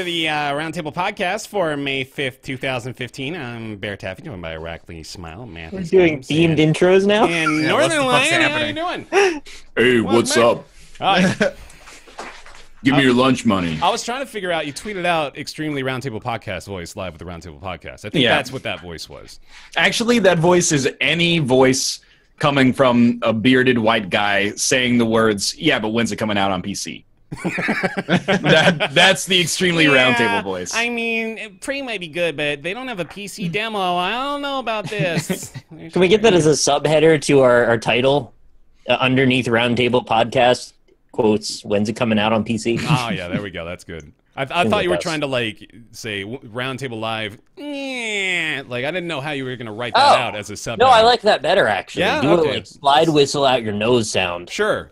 to the Roundtable podcast for May 5th, 2015. I'm BaerTaffy, joined by RockLeeSmile, MathasGames. We're doing themed intros now? And Northernlion, how you doing? Hey, what's up? Give me your lunch money. I was trying to figure out, you tweeted out extremely Roundtable podcast voice live with the Roundtable podcast. I think that's what that voice was. Actually, that voice is any voice coming from a bearded white guy saying the words, yeah, but when's it coming out on PC? That's the extremely Roundtable voice. I mean, Praey might be good, but they don't have a PC demo. I don't know about this. Can we get that as a subheader to our title? Underneath Roundtable podcast, quotes, when's it coming out on PC? Oh, yeah, there we go. That's good. I thought you were trying to, like, say Roundtable Live. Like, I didn't know how you were going to write that out as a subheader. No, I like that better, actually. Yeah? Do it like slide whistle out your nose sound. Sure.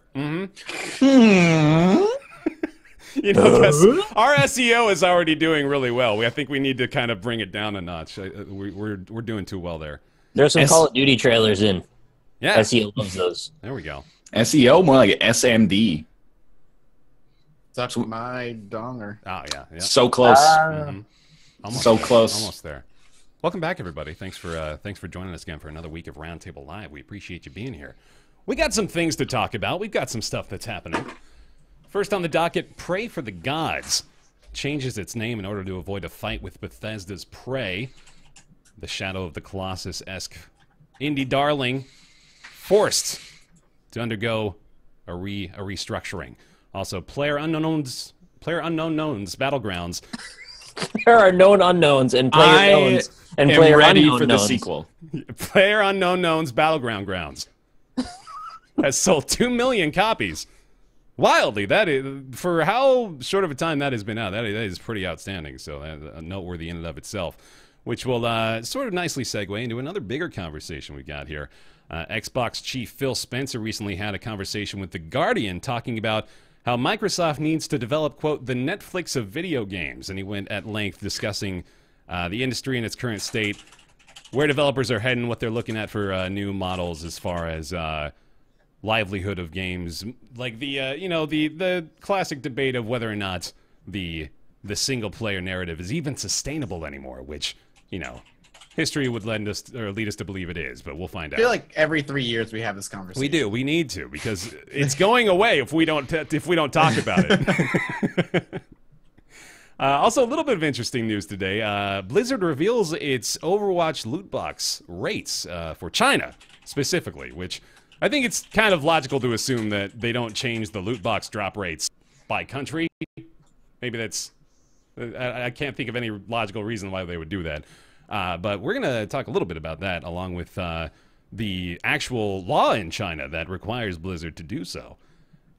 You know, because our SEO is already doing really well. I think we need to kind of bring it down a notch. We're doing too well there. There's some Call of Duty trailers in. Yeah. SEO loves those. There we go. SEO, more like SMD. Suck my donger. Oh, yeah. So close. Almost so there. close. Almost there. Welcome back, everybody. Thanks for joining us again for another week of Roundtable Live. We appreciate you being here. We got some things to talk about. We've got some stuff that's happening. First on the docket, Praey for the Gods changes its name in order to avoid a fight with Bethesda's Praey. The Shadow of the Colossus-esque indie darling forced to undergo a restructuring. Also, Player Unknown Knowns Battlegrounds. There are known unknowns and player knowns and player ready unknown for the knowns. sequel. Player Unknown Knowns Battleground Grounds has sold 2 million copies. Wildly, that is, for how short of a time that has been out, that is pretty outstanding. So noteworthy in and of itself, which will sort of nicely segue into another bigger conversation we got here. Xbox chief Phil Spencer recently had a conversation with The Guardian talking about how Microsoft needs to develop, quote, the Netflix of video games. And he went at length discussing the industry in its current state, where developers are heading, what they're looking at for new models as far as livelihood of games, like the the classic debate of whether or not the single player narrative is even sustainable anymore, which history would lead us to believe it is, but we'll find out. I feel like every 3 years we have this conversation. We do. We need to, because it's going away if we don't talk about it. Also, a little bit of interesting news today. Blizzard reveals its Overwatch loot box rates for China specifically, which I think it's kind of logical to assume that they don't change the loot box drop rates by country. Maybe that's... I can't think of any logical reason why they would do that. But we're going to talk a little bit about that, along with the actual law in China that requires Blizzard to do so.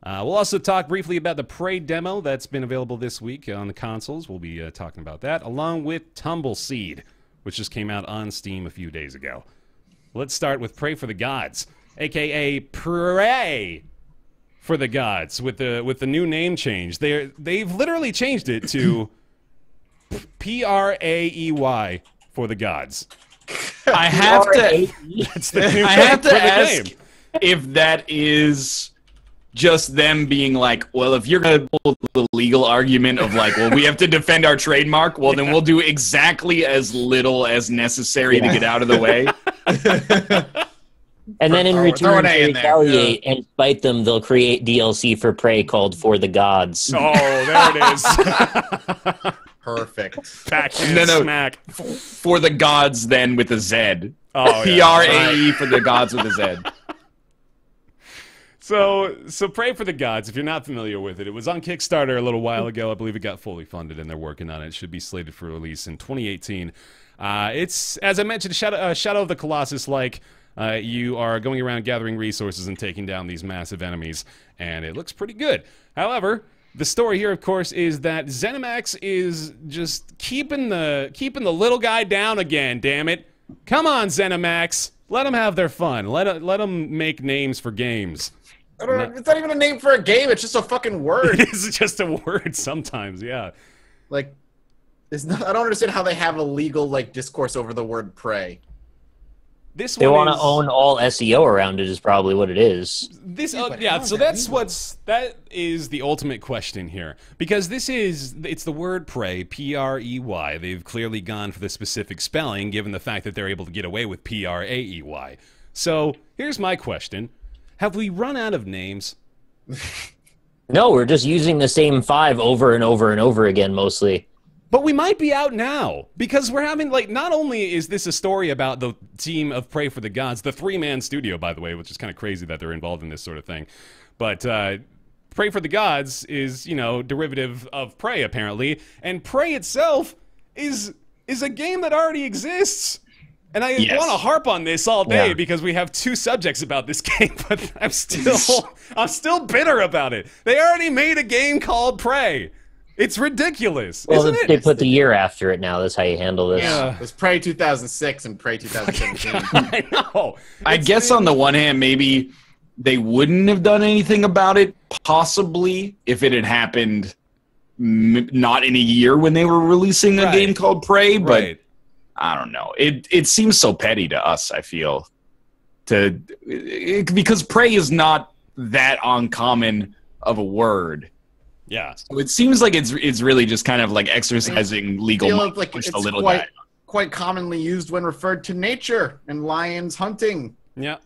We'll also talk briefly about the Praey demo that's been available this week on the consoles. We'll be talking about that, along with Tumbleseed, which just came out on Steam a few days ago. Let's start with Praey for the Gods, a.k.a. Praey for the Gods, with the new name change. They've literally changed it to Praey for the Gods. I have to ask name. if that is just them being like, well, if you're going to pull the legal argument of like, well, we have to defend our trademark, well, then we'll do exactly as little as necessary to get out of the way. And then in return, to retaliate and fight them, they'll create DLC for Praey called For the Gods. Oh, there it is. Perfect. Backhand smack. For the Gods, then, with a Z. Oh, Praey for the Gods with a Z. So Praey for the Gods, if you're not familiar with it, it was on Kickstarter a little while ago. I believe it got fully funded, and they're working on it. It should be slated for release in 2018. It's, as I mentioned, Shadow of the Colossus-like. You are going around gathering resources and taking down these massive enemies, and it looks pretty good. However, the story here, of course, is that ZeniMax is just keeping the little guy down again. Damn it! Come on, ZeniMax, let them have their fun. Let them make names for games. It's not even a name for a game. It's just a fucking word. It is just a word sometimes. Yeah. Like, I don't understand how they have a legal discourse over the word prey. This They one want to own all SEO around it is probably what it is. This but yeah, how so is that that's legal? that is the ultimate question here, because it's the word Praey, P-R-E-Y. They've clearly gone for the specific spelling, given the fact that they're able to get away with P-R-A-E-Y. So here's my question: have we run out of names? No, we're just using the same 5 over and over and over again, mostly. But we might be out now, because we're having, like, not only is this a story about the team of Praey for the Gods, the 3-man studio, by the way, which is kind of crazy that they're involved in this sort of thing, but Praey for the Gods is, you know, derivative of Praey, apparently, and Praey itself is a game that already exists. And I want to harp on this all day because we have 2 subjects about this game, but I'm still bitter about it. They already made a game called Praey. It's ridiculous, well, isn't it? they put the year after it now. That's how you handle this. Yeah, it was Praey 2006 and Praey 2017. I know. I guess on the one hand, maybe they wouldn't have done anything about it, possibly, if it had happened not in a year when they were releasing a game called Praey, but I don't know. It seems so petty to us, I feel, because Praey is not that uncommon of a word. Yeah. So it seems like it's really just kind of like exercising legal might like push it's the little guy. quite commonly used when referred to nature and lions hunting. Yeah.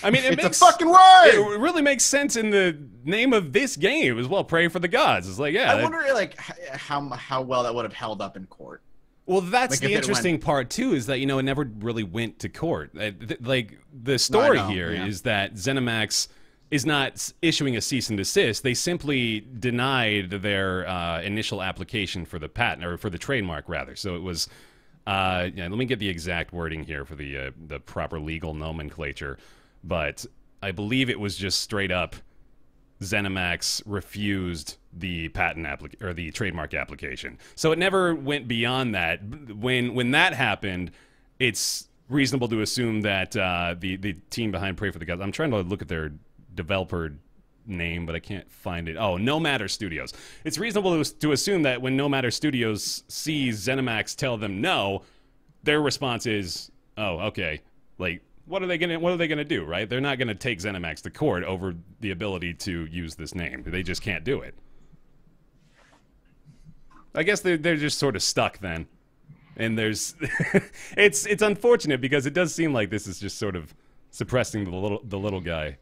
I mean, It's a fucking word! It really makes sense in the name of this game as well, Praey for the Gods. It's like, yeah. I wonder, like, how well that would have held up in court. Well, that's Like, the if it interesting part, too, is that, you know, it never really went to court. Like, the story here is that ZeniMax is not issuing a cease and desist. They simply denied their initial application for the patent, or for the trademark, rather. So it was, let me get the exact wording here for the proper legal nomenclature. But I believe it was just straight up ZeniMax refused the patent or the trademark application. So it never went beyond that. When that happened, it's reasonable to assume that the team behind Praey for the Gods, I'm trying to look at their developer name, but I can't find it. Oh, No Matter Studios. It's reasonable to assume that when No Matter Studios sees ZeniMax tell them no, their response is, oh, okay, like, what are they gonna do, right? They're not gonna take ZeniMax to court over the ability to use this name. They just can't do it. I guess they're just sort of stuck then. And there's it's unfortunate because it does seem like this is just sort of suppressing the little guy.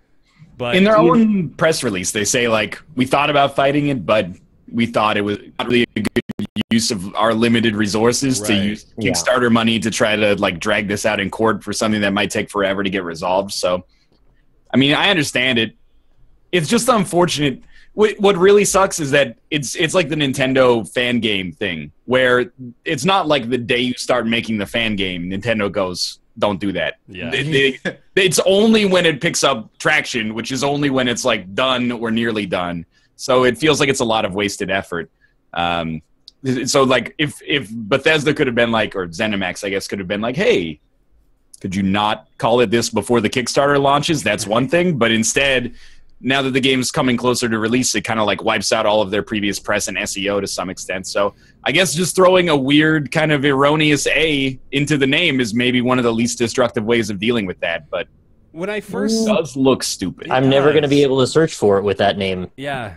But in their own press release, they say, like, we thought about fighting it, but we thought it was not really a good use of our limited resources to use Kickstarter money to try to, like, drag this out in court for something that might take forever to get resolved. So, I mean, I understand it. It's just unfortunate. What really sucks is that it's like the Nintendo fan game thing, where it's not like the day you start making the fan game, Nintendo goes, don't do that. Yeah. It's only when it picks up traction, which is only when it's, like, done or nearly done. So it feels like it's a lot of wasted effort. So, like, if Bethesda could have been like, or ZeniMax, I guess, could have been like, hey, could you not call it this before the Kickstarter launches? That's one thing. But instead, now that the game's coming closer to release, it kind of, like, wipes out all of their previous press and SEO to some extent. So I guess just throwing a weird kind of erroneous A into the name is maybe one of the least destructive ways of dealing with that. But when I first it does look stupid. I'm never going to be able to search for it with that name. Yeah,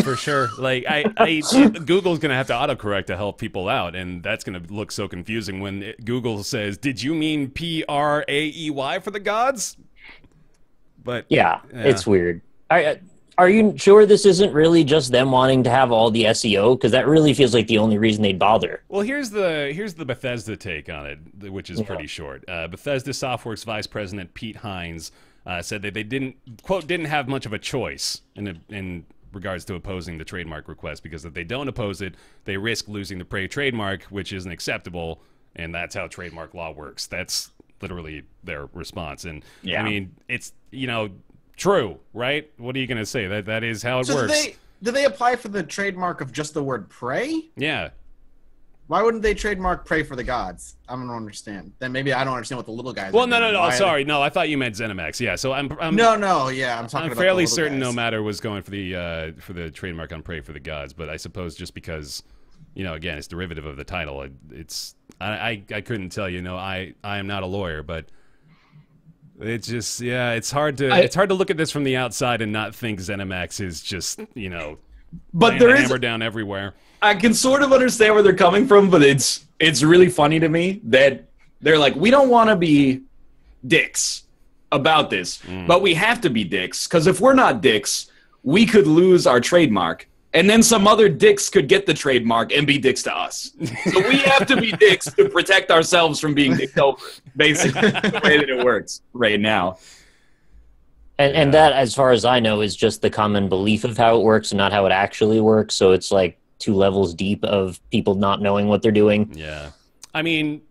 for sure. Like, Google's going to have to autocorrect to help people out, and that's going to look so confusing when Google says, did you mean Praey for the Gods? But yeah, it's weird. Are you sure this isn't really just them wanting to have all the SEO? Because that really feels like the only reason they'd bother. Well, here's the Bethesda take on it, which is pretty short. Bethesda Softworks Vice President Pete Hines said that they didn't have much of a choice in regards to opposing the trademark request, because if they don't oppose it, they risk losing the Praey trademark, which isn't acceptable, and that's how trademark law works. That's literally their response. And I mean, it's, you know, true, right? What are you going to say? That is how it works. Do they apply for the trademark of just the word Praey? Yeah. Why wouldn't they trademark Praey for the Gods? I don't understand. Then maybe I don't understand what the little guys. Well, no. Sorry, no. I thought you meant ZeniMax. Yeah. So I'm talking about fairly the certain guys. No Matter was going for the trademark on Praey for the Gods, but I suppose just because, you know, again, it's derivative of the title. I couldn't tell you. No, I am not a lawyer, but It's just, yeah, it's hard to look at this from the outside and not think ZeniMax is just, but there is hammer down everywhere. I can sort of understand where they're coming from, but it's really funny to me that they're like, we don't want to be dicks about this, but we have to be dicks because if we're not dicks, we could lose our trademark. And then some other dicks could get the trademark and be dicks to us. So we have to be dicks to protect ourselves from being dicked over. Basically, the way that it works right now. And that, as far as I know, is just the common belief of how it works and not how it actually works. So it's like 2 levels deep of people not knowing what they're doing. Yeah. I mean,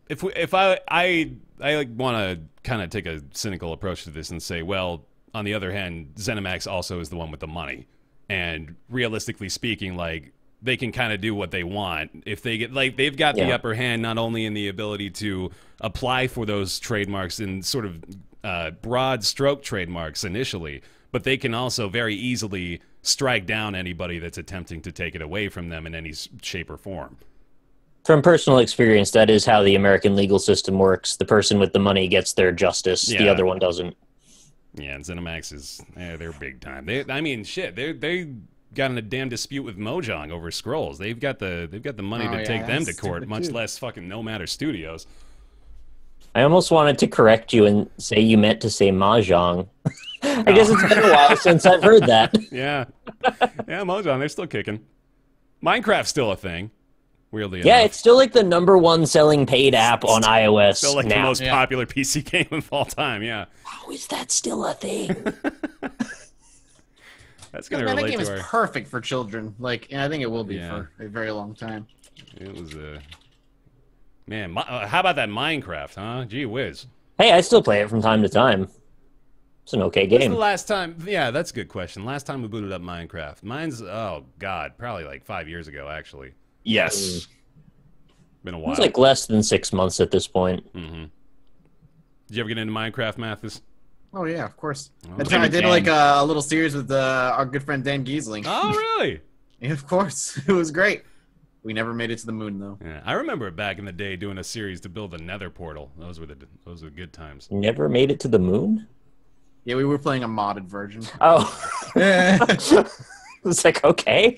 if I want to kind of take a cynical approach to this and say, well, on the other hand, ZeniMax also is the one with the money. And realistically speaking, like, they can kind of do what they want. If they get, like, they've got the upper hand not only in the ability to apply for those trademarks in sort of broad stroke trademarks initially, but they can also very easily strike down anybody that's attempting to take it away from them in any shape or form. From personal experience, that is how the American legal system works. The person with the money gets their justice. The other one doesn't. Yeah, and ZeniMax is, they're big time. They got in a damn dispute with Mojang over Scrolls. They've got the money to take them to court, much less fucking No Matter Studios. I almost wanted to correct you and say you meant to say Mahjong. I guess it's been a while since I've heard that. Yeah, Mojang, they're still kicking. Minecraft's still a thing. Weirdly yeah, enough. it's still like the #1 selling paid app on iOS Still like now. the most popular PC game of all time, yeah. How is that still a thing? That's going to that relate game to is our... perfect for children. Like, and I think it will be for a very long time. It was a... Man, how about that Minecraft, huh? Gee whiz. Hey, I still play it from time to time. It's an okay game. When's the last time... Yeah, that's a good question. Last time we booted up Minecraft. Mine's, oh, God, probably like 5 years ago, actually. Yes. Been a while. It's like less than 6 months at this point. Mm-hmm. Did you ever get into Minecraft, Mathas? Oh, yeah, of course. Oh, That's how I did like a little series with our good friend Dan Giesling. Oh, really? Yeah, of course. It was great. We never made it to the moon, though. Yeah, I remember back in the day doing a series to build a nether portal. Those were good times. Never made it to the moon? Yeah, we were playing a modded version. Oh. It's like, okay.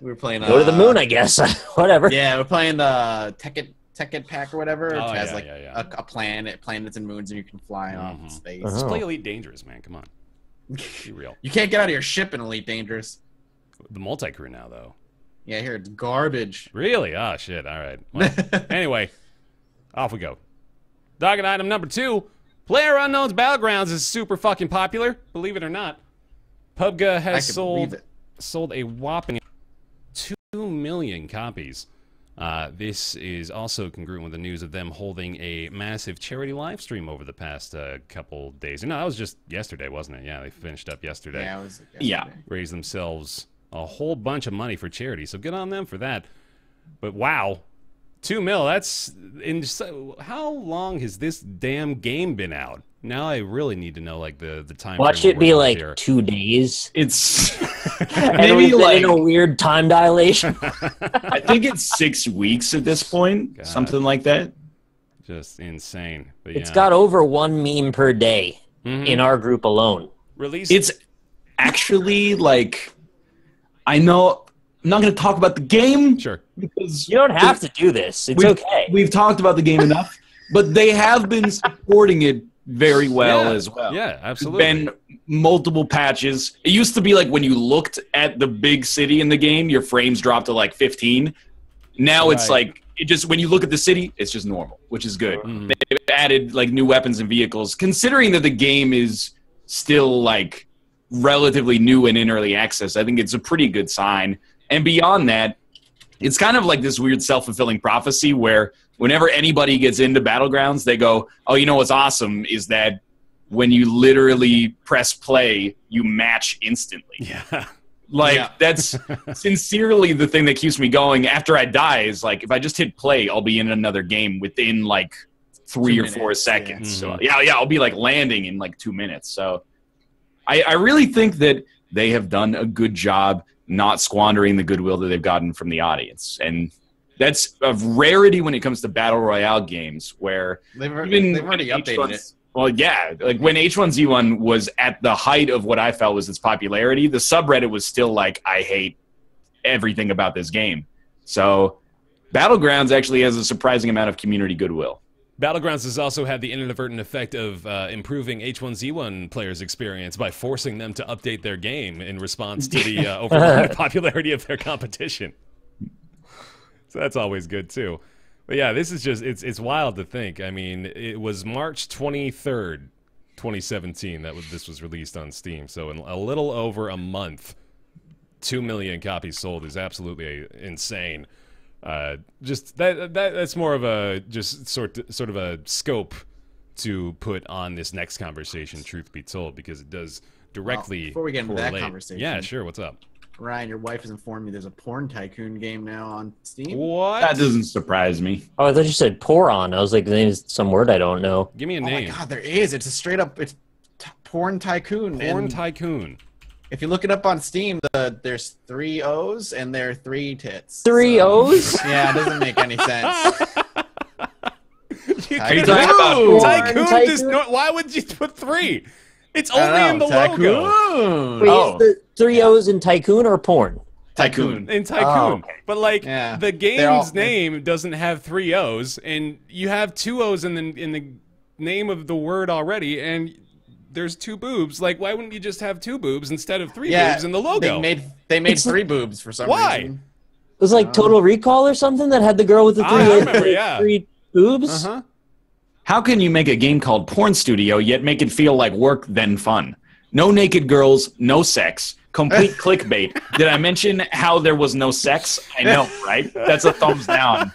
We were playing. Go to the moon, I guess. Whatever. Yeah, we're playing the Tekkit pack or whatever. Oh, it has yeah. a planets and moons, and you can fly off in space. Just play Elite Dangerous, man. Come on. Be real. You can't get out of your ship in Elite Dangerous. The multi-crew now, though. Yeah, here it's garbage. Really? Oh, shit. All right. Well, anyway, off we go. Dogged item number 2. PlayerUnknown's Battlegrounds is super fucking popular. Believe it or not. PUBG has sold a whopping 2 million copies. This is also congruent with the news of them holding a massive charity live stream over the past couple days. No, that was just yesterday, wasn't it? Yeah, they finished up yesterday. Yeah, it was yesterday. Yeah. Raised themselves a whole bunch of money for charity, so good on them for that. But wow, 2 mil, that's... how long has this damn game been out? Now I really need to know, like, the time. Watch it be like here. 2 days. It's maybe like in a weird time dilation. I think it's 6 weeks at this point, God. Something like that. Just insane. But it's got over 1 meme per day in our group alone. Release. It's actually like, I know I'm not going to talk about the game. Sure. Because you don't have to do this. It's okay. We've talked about the game enough, but they have been supporting it very well as well. Yeah, absolutely. There's been multiple patches. It used to be like when you looked at the big city in the game, your frames dropped to like 15. Now it's like, it just, when you look at the city, it's just normal, which is good. They've added like new weapons and vehicles. Considering that the game is still like relatively new and in early access, I think it's a pretty good sign. And beyond that, it's kind of like this weird self-fulfilling prophecy where whenever anybody gets into Battlegrounds, they go, oh, you know what's awesome is that when you literally press play, you match instantly. Yeah. Like, that's sincerely the thing that keeps me going after I die is, like, if I just hit play, I'll be in another game within, like, 3 or 4 seconds. So, I'll be, like, landing in, like, 2 minutes. So I really think that they have done a good job not squandering the goodwill that they've gotten from the audience. And that's a rarity when it comes to Battle Royale games, where they've already updated it. Well, yeah. Like when H1Z1 was at the height of what I felt was its popularity, the subreddit was still like, I hate everything about this game. So Battlegrounds actually has a surprising amount of community goodwill. Battlegrounds has also had the inadvertent effect of improving H1Z1 players' experience by forcing them to update their game in response to the overwhelming popularity of their competition. So that's always good, too. But yeah, this is just, it's wild to think. I mean, it was March 23rd, 2017 that this was released on Steam. So in a little over a month, 2 million copies sold is absolutely insane. Just that's more of a just sort of a scope to put on this next conversation, truth be told, because it does directly before we get into that correlate. conversation. Yeah, sure. What's up? Ryan, your wife has informed me there's a porn tycoon game now on Steam. What? That doesn't surprise me. Oh, I thought you said poron. I was like, there's some word I don't know. Give me a name. Oh my god, there is. It's a straight up porn tycoon. Porn and tycoon. if you look it up on Steam, there's 3 O's and there are 3 tits. 3 O's? Yeah, it doesn't make any sense. Are you talking about porn? Tycoon? Just why would you put 3? It's only in the logo. Tycoon. Wait, is the 3 O's in tycoon or porn? Tycoon. In Tycoon. Oh, okay. But like Yeah. the game's name doesn't have 3 O's, and you have 2 O's in the name of the word already, and there's 2 boobs. Like, why wouldn't you just have 2 boobs instead of 3 boobs in the logo? They made 3 boobs for some reason. It was like Total Recall or something that had the girl with the 3, I remember, yeah. 3 boobs? Uh-huh. How can you make a game called Porn Studio yet make it feel like work then fun? No naked girls, no sex, complete clickbait. Did I mention how there was no sex? I know, right? That's a thumbs down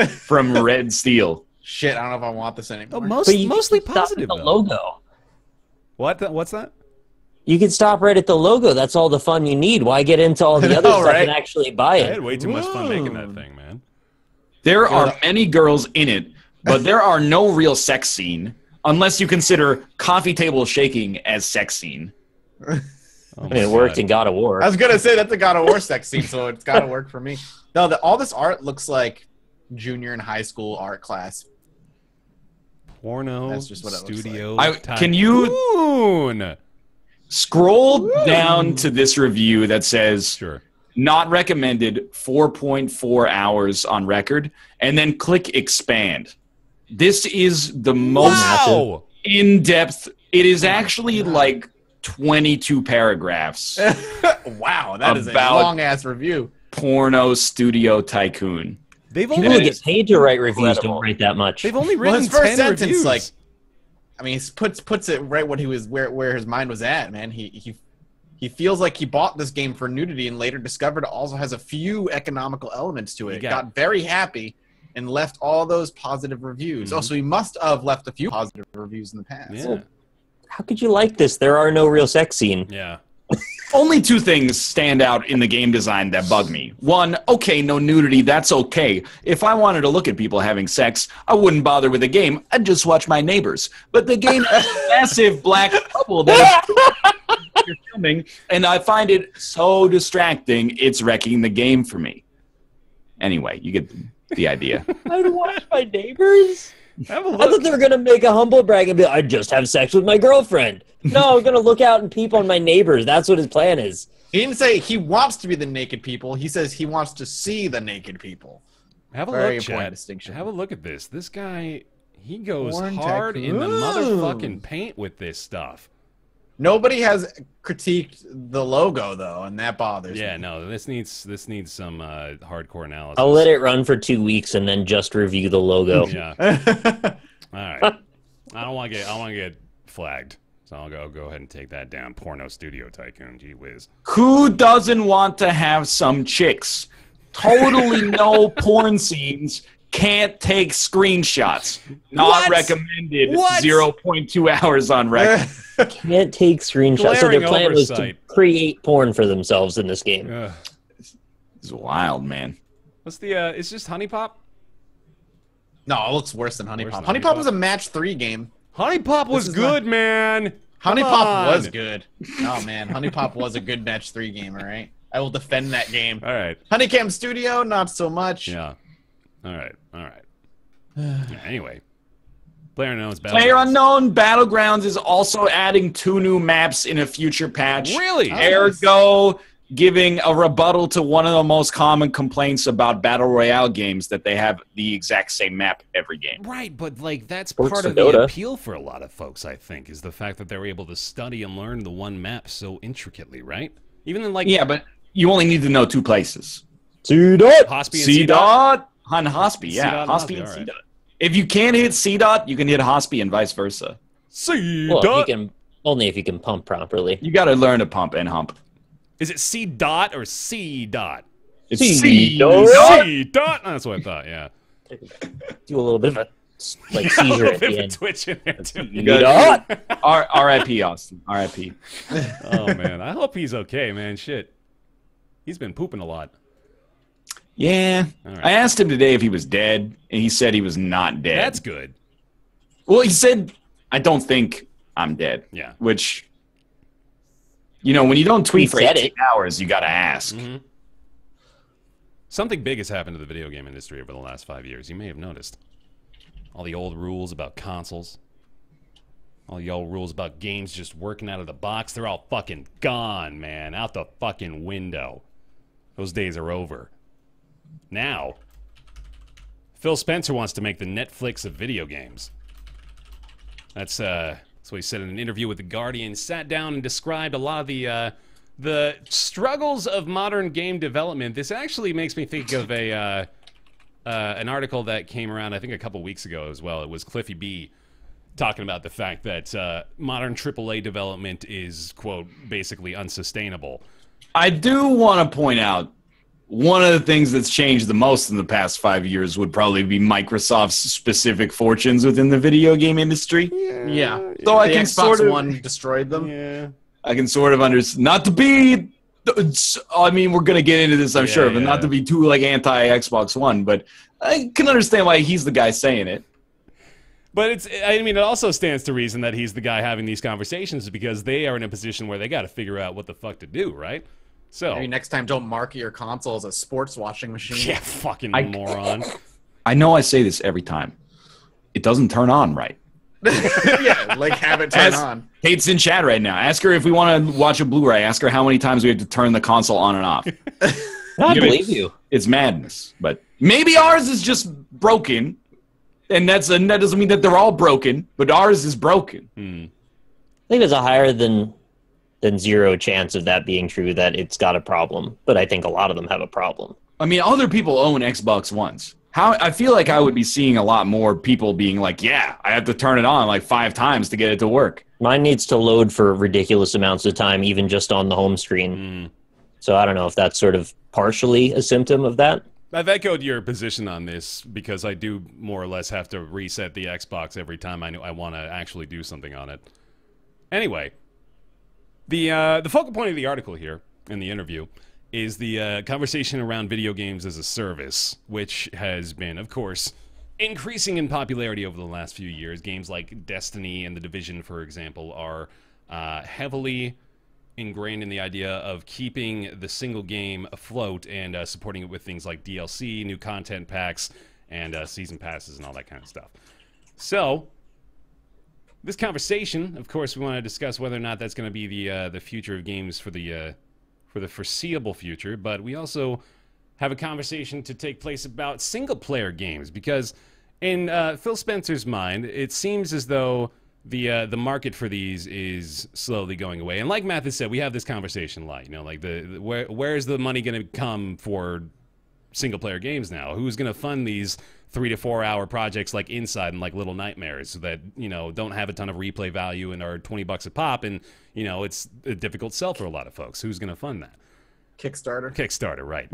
from Red Steel. Shit, I don't know if I want this anymore. Mostly Stop positive, at the though. logo. What's that? You can stop right at the logo. That's all the fun you need. Why get into all the other know, stuff right? and actually buy I it? had way too much fun making that thing, man. There are many girls in it, but there are no real sex scene unless you consider coffee table shaking as sex scene. Oh I mean, it worked in God of War. I was gonna say that's a God of War sex scene, so it's gotta work for me. No, all this art looks like junior and high school art class. Porno That's just what it looks studio. Can you Tycoon. scroll down to this review that says Sure. not recommended 4.4 hours on record, and then click expand. This is the most Wow. in-depth. It is actually like 22 paragraphs. Wow, that is a About- long ass review. Porno Studio Tycoon. They've People only who get paid to write reviews incredible. don't write that much. they've only Well, written his first 10 sentence, reviews. like, I mean, he puts it right what he was where his mind was at, man. He feels like he bought this game for nudity and later discovered it also has a few economical elements to it. You Got very happy and left all those positive reviews. Mhm. Oh, so he must have left a few positive reviews in the past. Yeah. How could you like this? There are no real sex scene. Yeah. Only 2 things stand out in the game design that bug me. 1, okay, no nudity, that's okay. If I wanted to look at people having sex, I wouldn't bother with the game. I'd just watch my neighbors. But the game has a massive black bubble that you're filming, and I find it so distracting, it's wrecking the game for me. Anyway, you get the idea. I'd watch my neighbors? Have a I thought look. they were going to make a humble brag and be like, I just have sex with my girlfriend. No, I'm going to look out and peep on my neighbors. That's what his plan is. He didn't say he wants to be the naked people. He says he wants to see the naked people. Have a Very look, important Chad. distinction. Have a look at this. This guy, he goes Porn hard in the tycoon. motherfucking paint with this stuff. Nobody has critiqued the logo though, and that bothers Yeah, me. no, this needs some hardcore analysis. I'll let it run for 2 weeks and then just review the logo. Yeah. All right. I want to get flagged. So I'll go ahead and take that down. Porno Studio Tycoon, gee whiz. Who doesn't want to have some chicks? Totally no porn scenes. Can't take screenshots. Not What? recommended. What? 0.2 hours on record. Can't take screenshots. So their Glaring plan was to oversight. create porn for themselves in this game. Ugh. It's wild, man. What's the? It's just Honey Pop. No, it looks worse than Honey Worse Pop. than Honey Honey Pop Pop? was a match 3 game. Honey Pop was is good, man. Honey Come Pop on. was good. Oh man, Honey Pop was a good match 3 game. All right, I will defend that game. All right. Honeycam Studio, not so much. Yeah. All right. Yeah, anyway. PlayerUnknown's PlayerUnknown Battlegrounds is also adding 2 new maps in a future patch. Really? Ergo, giving a rebuttal to one of the most common complaints about Battle Royale games, that they have the exact same map every game. Right, but like that's Works part for of the Dota. appeal for a lot of folks, I think, is the fact that they're able to study and learn the one map so intricately, right? Even in like Yeah, but you only need to know 2 places. C-Dot! Hospie and C dot on Hospie, yeah. C-Dot and Hospie and Hospie, C dot. If you can't hit C dot, you can hit Hospie and vice versa. C Well, dot. you can only if you can pump properly. You got to learn to pump and hump. Is it C dot or C dot? It's C dot. C dot. Oh, that's what I thought. Yeah. Do a little bit of a like A seizure little at bit the of a end. twitch in there too. You got R.I.P. Austin. R.I.P. Oh man, I hope he's okay, man. Shit, he's been pooping a lot. Yeah. All right. I asked him today if he was dead, and he said he was not dead. That's good. Well, he said, I don't think I'm dead. Yeah. Which, you know, when you don't tweet He for said 18 it. hours, you got to ask. Mm-hmm. Something big has happened to the video game industry over the last 5 years. You may have noticed. All the old rules about consoles. All the old rules about games just working out of the box. They're all fucking gone, man. Out the fucking window. Those days are over. Now, Phil Spencer wants to make the Netflix of video games. That's what he said in an interview with The Guardian. Sat down and described a lot of the struggles of modern game development. This actually makes me think of an article that came around, I think, a couple weeks ago as well. It was Cliffy B talking about the fact that modern AAA development is, quote, basically unsustainable. I do want to point out, one of the things that's changed the most in the past 5 years would probably be Microsoft's specific fortunes within the video game industry. Yeah. So I The can Xbox sort of, One destroyed them. Yeah. I can sort of understand, not to be, I mean, we're going to get into this, I'm sure, but yeah. not to be too, like, anti-Xbox One, but I can understand why he's the guy saying it. But it also stands to reason that he's the guy having these conversations because they are in a position where they got to figure out what the fuck to do, right? So Maybe next time, don't market your console as a sports washing machine. yeah, fucking moron. I know I say this every time. It doesn't turn on right. Yeah, like have it turn on. Kate's in chat right now. Ask her if we want to watch a Blu-ray. Ask her how many times we have to turn the console on and off. I believe you. It's madness. But maybe ours is just broken. And that doesn't mean that they're all broken, but ours is broken. I think there's a higher than zero chance of that being true, that it's got a problem. But I think a lot of them have a problem. I mean, other people own Xbox Ones. I feel like I would be seeing a lot more people being like, yeah, I have to turn it on like 5 times to get it to work. Mine needs to load for ridiculous amounts of time, even just on the home screen. So I don't know if that's sort of partially a symptom of that. I've echoed your position on this because I do more or less have to reset the Xbox every time I want to actually do something on it. Anyway, the focal point of the article here in the interview is the conversation around video games as a service, which has been, of course, increasing in popularity over the last few years. Games like Destiny and The Division, for example, are heavily ingrained in the idea of keeping the single game afloat and supporting it with things like DLC, new content packs, and season passes and all that kind of stuff. So, this conversation, of course, we want to discuss whether or not that's going to be the future of games for the foreseeable future, but we also have a conversation to take place about single-player games, because in Phil Spencer's mind, it seems as though the market for these is slowly going away. And like Mathas said, we have this conversation a lot, you know, like where's the money going to come for single-player games now? Who's going to fund these 3 to 4 hour projects like Inside and like Little Nightmares, so that, you know, don't have a ton of replay value and are $20 a pop, and, you know, it's a difficult sell for a lot of folks. Who's going to fund that? Kickstarter, right.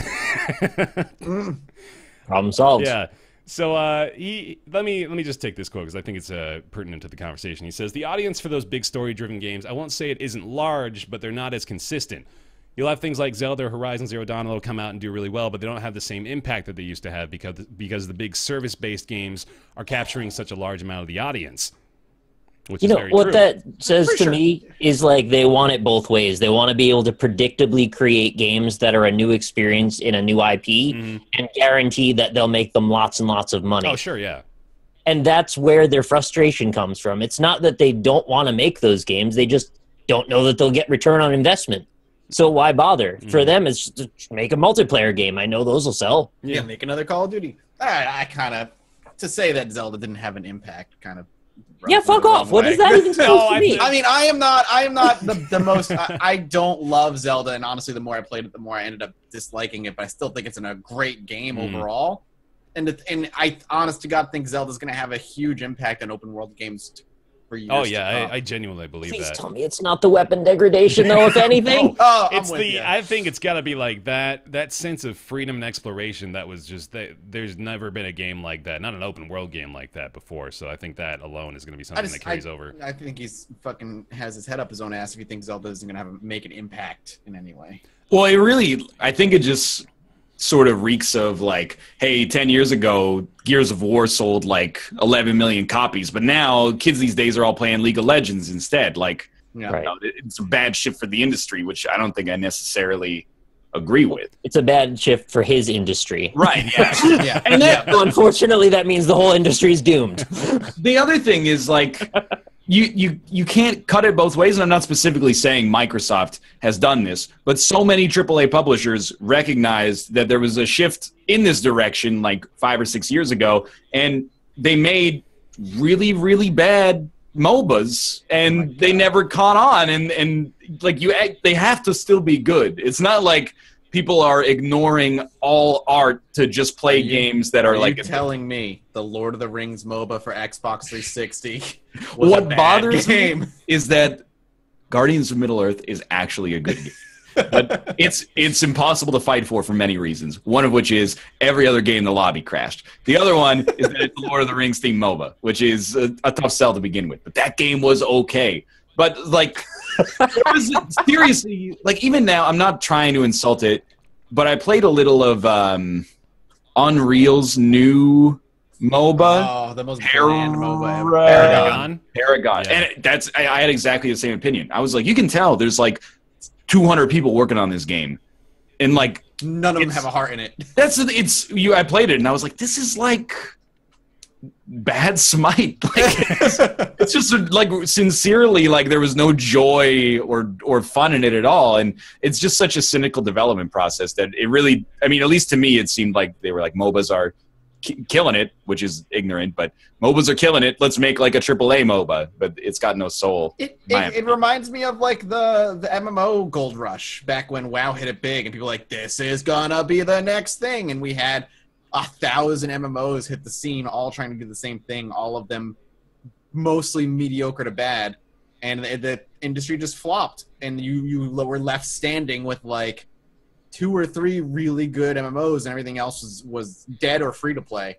Problem solved. Yeah. So let me just take this quote because I think it's pertinent to the conversation. He says, "The audience for those big story-driven games, I won't say it isn't large, but they're not as consistent. You'll have things like Zelda or Horizon Zero Dawn that'll come out and do really well, but they don't have the same impact that they used to have because the big service-based games are capturing such a large amount of the audience." Which You is know, very what true. that says For to sure. me is like they want it both ways. They want to be able to predictably create games that are a new experience in a new IP and guarantee that they'll make them lots and lots of money. Oh, sure, yeah. And that's where their frustration comes from. It's not that they don't want to make those games. They just don't know that they'll get return on investment. So why bother? For them, it's just make a multiplayer game. I know those will sell. Yeah, make another Call of Duty. I kind of, to say that Zelda didn't have an impact, kind of. Yeah, fuck off. What is that even supposed to mean? I mean, I am not the most. I don't love Zelda, and honestly, the more I played it, the more I ended up disliking it. But I still think it's a great game overall. And I, honest to God, think Zelda's going to have a huge impact on open world games for years. Oh yeah, I genuinely believe Please that. tell me it's not the weapon degradation, though. If anything, It's I think it's got to be like that sense of freedom and exploration that was just there's never been a game like that, not an open world game like that before. So I think that alone is going to be something that carries over. I think he's fucking has his head up his own ass if he thinks Zelda isn't going to make an impact in any way. Well, I think it just sort of reeks of like, hey, 10 years ago, Gears of War sold like 11 million copies, but now kids these days are all playing League of Legends instead. Like, it's a bad shift for the industry, which I don't think I necessarily agree with. It's a bad shift for his industry. Right, yeah. Yeah. And So unfortunately, that means the whole industry is doomed. the other thing is like, you can't cut it both ways, and I'm not specifically saying Microsoft has done this, but so many AAA publishers recognized that there was a shift in this direction like 5 or 6 years ago, and they made really, really bad MOBAs, and they never caught on, and like they have to still be good. It's not like people are ignoring all art to just play games that are like... You're telling me the Lord of the Rings MOBA for Xbox 360 was what a bad bothers game. me is that Guardians of Middle-earth is actually a good game. But it's impossible to fight for many reasons. One of which is every other game in the lobby crashed. The other one is that it's the Lord of the Rings themed MOBA, which is a tough sell to begin with. But that game was okay. But like, seriously, like even now, I'm not trying to insult it, but I played a little of Unreal's new MOBA. Oh, the most bland MOBA ever. Paragon. Yeah. And I had exactly the same opinion. I was like, you can tell there's like 200 people working on this game, and like none of them have a heart in it. I played it and I was like, this is like bad Smite. Like, it's just like sincerely, like there was no joy or fun in it at all, and it's just such a cynical development process that it really, I mean, at least to me, it seemed like they were like, MOBAs are killing it, which is ignorant, but MOBAs are killing it. Let's make like a AAA MOBA, but it's got no soul. It reminds me of like the MMO gold rush back when WoW hit it big, and people were like, this is gonna be the next thing, and we had 1,000 MMOs hit the scene, all trying to do the same thing, all of them mostly mediocre to bad, and the industry just flopped, and you were left standing with like 2 or 3 really good MMOs, and everything else was dead or free to play.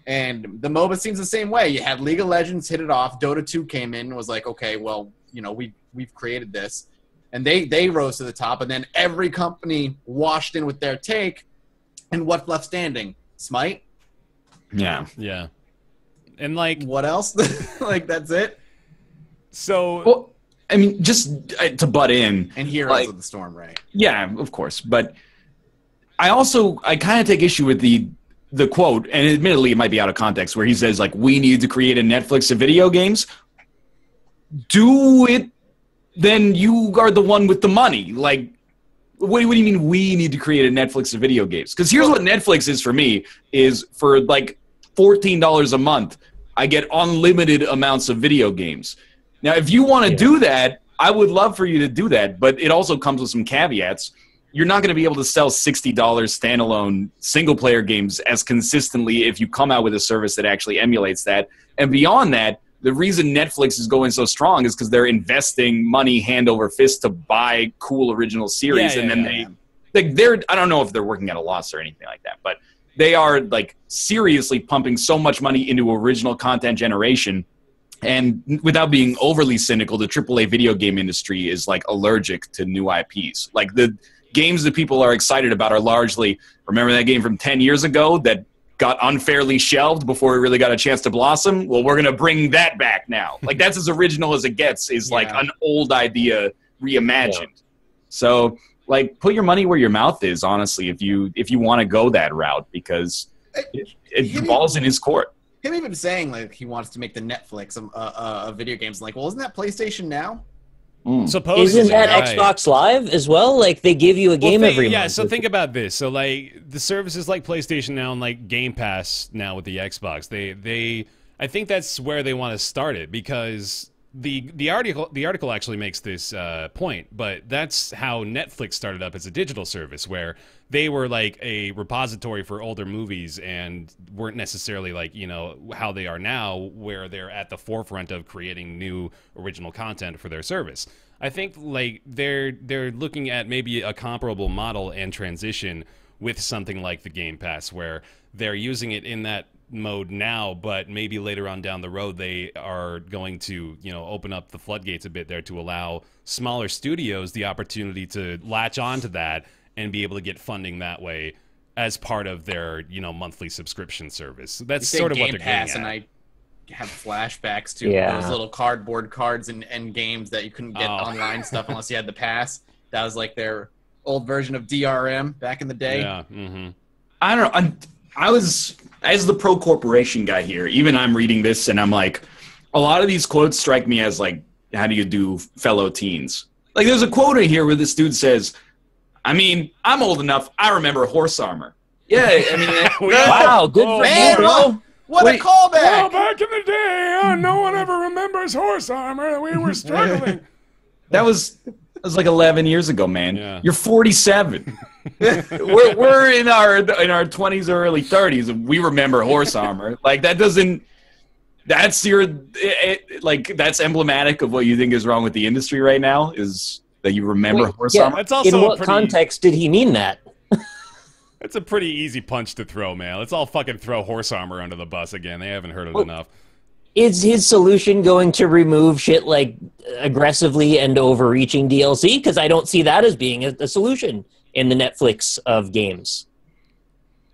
And the MOBA scene's the same way. You had League of Legends hit it off. Dota 2 came in and was like, okay, well, you know, we've created this, and they rose to the top. And then every company washed in with their take, and what's left standing? Smite. Yeah. And like, what else? Like, that's it. So, well, I mean, just to butt in, and Heroes of the Storm, right? Yeah, of course. But I kind of take issue with the quote, and admittedly it might be out of context, where he says like, we need to create a Netflix of video games. Do it, then you are the one with the money. Like, what do you mean we need to create a Netflix of video games? Because here's what Netflix is for me, is for like $14 a month, I get unlimited amounts of video games. Now, if you want to do that, I would love for you to do that, but it also comes with some caveats. You're not going to be able to sell $60 standalone single-player games as consistently if you come out with a service that actually emulates that. And beyond that, the reason Netflix is going so strong is because they're investing money hand over fist to buy cool original series, I don't know if they're working at a loss or anything like that, but they are like seriously pumping so much money into original content generation. And without being overly cynical, the AAA video game industry is like allergic to new IPs. Like the games that people are excited about are largely, remember that game from 10 years ago that got unfairly shelved before it really got a chance to blossom? Well, we're going to bring that back now. Like, that's as original as it gets, is like an old idea reimagined. Yeah. So, like, put your money where your mouth is, honestly, if you want to go that route, because it falls in his court. him even saying like he wants to make the Netflix of video games. Like, well, isn't that PlayStation Now? Supposedly, Isn't that right. Xbox Live as well? Like they give you a game every month. Yeah, so think about this. So like the services like PlayStation Now and like Game Pass now with the Xbox, they I think that's where they want to start it, because the article actually makes this point, but that's how Netflix started up as a digital service, where they were like a repository for older movies and weren't necessarily like, you know, how they are now, where they're at the forefront of creating new original content for their service. I think like they're looking at maybe a comparable model and transition with something like the Game Pass, where they're using it in that mode now, but maybe later on down the road they are going to, you know, open up the floodgates a bit there to allow smaller studios the opportunity to latch onto that and be able to get funding that way as part of their, you know, monthly subscription service. That's sort of what they're getting at. And I have flashbacks to those little cardboard cards and games that you couldn't get online stuff unless you had the pass. That was like their old version of DRM back in the day. Yeah. I don't know. I was, as the pro corporation guy here, even I'm reading this and I'm like, a lot of these quotes strike me as like, how do you do fellow teens? Like there's a quote in here where this dude says, I mean, I'm old enough, I remember horse armor. Yeah, I mean, wow, good for you, bro. What a callback! Well, back in the day, no one ever remembers horse armor. We were struggling. That was like 11 years ago, man. Yeah. You're 47. we're in our 20s or early 30s, and we remember horse armor. Like that doesn't. That's that's emblematic of what you think is wrong with the industry right now. Is that you remember horse armor? That's also in what context did he mean that? It's a pretty easy punch to throw, man. Let's all fucking throw horse armor under the bus again. They haven't heard it enough. Is his solution going to remove shit like aggressively and overreaching DLC? Because I don't see that as being a solution in the Netflix of games.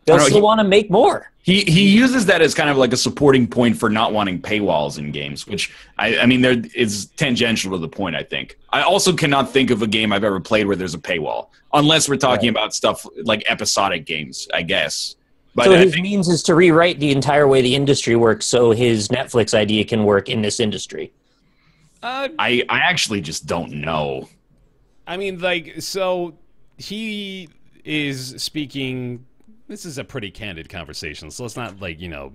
They'll still want to make more. He uses that as kind of like a supporting point for not wanting paywalls in games, which, I mean, there is tangential to the point, I think. I also cannot think of a game I've ever played where there's a paywall, unless we're talking about stuff like episodic games, I guess. But so his means is to rewrite the entire way the industry works so his Netflix idea can work in this industry. I actually just don't know. I mean, like, so he is speaking... This is a pretty candid conversation, so let's not, like, you know,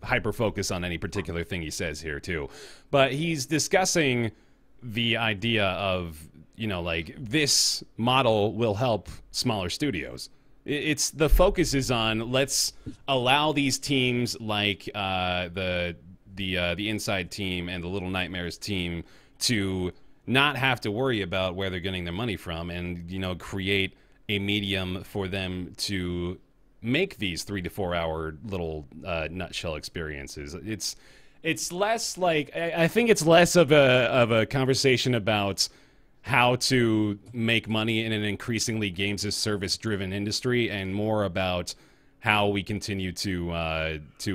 hyper-focus on any particular thing he says here, too. But he's discussing the idea of, you know, like, this model will help smaller studios. It's the focus is on let's allow these teams like the Inside team and the Little Nightmares team to not have to worry about where they're getting their money from, and, you know, create a medium for them to make these 3 to 4 hour little nutshell experiences. It's less like, I think it's less of a conversation about how to make money in an increasingly games as service driven industry, and more about how we continue to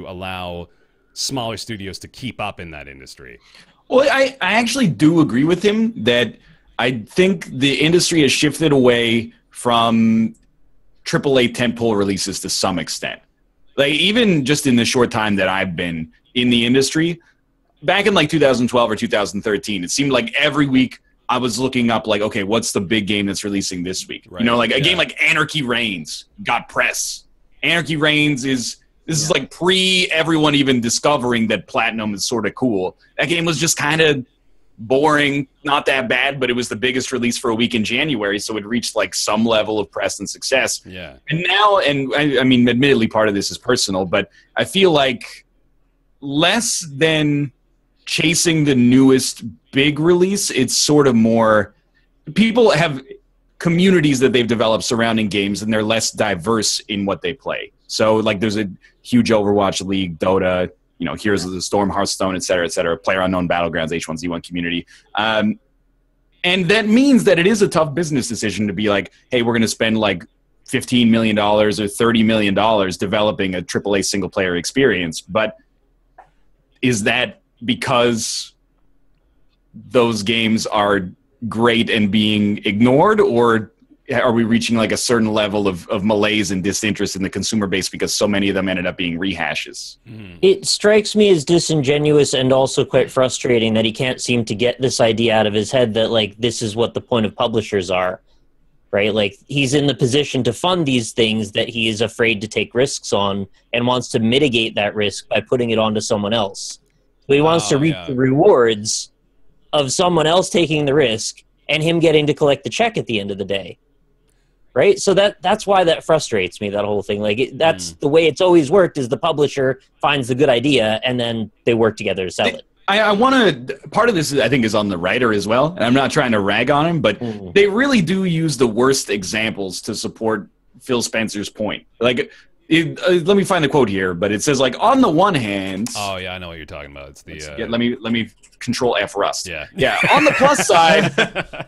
allow smaller studios to keep up in that industry. Well, I actually do agree with him that I think the industry has shifted away from AAA tentpole releases to some extent. Like, even just in the short time that I've been in the industry, back in like 2012 or 2013, it seemed like every week I was looking up like, okay, what's the big game that's releasing this week? Right. You know, like a game like Anarchy Reigns got press. Anarchy Reigns is like pre everyone even discovering that Platinum is sort of cool. That game was just kind of boring, not that bad, but it was the biggest release for a week in January, so it reached like some level of press and success. Yeah. And now, and I mean, admittedly, part of this is personal, but I feel like less than chasing the newest big release, it's sort of more people have communities that they've developed surrounding games, and they're less diverse in what they play. So like there's a huge Overwatch League, Dota, you know, Heroes of the Storm, Hearthstone, et cetera, PlayerUnknown Battlegrounds, H1Z1 community. And that means that it is a tough business decision to be like, hey, we're going to spend like $15 million or $30 million developing a AAA single-player experience. But is that because those games are great and being ignored, or are we reaching like a certain level of malaise and disinterest in the consumer base because so many of them ended up being rehashes? It strikes me as disingenuous and also quite frustrating that he can't seem to get this idea out of his head that, like, this is what the point of publishers are, right? Like, he's in the position to fund these things that he is afraid to take risks on and wants to mitigate that risk by putting it onto someone else. So he wants to reap the rewards of someone else taking the risk and him getting to collect the check at the end of the day. Right? So that's why that frustrates me, that whole thing. Like, that's the way it's always worked, is the publisher finds the good idea and then they work together to sell it. I want to, part of this, I think, is on the writer as well, and I'm not trying to rag on him, but they really do use the worst examples to support Phil Spencer's point. Like, let me find the quote here, but it says, like, on the one hand... Oh, yeah, I know what you're talking about. It's the... let me control F Rust. Yeah. Yeah, on the plus side,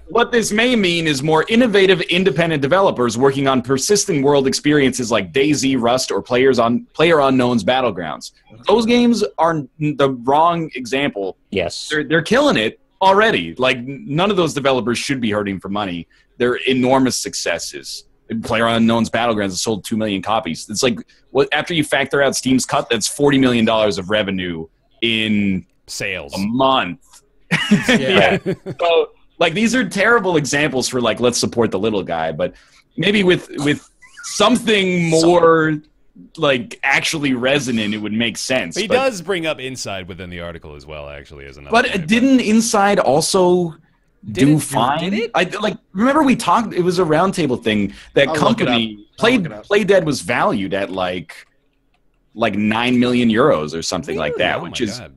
what this may mean is more innovative, independent developers working on persistent world experiences like DayZ, Rust, or PlayerUnknown's Battlegrounds. Those games are the wrong example. Yes. They're killing it already. Like, none of those developers should be hurting for money. They're enormous successes. PlayerUnknown's Battlegrounds has sold 2 million copies. It's like, what, after you factor out Steam's cut, that's $40 million of revenue in sales a month. Yeah. So, like, these are terrible examples for, like, let's support the little guy, but maybe with something more like actually resonant, it would make sense. But he does bring up Inside within the article as well, actually, as another. But didn't Inside also do fine? Did it? I like, remember we talked, it was a roundtable thing that company Play Dead was valued at like 9 million euros or something like that, which is God.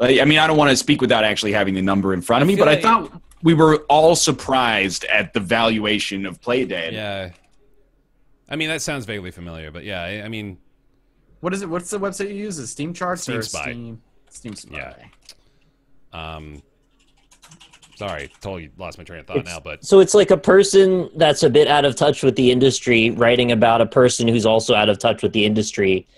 I mean, I don't want to speak without actually having the number in front of me, but I thought we were all surprised at the valuation of Play Dead. Yeah. I mean, that sounds vaguely familiar, but yeah, I mean... What is it? What's the website you use? Is Steam Charts Steam or Spy. Steam Spy? Yeah. Sorry, totally lost my train of thought now, but... So it's like a person that's a bit out of touch with the industry writing about a person who's also out of touch with the industry,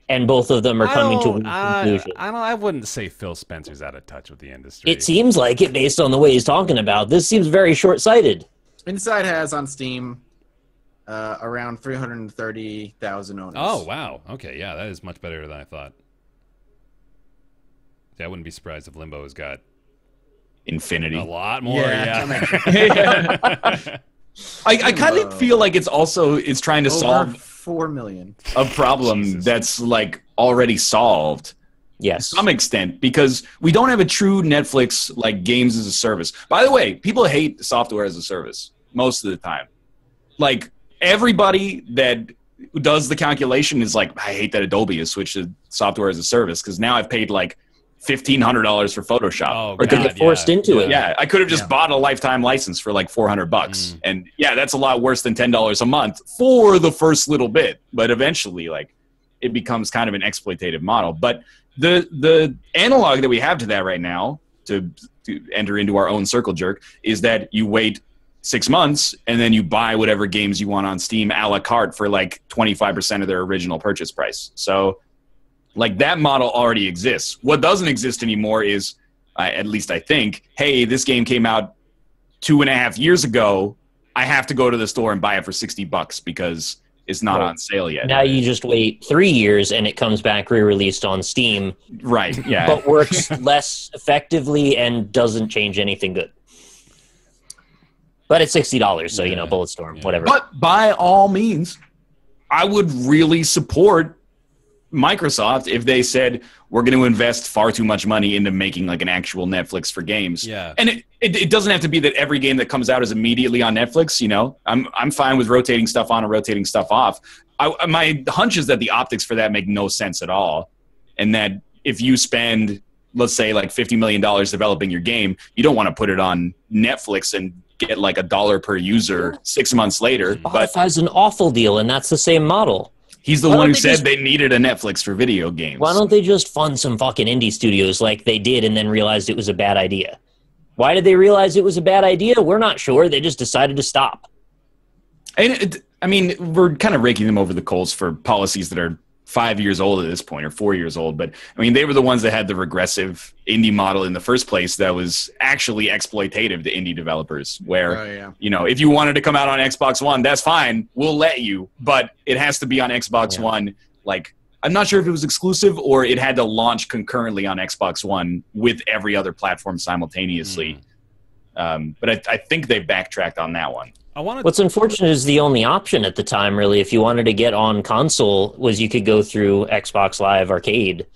and both of them are coming to a conclusion. I wouldn't say Phil Spencer's out of touch with the industry. It seems like it based on the way he's talking about. This seems very short-sighted. Inside has on Steam around 330,000 owners. Oh, wow. Okay, yeah, that is much better than I thought. Yeah, I wouldn't be surprised if Limbo has got infinity. A lot more, yeah. I kind of feel like it's trying to solve 4 million a problem that's like already solved. Yes. To some extent, because we don't have a true Netflix like games as a service. By the way, people hate software as a service most of the time. Like, everybody that does the calculation is like, I hate that Adobe has switched to software as a service because now I've paid like $1,500 for Photoshop. Oh, or get forced into it. Yeah, I could have just bought a lifetime license for like $400, and yeah, that's a lot worse than $10 a month for the first little bit. But eventually, like, it becomes kind of an exploitative model. But the analog that we have to that right now, to enter into our own circle jerk, is that you wait 6 months and then you buy whatever games you want on Steam a la carte for like 25% of their original purchase price. So, like, that model already exists. What doesn't exist anymore is, at least I think, hey, this game came out 2.5 years ago. I have to go to the store and buy it for $60 because it's not on sale yet. Now you just wait 3 years and it comes back re-released on Steam. Right, yeah. But works less effectively and doesn't change anything good. But it's $60, so, Bulletstorm, whatever. But by all means, I would really support Microsoft if they said, we're going to invest far too much money into making like an actual Netflix for games. Yeah. And it doesn't have to be that every game that comes out is immediately on Netflix. I'm fine with rotating stuff on and rotating stuff off. My hunch is that the optics for that make no sense at all. And that if you spend, let's say, like $50 million developing your game, you don't want to put it on Netflix and get like $1 per user 6 months later. Spotify's an awful deal, and that's the same model. He's the one who said they needed a Netflix for video games. Why don't they just fund some fucking indie studios like they did and then realized it was a bad idea? Why did they realize it was a bad idea? We're not sure. They just decided to stop. And I mean, we're kind of raking them over the coals for policies that are 5 years old at this point, or 4 years old. But I mean, they were the ones that had the regressive indie model in the first place that was actually exploitative to indie developers, where, you know, if you wanted to come out on Xbox One, that's fine. We'll let you, but it has to be on Xbox One. Like, I'm not sure if it was exclusive or it had to launch concurrently on Xbox One with every other platform simultaneously. But I think they backtracked on that one. What's unfortunate is the only option at the time, really, if you wanted to get on console, was you could go through Xbox Live Arcade.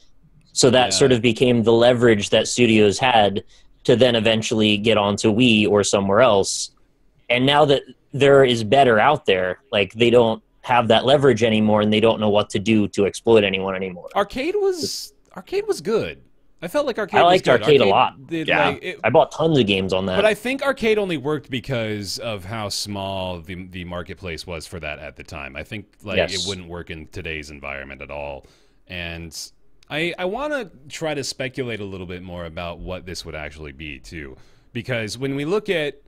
So that sort of became the leverage that studios had to then eventually get onto Wii or somewhere else. And now that there is better out there, like, they don't have that leverage anymore, and they don't know what to do to exploit anyone anymore. Arcade was good. I felt like Arcade I liked was good. Arcade a lot. Did, yeah, like, I bought tons of games on that. But I think Arcade only worked because of how small the marketplace was for that at the time. I think it wouldn't work in today's environment at all. And I want to try to speculate a little bit more about what this would actually be, too. Because when we look at,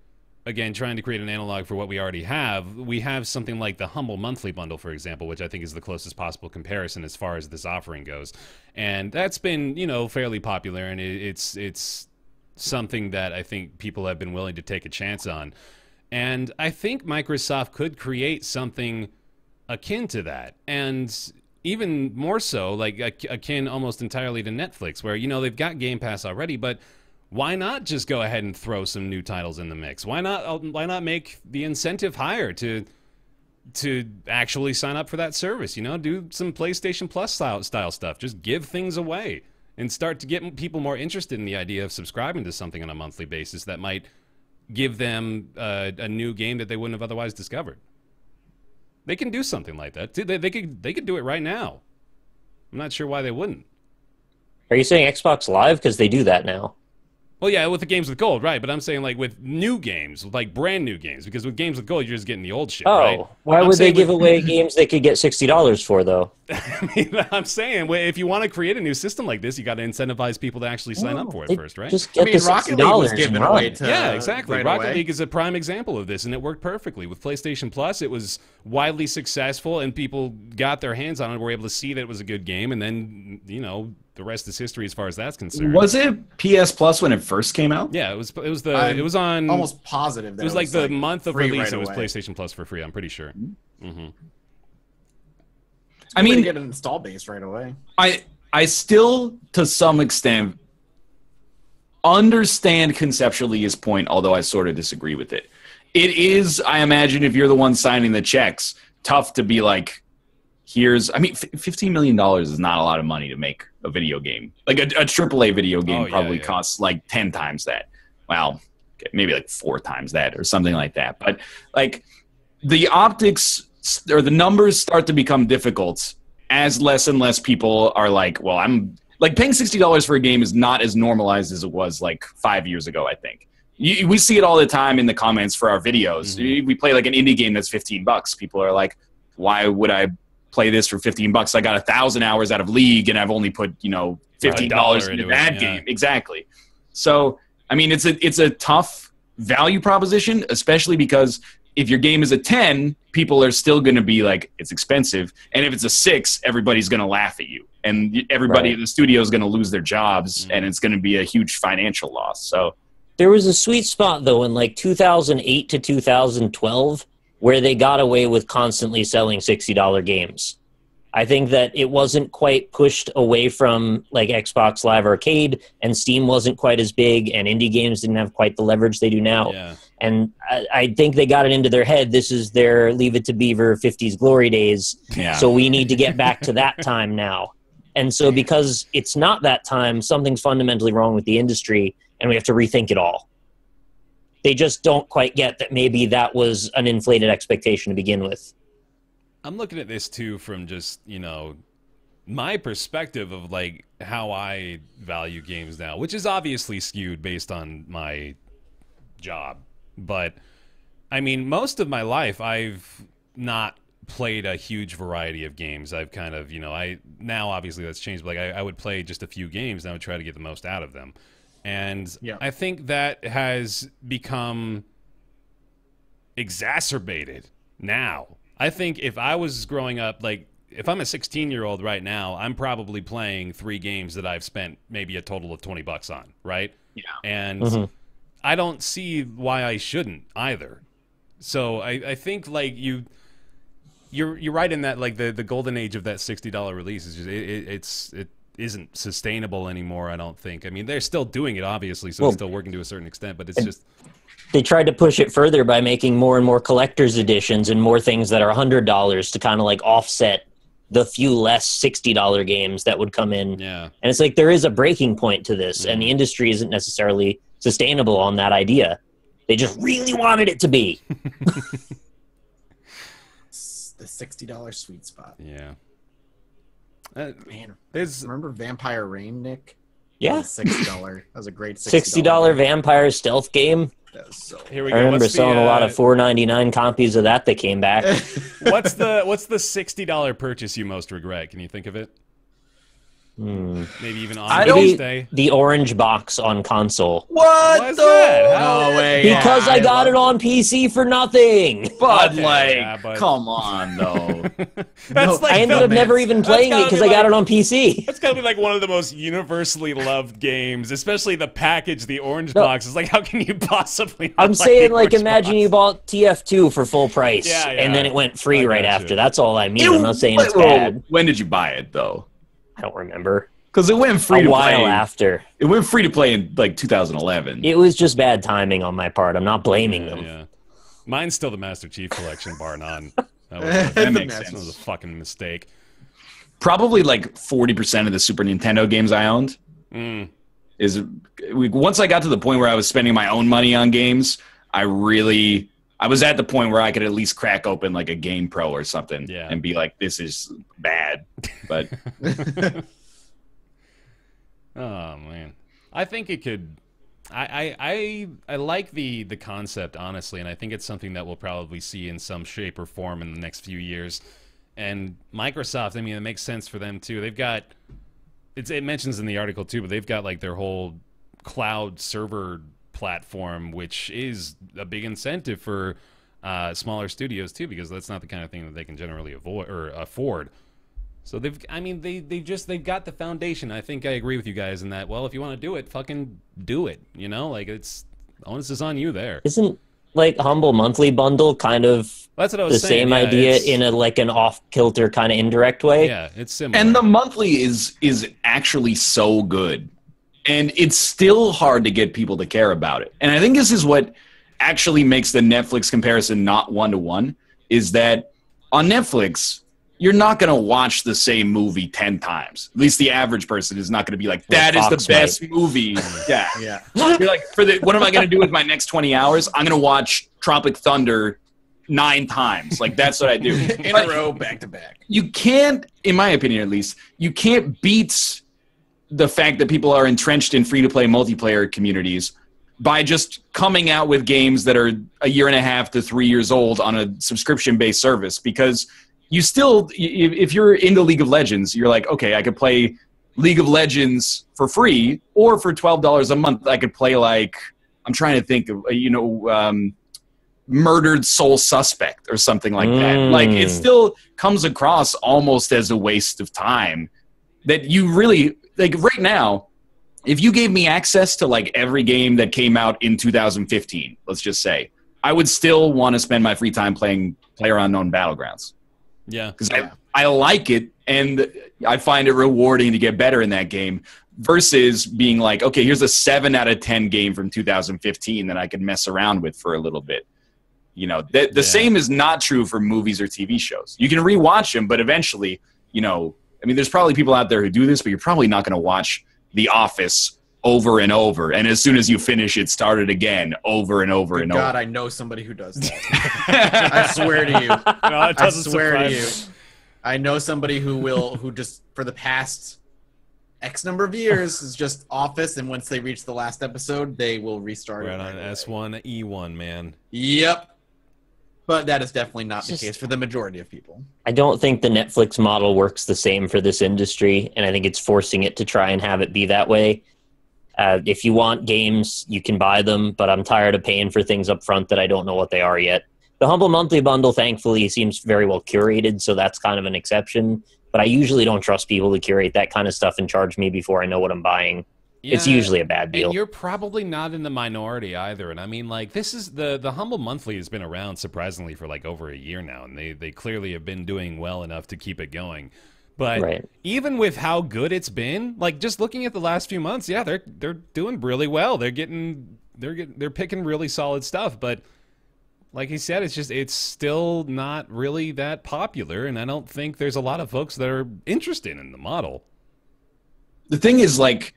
again, trying to create an analog for what we already have, we have something like the Humble Monthly Bundle, for example, which I think is the closest possible comparison as far as this offering goes. And that's been, you know, fairly popular, and it's something that I think people have been willing to take a chance on. And I think Microsoft could create something akin to that. And even more so, like akin almost entirely to Netflix, where, you know, they've got Game Pass already, but why not just go ahead and throw some new titles in the mix? Why not make the incentive higher to actually sign up for that service? You know, do some PlayStation Plus style stuff. Just give things away and start to get people more interested in the idea of subscribing to something on a monthly basis that might give them a new game that they wouldn't have otherwise discovered. They can do something like that. They could do it right now. I'm not sure why they wouldn't. Are you saying Xbox Live? Because they do that now. Well, yeah, with the games with gold, right? But I'm saying, like, with new games, like brand new games, because with games with gold, you're just getting the old shit, right? Oh, why would they give away games they could get $60 for, though? I mean, I'm saying, if you want to create a new system like this, you got to incentivize people to actually sign up for it first, right? Just get the Rocket League was given away to yeah, exactly. right Rocket away. League is a prime example of this, and it worked perfectly. With PlayStation Plus, it was widely successful, and people got their hands on it, were able to see that it was a good game, and then, you know, the rest is history as far as that's concerned. Was it PS Plus when it first came out? Yeah, it was on Almost positive that it was like the month of free release. right It was away. PlayStation Plus for free. I'm pretty sure. Mm-hmm. I mean, get an install base right away. I still, to some extent, understand conceptually his point, although I sort of disagree with it. It is, I imagine, if you're the one signing the checks, tough to be like, $15 million is not a lot of money to make a video game. Like a AAA video game probably costs like 10 times that. Well, maybe like 4 times that or something like that. But like the optics or the numbers start to become difficult as less and less people are like, well, I'm like paying $60 for a game is not as normalized as it was like 5 years ago, I think. We see it all the time in the comments for our videos. Mm-hmm. We play like an indie game that's $15. People are like, why would I play this for $15? I got 1,000 hours out of League, and I've only put $15 into that game. Exactly. So I mean, it's a tough value proposition, especially because if your game is a 10, people are still going to be like, it's expensive, and if it's a 6, everybody's going to laugh at you, and everybody in the studio is going to lose their jobs, and it's going to be a huge financial loss. So there was a sweet spot though in like 2008 to 2012. Where they got away with constantly selling $60 games. I think that it wasn't quite pushed away from like Xbox Live Arcade, and Steam wasn't quite as big, and indie games didn't have quite the leverage they do now. Yeah. And I think they got it into their head, this is their Leave It to Beaver 50s glory days, so we need to get back to that time now. And so because it's not that time, something's fundamentally wrong with the industry, and we have to rethink it all. They just don't quite get that maybe that was an inflated expectation to begin with. I'm looking at this, too, from just, you know, my perspective of, like, how I value games now, which is obviously skewed based on my job. But, I mean, most of my life, I've not played a huge variety of games. I've kind of, you know, now, obviously, that's changed. But, like, I would play just a few games, and I would try to get the most out of them. And I think that has become exacerbated now. I think if I was growing up, like, if I'm a 16-year-old right now, I'm probably playing 3 games that I've spent maybe a total of $20 on, right? Yeah. And I don't see why I shouldn't either. So I think like you're right in that like the golden age of that $60 release is just it isn't sustainable anymore. I don't think. I mean, they're still doing it obviously, so it's still working to a certain extent, but it's just. They tried to push it further by making more and more collector's editions and more things that are $100 to kind of like offset the few less $60 games that would come in. Yeah. And it's like there is a breaking point to this, and the industry isn't necessarily sustainable on that idea. They just really wanted it to be. It's the $60 sweet spot. Yeah. Man, There's remember Vampire Rain, Nick? Yeah. That was $60. That was a great $60. $60 vampire stealth game. That was so. Here we I go. remember What's the, selling a lot of $4.99 copies of that came back. what's the $60 purchase you most regret? Can you think of it? Maybe even on release day. The orange box on console. What What's that? How- No way. Because I got it on PC for nothing. But Okay, like, yeah, but- come on though. That's like I ended up never even playing it gotta because be I got like- it on PC. That's gotta be like one of the most universally loved games, especially the package, the orange box. It's like, how can you possibly? I'm not saying, the like, orange imagine box? you bought TF2 for full price, Yeah, and then it went free I right got after. you. That's all I mean. I'm not saying it's bad. When did you buy it though? I don't remember. Because it went free A to while play. after. It went free to play in like 2011. It was just bad timing on my part. I'm not blaming them. Yeah. Mine's still the Master Chief Collection, bar none. That makes That was sense. a fucking mistake. Probably like 40% of the Super Nintendo games I owned is once I got to the point where I was spending my own money on games, I was at the point where I could at least crack open like a Game Pro or something and be like, this is bad. But oh man, I think it could. I like the concept honestly, and I think it's something that we'll probably see in some shape or form in the next few years. And Microsoft, I mean, it makes sense for them too. They've got it mentions in the article too, but they've got like their whole cloud server platform, which is a big incentive for smaller studios too, because that's not the kind of thing that they can generally avoid or afford. So they've got the foundation. I think I agree with you guys in that. Well, if you want to do it, fucking do it. You know, like onus is on you there. Isn't like Humble Monthly Bundle kind of That's what I was the saying. same Yeah, idea in a like an off kilter kind of indirect way? Yeah, it's similar. and the monthly is actually so good. And it's still hard to get people to care about it. And I think this is what actually makes the Netflix comparison not one-to-one, is that on Netflix, you're not going to watch the same movie 10 times. At least the average person is not going to be like, that is the best movie. Yeah. Yeah. You're like, what am I going to do with my next 20 hours? I'm going to watch Tropic Thunder 9 times. Like, that's what I do. In a row, back to back. You can't, in my opinion at least, you can't beat the fact that people are entrenched in free-to-play multiplayer communities by just coming out with games that are a year and a half to 3 years old on a subscription-based service, because you still, if you're into League of Legends, you're like, okay, I could play League of Legends for free, or for $12 a month, I could play like, I'm trying to think of, Murdered Soul Suspect or something like that. Like, it still comes across almost as a waste of time that you really, like right now, if you gave me access to like every game that came out in 2015, let's just say, I would still want to spend my free time playing PlayerUnknown Battlegrounds. Yeah. Because I like it, and I find it rewarding to get better in that game, versus being like, okay, here's a 7 out of 10 game from 2015 that I could mess around with for a little bit. You know, the same is not true for movies or TV shows. You can rewatch them, but eventually, I mean, there's probably people out there who do this, but you're probably not going to watch The Office over and over. And as soon as you finish it, start it again over and over and over. God, I know somebody who does that. I swear to you. No, it I doesn't swear to surprise you. I know somebody who just, for the past X number of years, is just Office, and once they reach the last episode, they will restart We're it. on S1, E1, man. Yep. But that is definitely not the case for the majority of people. I don't think the Netflix model works the same for this industry, and I think it's forcing it to try and have it be that way. If you want games, you can buy them, but I'm tired of paying for things up front that I don't know what they are yet. The Humble Monthly Bundle, thankfully, seems very well curated, so that's kind of an exception. But I usually don't trust people to curate that kind of stuff and charge me before I know what I'm buying. It's usually a bad deal. And you're probably not in the minority either. And I mean, like, this is the Humble Monthly has been around surprisingly for like over a year now, and they clearly have been doing well enough to keep it going. But even with how good it's been, like just looking at the last few months, yeah, they're doing really well. They're picking really solid stuff. But like he said, it's still not really that popular, and I don't think there's a lot of folks that are interested in the model. The thing is, like,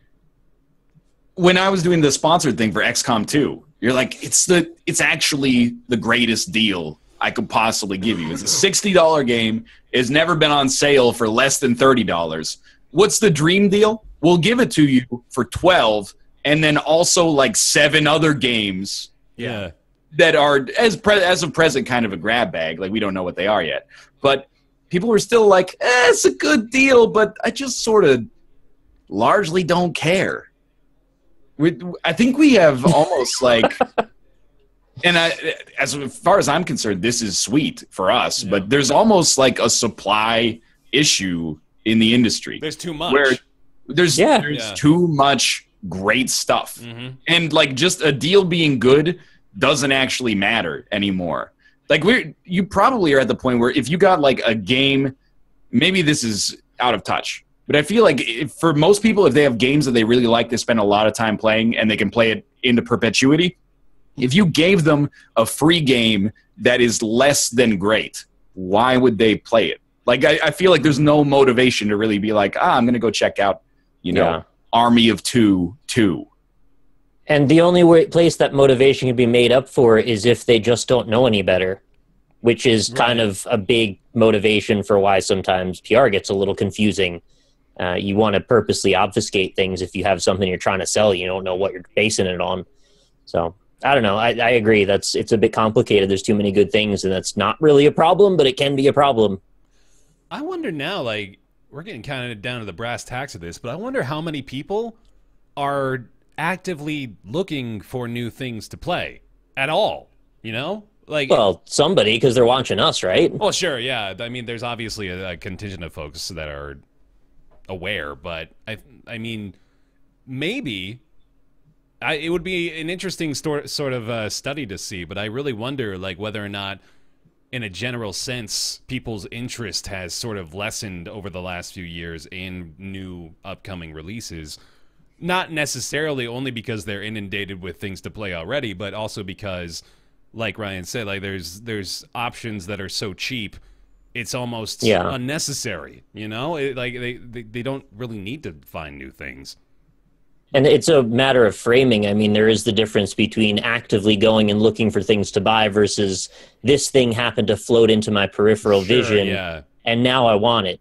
when I was doing the sponsored thing for XCOM 2, you're like, it's actually the greatest deal I could possibly give you. It's a $60 game. It's never been on sale for less than $30. What's the dream deal? We'll give it to you for $12, and then also like 7 other games. Yeah. That are as of present kind of a grab bag. Like, we don't know what they are yet, but people were still like, it's a good deal, but I just sort of largely don't care. I think we have almost like, and as far as I'm concerned, this is sweet for us, but there's almost like a supply issue in the industry. There's too much. Where there's too much great stuff. And like just a deal being good doesn't actually matter anymore. Like you probably are at the point where if you got like a game, maybe this is out of touch, but I feel like for most people, if they have games that they really like, they spend a lot of time playing and they can play it into perpetuity. If you gave them a free game that is less than great, why would they play it? Like, I feel like there's no motivation to really be like, I'm going to go check out, Army of Two. And the only place that motivation can be made up for is if they just don't know any better, which is kind of a big motivation for why sometimes PR gets a little confusing. You want to purposely obfuscate things if you have something you're trying to sell. You don't know what you're basing it on. So, I don't know. I agree. It's a bit complicated. There's too many good things, and that's not really a problem, but it can be a problem. I wonder now, like, we're getting kind of down to the brass tacks of this, but I wonder how many people are actively looking for new things to play at all, Like, well, somebody, because they're watching us, right? Well, sure, yeah. I mean, there's obviously a contingent of folks that are aware, but I mean, maybe it would be an interesting sort of study to see, but I really wonder, like, whether or not, in a general sense, people's interest has sort of lessened over the last few years in new upcoming releases. Not necessarily only because they're inundated with things to play already, but also because, like Ryan said, like there's options that are so cheap, it's almost unnecessary. Like they don't really need to find new things. And it's a matter of framing. I mean, there is the difference between actively going and looking for things to buy versus this thing happened to float into my peripheral vision, and now I want it.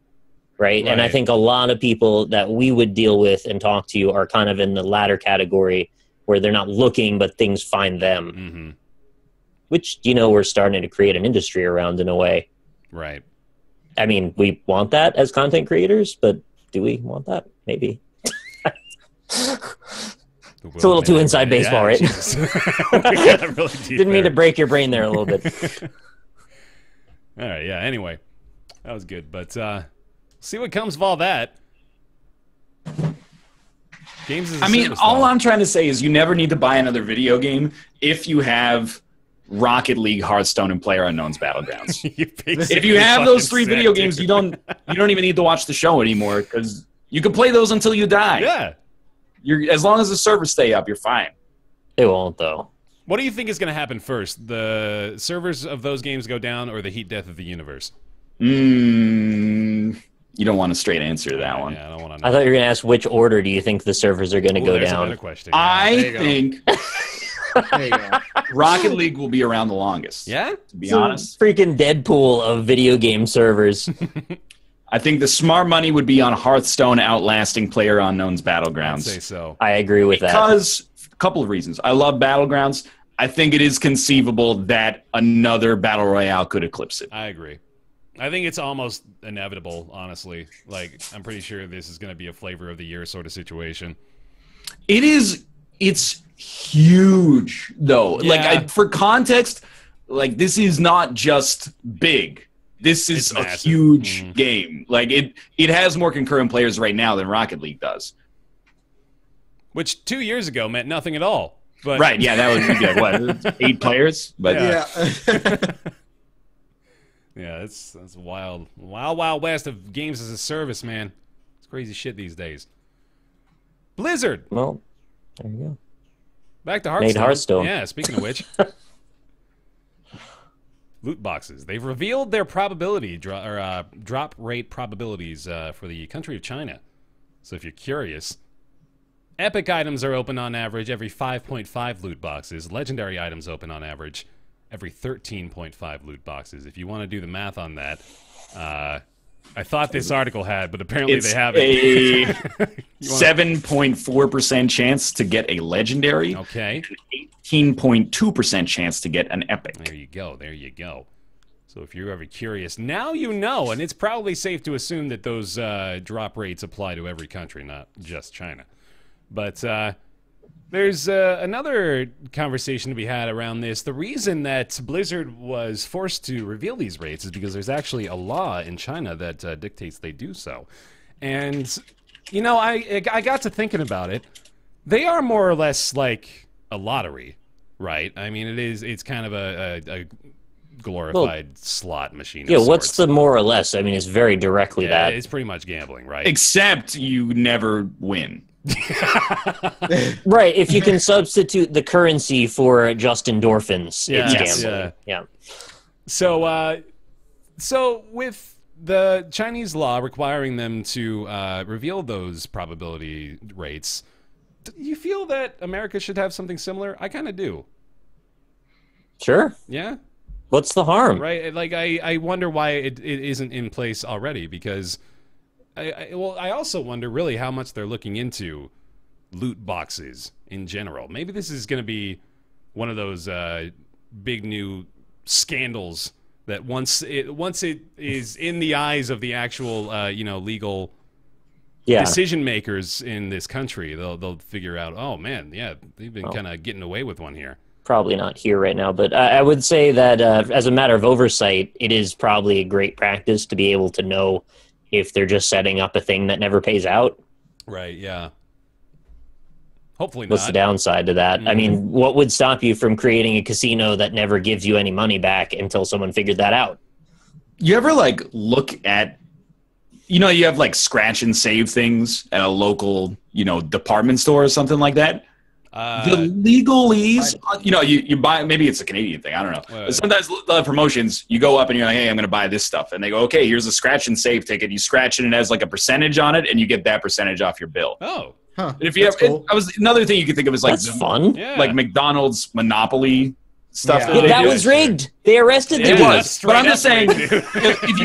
Right? And I think a lot of people that we would deal with and talk to are kind of in the latter category where they're not looking, but things find them. Which, we're starting to create an industry around in a way. Right. I mean, we want that as content creators, but do we want that? Maybe. It's a little too inside baseball, right? Really Didn't mean to break your brain there a little bit. All right, yeah, anyway. That was good, but see what comes of all that. Games as a service, all I'm trying to say is you never need to buy another video game if you have Rocket League, Hearthstone, and PlayerUnknown's Battlegrounds. If you have those 3 video games, you don't even need to watch the show anymore because you can play those until you die. Yeah. As long as the servers stay up, you're fine. They won't, though. What do you think is going to happen first? The servers of those games go down or the heat death of the universe? You don't want a straight answer to that one. Yeah, I don't want to know. I thought you were going to ask which order do you think the servers are going to go down. Question. I think Rocket League will be around the longest. Yeah? To be honest. Freaking Deadpool of video game servers. I think the smart money would be on Hearthstone outlasting PlayerUnknown's Battlegrounds. I'd say so. I agree with that. Because a couple of reasons. I love Battlegrounds. I think it is conceivable that another Battle Royale could eclipse it. I agree. I think it's almost inevitable, honestly. Like, I'm pretty sure this is going to be a flavor of the year sort of situation. It is. It's huge, though. Yeah. Like, for context, like this is not just big. This is a huge game. Like it has more concurrent players right now than Rocket League does. Which 2 years ago meant nothing at all. But right, yeah, that would be like, what, 8 players? But yeah. Yeah, that's wild. Wild west of games as a service, man. It's crazy shit these days. Blizzard. Well, there you go. Back to Hearthstone. Made Hearthstone. Yeah, speaking of which. Loot boxes. They've revealed their probability drop rate probabilities for the country of China. So if you're curious, epic items are open on average every 5.5 loot boxes. Legendary items open on average every 13.5 loot boxes. If you want to do the math on that, I thought this article had, but apparently they haven't. It's a 7.4% chance to get a legendary. Okay. 18.2% chance to get an epic. There you go. There you go. So if you're ever curious, now you know, and it's probably safe to assume that those drop rates apply to every country, not just China. But there's another conversation to be had around this. The reason that Blizzard was forced to reveal these rates is because there's actually a law in China that dictates they do so. And, you know, I got to thinking about it. They are more or less like a lottery, right? I mean, it's kind of a glorified slot machine. Yeah, what's the more or less? I mean, it's very directly that. It's pretty much gambling, right? Except you never win. Right, if you can substitute the currency for just endorphins, it's gambling. Yeah. So with the Chinese law requiring them to reveal those probability rates, do you feel that America should have something similar? I kind of do. Sure. Yeah? What's the harm? Right? Like, I wonder why it isn't in place already, because I also wonder really how much they're looking into loot boxes in general. Maybe this is going to be one of those big new scandals that once it is in the eyes of the actual legal decision makers in this country, they'll figure out, oh man, yeah, they've been kind of getting away with one here. Probably not here right now, but I would say that as a matter of oversight, it is probably a great practice to be able to know if they're just setting up a thing that never pays out. Right, yeah. Hopefully not. What's the downside to that? I mean, what would stop you from creating a casino that never gives you any money back until someone figured that out? You ever, like, look at, you have, like, scratch and save things at a local, department store or something like that? The legalese, you buy, maybe it's a Canadian thing, I don't know. But sometimes the promotions, you go up and you're like, hey, I'm going to buy this stuff. And they go, okay, here's a scratch and save ticket. You scratch it and it has like a percentage on it and you get that percentage off your bill. Oh. Huh. And if you another thing you could think of is like, that's fun. Like McDonald's Monopoly stuff. Yeah. That was rigged. They arrested them. It was. But I'm just saying, if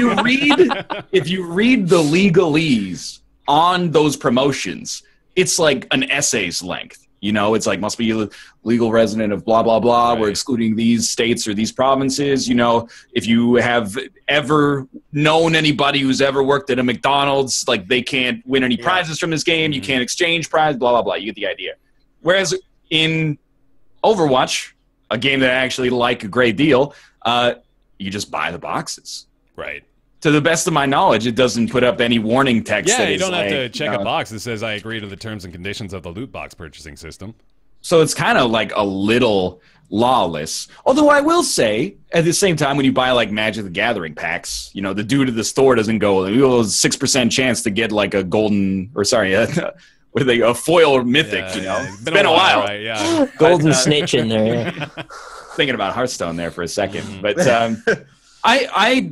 you read the legalese on those promotions, it's like an essay's length. It's like, must be a legal resident of blah, blah, blah. Right. We're excluding these states or these provinces. If you have ever known anybody who's ever worked at a McDonald's, like they can't win any prizes from this game. You can't exchange prizes, blah, blah, blah. You get the idea. Whereas in Overwatch, a game that I actually like a great deal, you just buy the boxes. Right. To the best of my knowledge, it doesn't put up any warning text. Yeah, you don't have to check a box that says, I agree to the terms and conditions of the loot box purchasing system. So it's kind of like a little lawless. Although I will say, at the same time, when you buy like Magic the Gathering packs, the dude at the store doesn't go, there's a 6% chance to get like a golden, or sorry, a foil mythic, It's been a while. Right, yeah. Golden snitch in there. Yeah. Thinking about Hearthstone there for a second. But I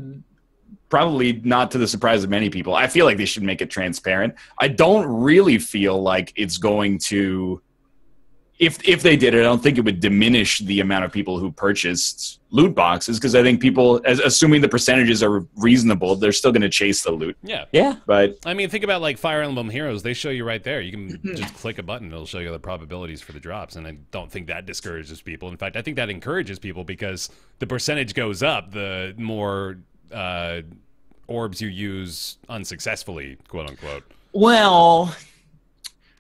probably not to the surprise of many people, I feel like they should make it transparent. I don't really feel like it's going to, if they did it, I don't think it would diminish the amount of people who purchased loot boxes, because I think people, assuming the percentages are reasonable, they're still going to chase the loot. Yeah. Yeah. But I mean, think about like Fire Emblem Heroes. They show you right there. You can just click a button. It'll show you the probabilities for the drops. And I don't think that discourages people. In fact, I think that encourages people, because the percentage goes up the more orbs you use unsuccessfully, quote unquote. Well,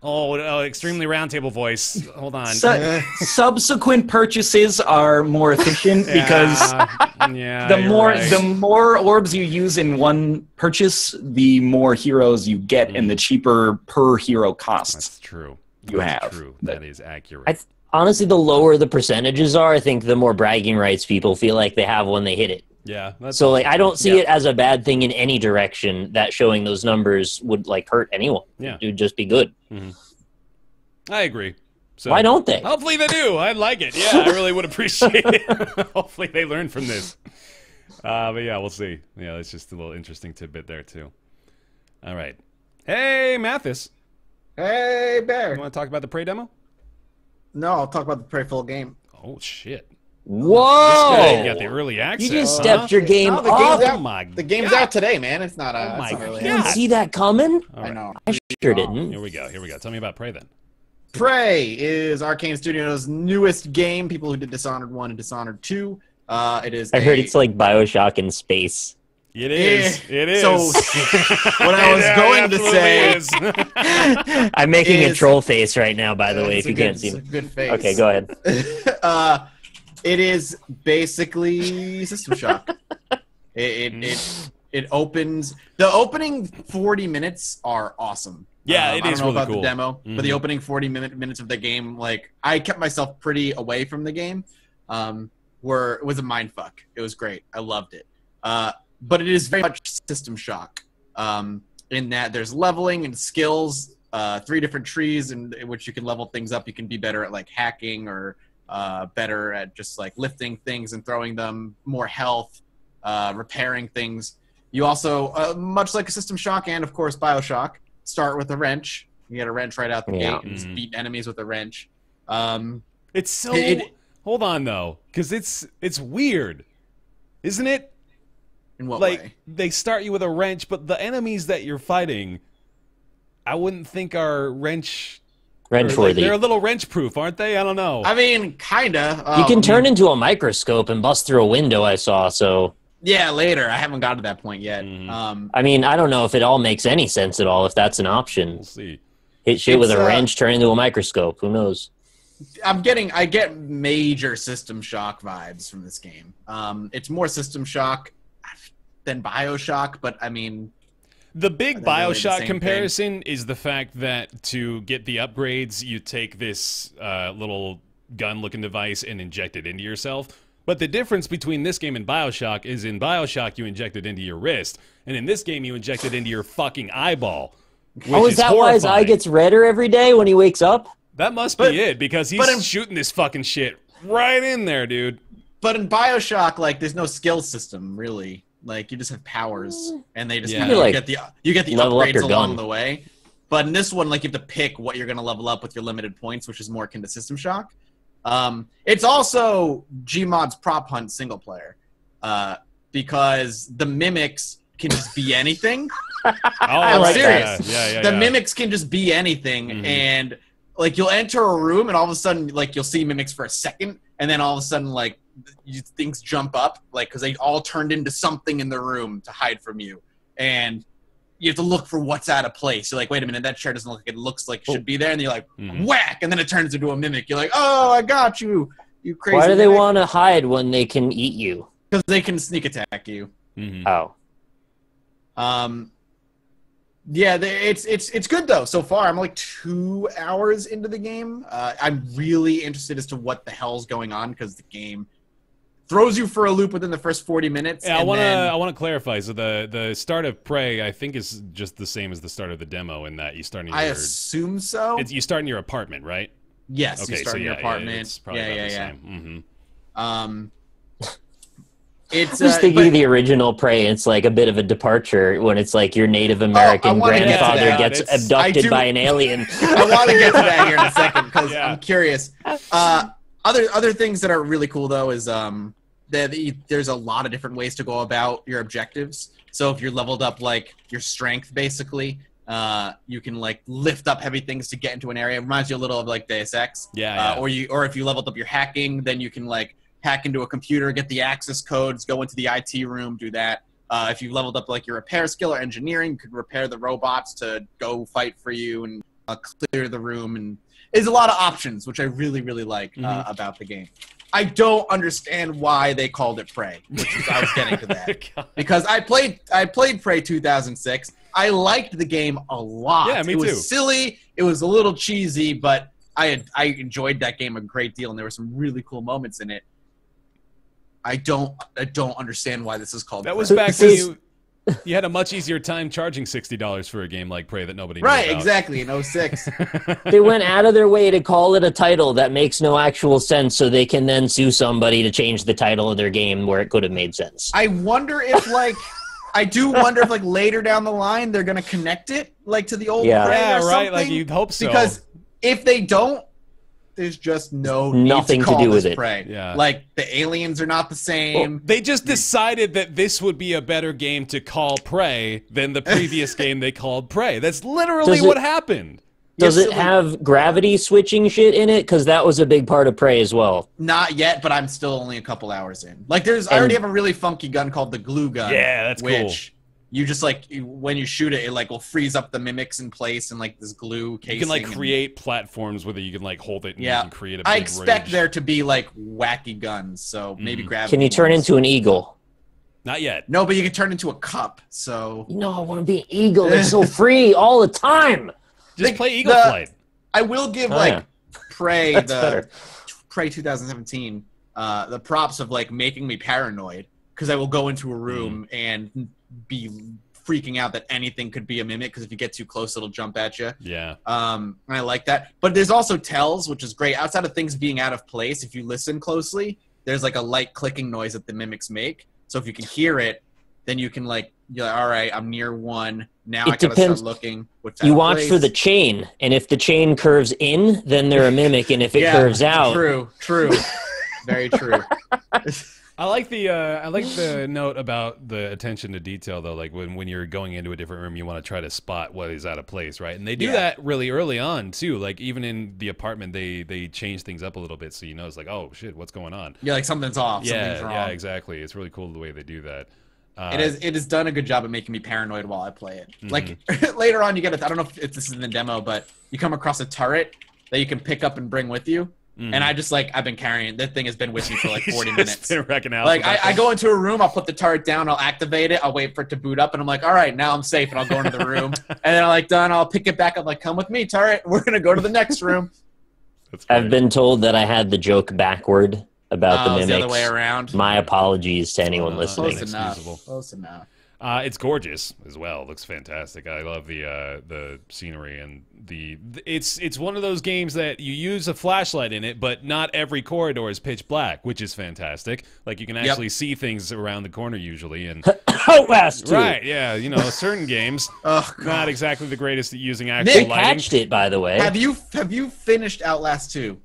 extremely roundtable voice. Hold on. Subsequent purchases are more efficient because the more orbs you use in one purchase, the more heroes you get and the cheaper per hero cost. That's true. Have. True. That is accurate. Honestly, the lower the percentages are, I think the more bragging rights people feel like they have when they hit it. Yeah. So like, I don't see it as a bad thing in any direction that showing those numbers would like hurt anyone. Yeah. It would just be good. Mm-hmm. I agree. So, why don't they? Hopefully they do. I'd like it. Yeah, I really would appreciate it. Hopefully they learn from this. But yeah, we'll see. Yeah, it's just a little interesting tidbit there too. All right. Hey, Mathas. Hey, Bear. You want to talk about the Praey demo? No, I'll talk about the Praey full game. Oh, shit. Whoa! This guy got the early access. You just stepped your game No, the up. game's out. Oh my The game's God. out today, man. It's not. Oh my it's not early. God. You didn't see that coming? All I right. know. I sure didn't. Here we go. Tell me about Praey then. Praey is Arcane Studios' newest game. People who did Dishonored 1 and Dishonored 2. It is. I heard it's like BioShock in space. It is. It is. So, what I was going to say is. I'm making a Is- troll face right now, by the way, if you can't see it's me. a good face. Okay, go ahead. It is basically System Shock. It opens. The opening 40 minutes are awesome. Yeah, I it don't is know really about cool. the demo, but the opening 40 minutes of the game, like I kept myself pretty away from the game. Where it was a mind fuck. It was great. I loved it. But it is very much System Shock. In that there's leveling and skills, 3 different trees in which you can level things up. You can be better at like hacking or better at just like lifting things and throwing them, more health, repairing things. You also, much like a System Shock and of course BioShock, start with a wrench. You get a wrench right out the gate and just beat enemies with a wrench. It's so. Hold on though, because it's weird, isn't it? In what Like way? they start you with a wrench, but the enemies that you're fighting, I wouldn't think are wrench. Wrench-worthy. They're a little wrench-proof, aren't they? I don't know. I mean, kinda. You can turn into a microscope and bust through a window, I saw, so... Yeah, later. I haven't got to that point yet. I mean, I don't know if it all makes any sense at all, if that's an option. We'll see. Hit shit with It's, a wrench, turn into a microscope. Who knows? I get major System Shock vibes from this game. It's more System Shock than BioShock, but I mean... The big Are they really the BioShock same comparison is the fact that to get the upgrades, you take this little gun-looking device and inject it into yourself. But the difference between this game and BioShock is in BioShock, you inject it into your wrist. And in this game, you inject it into your fucking eyeball. Oh, is that why his eye gets redder every day when he wakes up? That must be it, because he's shooting this fucking shit right in there, dude. But in BioShock, like, there's no skill system, really. Like, you just have powers, and they just kind of like, you get the level up upgrades your along gun. the way. But in this one, like, you have to pick what you're going to level up with your limited points, which is more akin to System Shock. It's also Gmod's Prop Hunt single player, because the mimics can just be anything. I'm like serious. Yeah, The mimics can just be anything, and like you'll enter a room, and all of a sudden, like you'll see mimics for a second, and then all of a sudden, like things jump up, like because they all turned into something in the room to hide from you, and you have to look for what's out of place. You're like, wait a minute, that chair doesn't look like it looks like it should be there, and you're like, whack, and then it turns into a mimic. You're like, oh, I got you, you crazy. Why do they want to hide when they can eat you? Because they can sneak attack you. Oh. Yeah, it's good though so far. I'm like 2 hours into the game. I'm really interested as to what the hell's going on because the game throws you for a loop within the first 40 minutes. Yeah, and I want to clarify. So the start of Praey, I think, is just the same as the start of the demo in that you start in your. I assume so. You start in your apartment, right? Yes, Okay, you start so in your yeah, apartment. it's probably about the same. It's I was thinking of the original Praey. It's like a bit of a departure when it's like your Native American wanna get to grandfather that. gets abducted by an alien. I want to get to that here in a second because Yeah. I'm curious. Other things that are really cool though is that there's a lot of different ways to go about your objectives. So if you're leveled up like your strength, basically, you can like lift up heavy things to get into an area. It reminds you a little of like Deus Ex. Yeah. Or if you leveled up your hacking, then you can like hack into a computer, get the access codes, go into the IT room, do that. If you leveled up like your repair skill or engineering, you could repair the robots to go fight for you and clear the room, and there's a lot of options, which I really, really like about the game. I don't understand why they called it Praey, which is, I was getting to that. Because I played Praey 2006. I liked the game a lot. Yeah, me too. It was too. silly. It was a little cheesy, but I enjoyed that game a great deal, and there were some really cool moments in it. I don't understand why this is called That Praey. was back when you had a much easier time charging $60 for a game like Praey that nobody knew Right, about. exactly, in 06. They went out of their way to call it a title that makes no actual sense so they can then sue somebody to change the title of their game where it could have made sense. I wonder if, like, later down the line they're going to connect it, like, to the old Yeah. Praey Yeah, or right, something. like you'd hope so. Because if they don't, there's just Nothing need to call do this with it. Praey. Yeah. Like, the aliens are not the same. They just decided that this would be a better game to call Praey than the previous game they called Praey. That's literally Does it- what happened. Does Yes, it so have gravity switching shit in it? Because that was a big part of Praey as well. Not yet, but I'm still only a couple hours in. Like, I already have a really funky gun called the glue gun. Yeah, that's cool. which you just, like, when you shoot it, it, like, will freeze up the mimics in place in, like, this glue casing. You can like and- create platforms where you can like hold it and Yeah. you can create a big I expect range. there to be, like, wacky guns, so maybe gravity. Can you turn ones. into an eagle? Not yet. No, but you can turn into a cup, so... No, I want to be an eagle. They're so free all the time. Just Like, play Eagle the- Flight. I will give, Oh, like, yeah. Praey, That's better. Praey 2017, the props of, like, making me paranoid, because I will go into a room and be freaking out that anything could be a mimic, because if you get too close, it'll jump at you. Yeah. And I like that. But there's also tells, which is great. Outside of things being out of place, if you listen closely, there's, like, a light clicking noise that the mimics make. So if you can hear it, then you can, like, you're like, all right, I'm near one. Now It I gotta depends. start looking. What's You out of watch place. for the chain, and if the chain curves in, then they're a mimic, and if it curves out, True. Very true. I like the note about the attention to detail though. Like when you're going into a different room, you want to try to spot what is out of place, right? And they do that really early on too. Like even in the apartment, they change things up a little bit, so you know it's like, oh shit, what's going on? Yeah, like something's off. Something's wrong. Yeah, exactly. It's really cool the way they do that. It has done a good job of making me paranoid while I play it. Like later on, you get I don't know if this is in the demo, but you come across a turret that you can pick up and bring with you. And I just I've been carrying that thing has been with me for like 40 minutes. Been wrecking out Like I go into a room, I'll put the turret down, I'll activate it, I'll wait for it to boot up, and I'm like, all right, now I'm safe, and I'll go into the room. And then I'm like done, I'll pick it back up, like, come with me, turret. We're gonna go to the next room. That's great. I've been told that I had the joke backward about the It's mimics. the other way around. My apologies to anyone listening. Close enough. Inexcusable. Close enough. It's gorgeous as well. It looks fantastic. I love the scenery and it's one of those games that you use a flashlight in it, but not every corridor is pitch black, which is fantastic. Like you can actually see things around the corner usually, and Outlast 2. right, yeah, you know, certain games Oh, God. not exactly the greatest at using actual They lighting. patched it, by the way. Have you finished Outlast 2?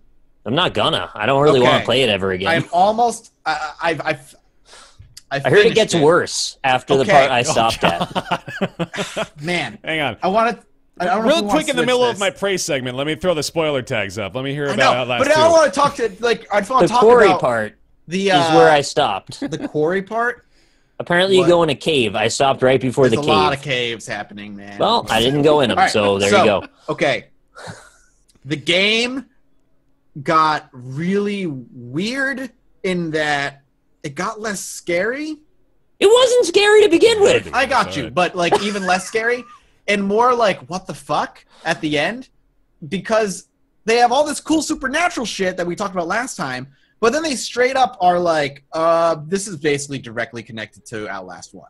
I'm not gonna. I don't really want Okay. to play it ever again. I'm almost. I I heard it finished gets worse after the Okay. part I stopped at. Man, Hang on. I want to. I don't know if we Real wanna quick in the switch middle of this. my praise segment, let me throw the spoiler tags up. Let me hear I about know, Outlast but 2. I don't want to talk to like. I just want The to talk quarry about part the is where I stopped. the quarry part. Apparently, What? you go in a cave. I stopped right before There's the a lot of cave. caves happening, man. Well, I didn't go in them, All right, so there you go. Okay, the game got really weird in that it got less scary. It wasn't scary to begin with. I got you, but like even less scary and more like what the fuck at the end, because they have all this cool supernatural shit that we talked about last time, but then they straight up are like, this is basically directly connected to Outlast 1.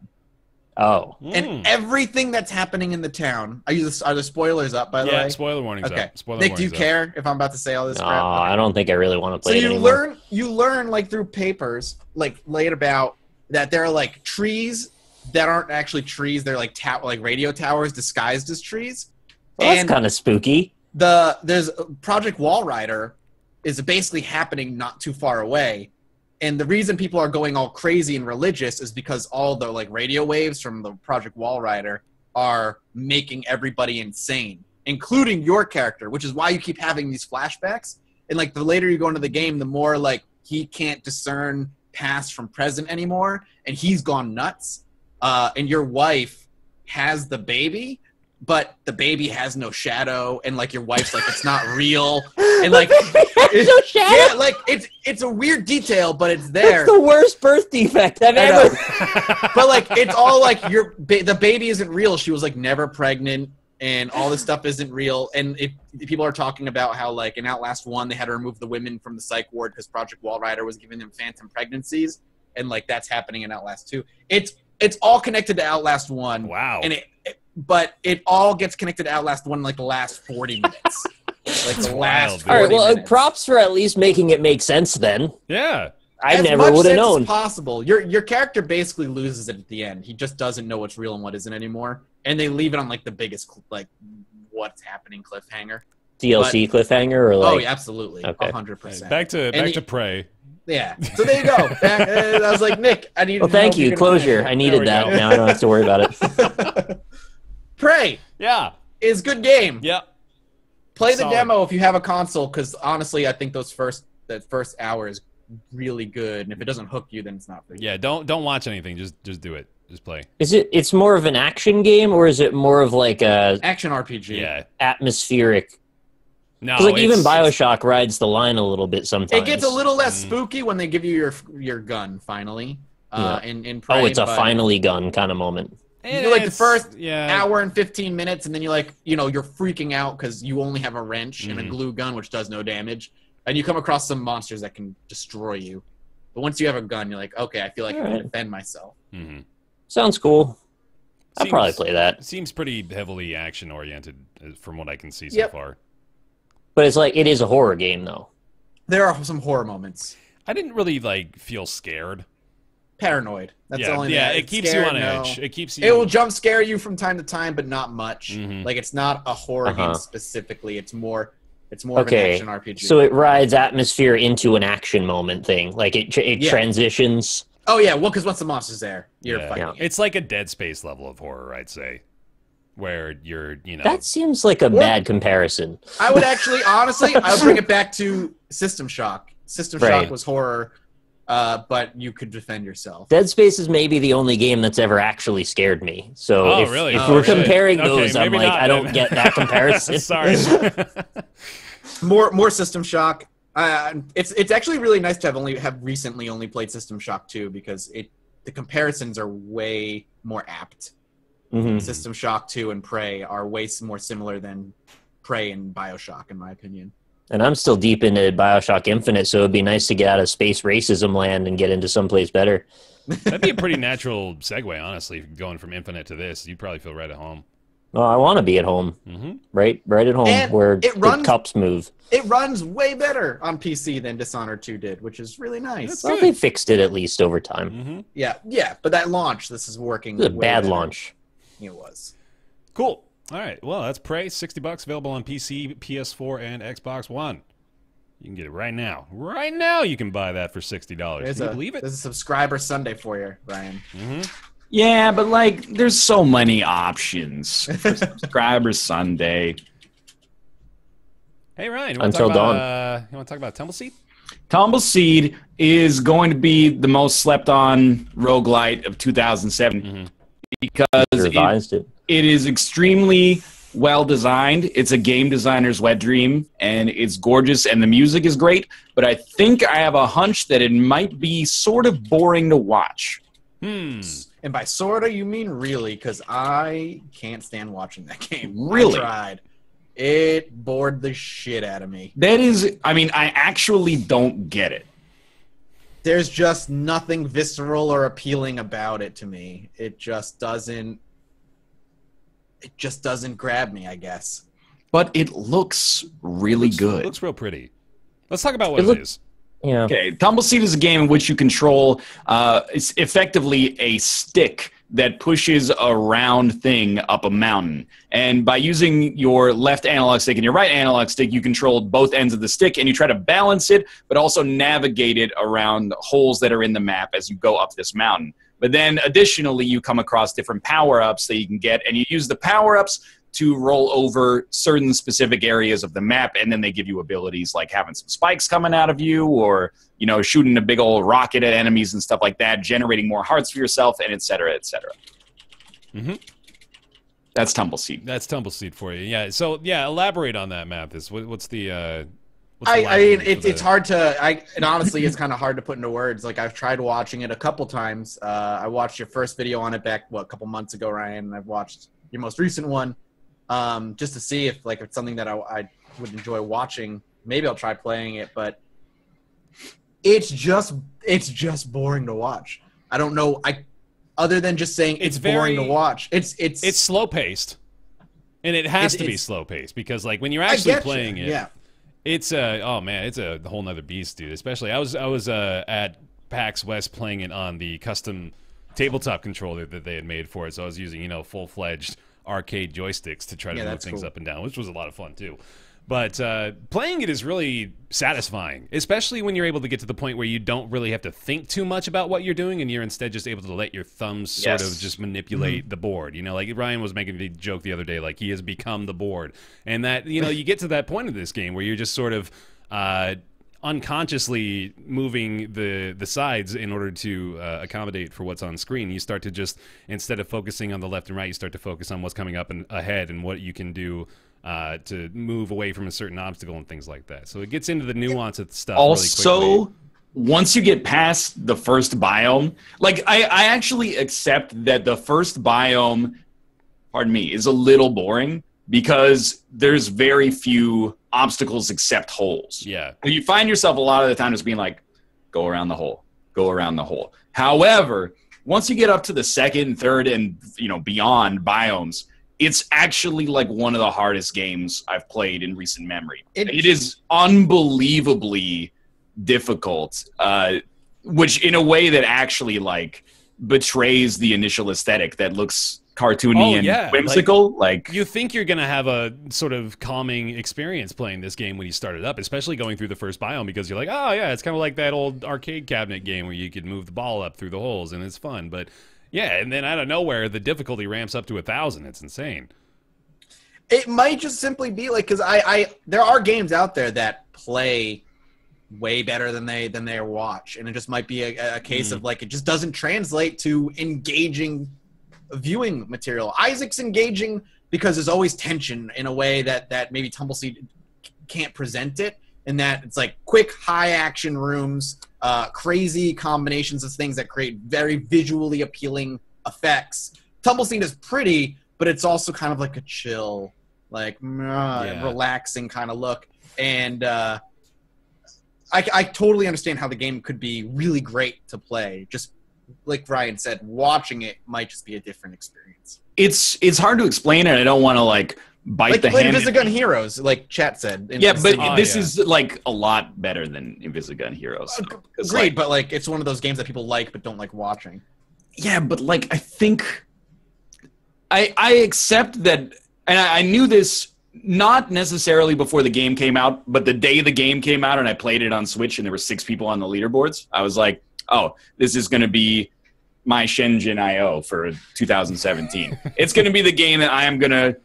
Oh, And everything that's happening in the town, are the spoilers up, by the way? Yeah, spoiler warnings Okay. up. Spoiler Nick, do you warnings up. care if I'm about to say all this no, crap? Okay. I don't think I really want to So play it anymore. you learn like through papers, like laid about that there are like trees that aren't actually trees. They're like like radio towers disguised as trees. Well, that's and kind of spooky. there's Project Wall Rider is basically happening not too far away. And the reason people are going all crazy and religious is because all the like radio waves from the Project Wall Rider are making everybody insane, including your character, which is why you keep having these flashbacks. And like the later you go into the game, the more like he can't discern past from present anymore, and he's gone nuts. And your wife has the baby, but the baby has no shadow, and like your wife's like it's not real, and like no shadow. yeah, like it's a weird detail, but it's there. That's the worst birth defect I've I know. ever. But like it's all like the baby isn't real. She was like never pregnant, and all this stuff isn't real. And if people are talking about how like in Outlast 1 they had to remove the women from the psych ward because Project Walrider was giving them phantom pregnancies, and like that's happening in Outlast 2. It's all connected to Outlast 1. Wow. And but it all gets connected to Outlast 1 in like the last 40 minutes. Like the last 40 All right, well, minutes. props for at least making it make sense then. Yeah. I As never much would have sense known. as possible. Your character basically loses it at the end. He just doesn't know what's real and what isn't anymore. And they leave it on like the biggest like what's happening cliffhanger. DLC cliffhanger or like? Oh yeah, absolutely, Okay. 100%. Back to Praey. Yeah. So there you go. I was like, Nick, I need. Well, thank you. Closure. I needed we that. go. Now I don't have to worry about it. Praey Yeah. is good game. Yeah. Play the Solid. demo if you have a console, because honestly, I think that first hour is really good. And if it doesn't hook you, then it's not for you. Yeah. Don't watch anything. Just do it. Just play. It's more of an action game, or is it more of like a Action RPG. Yeah. atmospheric? No. 'Cause, like even it's- BioShock rides the line a little bit sometimes. It gets a little less spooky when they give you your gun finally. In Praey, Oh, it's a but finally gun kind of moment. You do like the it's- first yeah. hour and 15 minutes, and then you're freaking out because you only have a wrench and a glue gun, which does no damage, and you come across some monsters that can destroy you. But once you have a gun, you're like, okay, I feel like I can defend myself. Mm-hmm. Sounds cool. I'll probably play that. Seems pretty heavily action oriented from what I can see so Yep. far. But it's like it is a horror game though. There are some horror moments. I didn't really feel scared. Paranoid. That's the Yeah, only yeah. thing. It keeps Scared, you on no. edge. It keeps you. It will jump scare you from time to time, but not much. Mhm. Like it's not a horror game specifically. It's more of an Okay, action RPG. so it rides atmosphere into an action moment thing. Like it Yeah. transitions. Oh yeah, well, because once the monster's there, you're Yeah. fighting. it. It's like a Dead Space level of horror, I'd say, where you're That seems like a bad comparison. I would actually, honestly, I would bring it back to System Shock. System Right. Shock was horror, but you could defend yourself. Dead Space is maybe the only game that's ever actually scared me. So Oh, if, really? if Oh, we're really? comparing Okay, those, I'm maybe like, not, I don't then. get that comparison. Sorry. More System Shock. It's actually really nice to have recently only played System Shock 2 because the comparisons are way more apt. Mhm. System Shock 2 and Prey are way more similar than Prey and BioShock, in my opinion. And I'm still deep into BioShock Infinite, so it'd be nice to get out of space racism land and get into someplace better. That'd be a pretty natural segue, honestly, going from Infinite to this. You'd probably feel right at home. Well, I want to be at home, right at home, And where it the runs- cups move. It runs way better on PC than Dishonored 2 did, which is really nice. That's Well, good. they fixed it at least over time. Mm-hmm. Yeah, but that launch, this is working. It was a way bad better. launch. It was. Cool. All right. Well, that's Prey. $60 available on PC, PS4, and Xbox One. You can get it right now. Right now, you can buy that for $60. Can you believe it? There's a subscriber Sunday for you, Ryan. Yeah, but like, there's so many options for Subscriber Sunday. Hey, Ryan. Until dawn. You want to talk about Tumbleseed? Tumbleseed is going to be the most slept-on roguelite of 2007 because They revised it. it is extremely well designed. It's a game designer's wet dream, and it's gorgeous, and the music is great. But I think I have a hunch that it might be sort of boring to watch. And by sorta, you mean really, because I can't stand watching that game. Really? I tried. It bored the shit out of me. That is, I mean, I actually don't get it. There's just nothing visceral or appealing about it to me. It just doesn't grab me, I guess. But it looks really good. It looks real pretty. Let's talk about what It it is. Yeah. Okay, Tumbleseed is a game in which you control it's effectively a stick that pushes a round thing up a mountain. And by using your left analog stick and your right analog stick, you control both ends of the stick, and you try to balance it, but also navigate it around holes that are in the map as you go up this mountain. But then additionally, you come across different power-ups that you can get, and you use the power-ups to roll over certain specific areas of the map, and then they give you abilities like having some spikes coming out of you, or shooting a big old rocket at enemies and stuff like that, generating more hearts for yourself, and et cetera, et cetera. That's Tumbleseed. That's Tumbleseed for you. Yeah. So yeah, elaborate on that, Mathas. What's the? I mean, it's hard to. And honestly, it's kind of hard to put into words. Like I've tried watching it a couple times. I watched your first video on it back a couple months ago, Ryan. And I've watched your most recent one, just to see if it's something that I would enjoy watching. Maybe I'll try playing it, but it's just boring to watch. I don't know. Other than just saying it's boring to watch. It's slow paced, and it has to be slow paced because like when you're actually playing it. Yeah. It's oh man, it's a whole nother beast, dude. Especially I was at PAX West playing it on the custom tabletop controller that they had made for it. So I was using full-fledged arcade joysticks to try to move things up and down, which was a lot of fun too. But playing it is really satisfying, especially when you're able to get to the point where you don't really have to think too much about what you're doing, and you're instead just able to let your thumbs sort of just manipulate the board. Like Ryan was making the joke the other day, like he has become the board, and that you get to that point of this game where you're just sort of unconsciously moving the sides in order to accommodate for what's on screen. You start to just, instead of focusing on the left and right, you start to focus on what's coming up and ahead and what you can do to move away from a certain obstacle and things like that. So it gets into the nuance of stuff also, really quickly. Once you get past the first biome, like I actually accept that the first biome, pardon me, is a little boring because there's very few obstacles except holes. Yeah. You find yourself a lot of the time just being like, go around the hole, go around the hole. However, once you get up to the second, third, and beyond biomes, it's actually like one of the hardest games I've played in recent memory. It is unbelievably difficult, which in a way that actually like betrays the initial aesthetic that looks cartoony and whimsical. Like you think you're gonna have a sort of calming experience playing this game when you start it up, especially going through the first biome, because you're like, oh yeah, it's kind of like that old arcade cabinet game where you could move the ball up through the holes and it's fun. But yeah, and then out of nowhere, the difficulty ramps up to 1,000. It's insane. It might just simply be like, because there are games out there that play way better than they watch, and it just might be a case of like it just doesn't translate to engaging viewing material. Isaac's engaging because there's always tension in a way that maybe Tumbleseed can't present it, in that it's like quick, high action rooms, crazy combinations of things that create very visually appealing effects. Tumbleseed is pretty, but it's also kind of like a chill, like relaxing kind of look. And I totally understand how the game could be really great to play. Just like Ryan said, watching it might just be a different experience. It's hard to explain, and I don't want to like bite the hand. Like Invisigun Heroes, like Chat said. This is like a lot better than Invisigun Heroes. Great, but like it's one of those games that people like but don't like watching. Yeah, but like I think I accept that, and I knew this not necessarily before the game came out, but the day the game came out and I played it on Switch and there were 6 people on the leaderboards, I was like, oh, this is going to be my Shenzhen IO for 2017. It's going to be the game that I am going to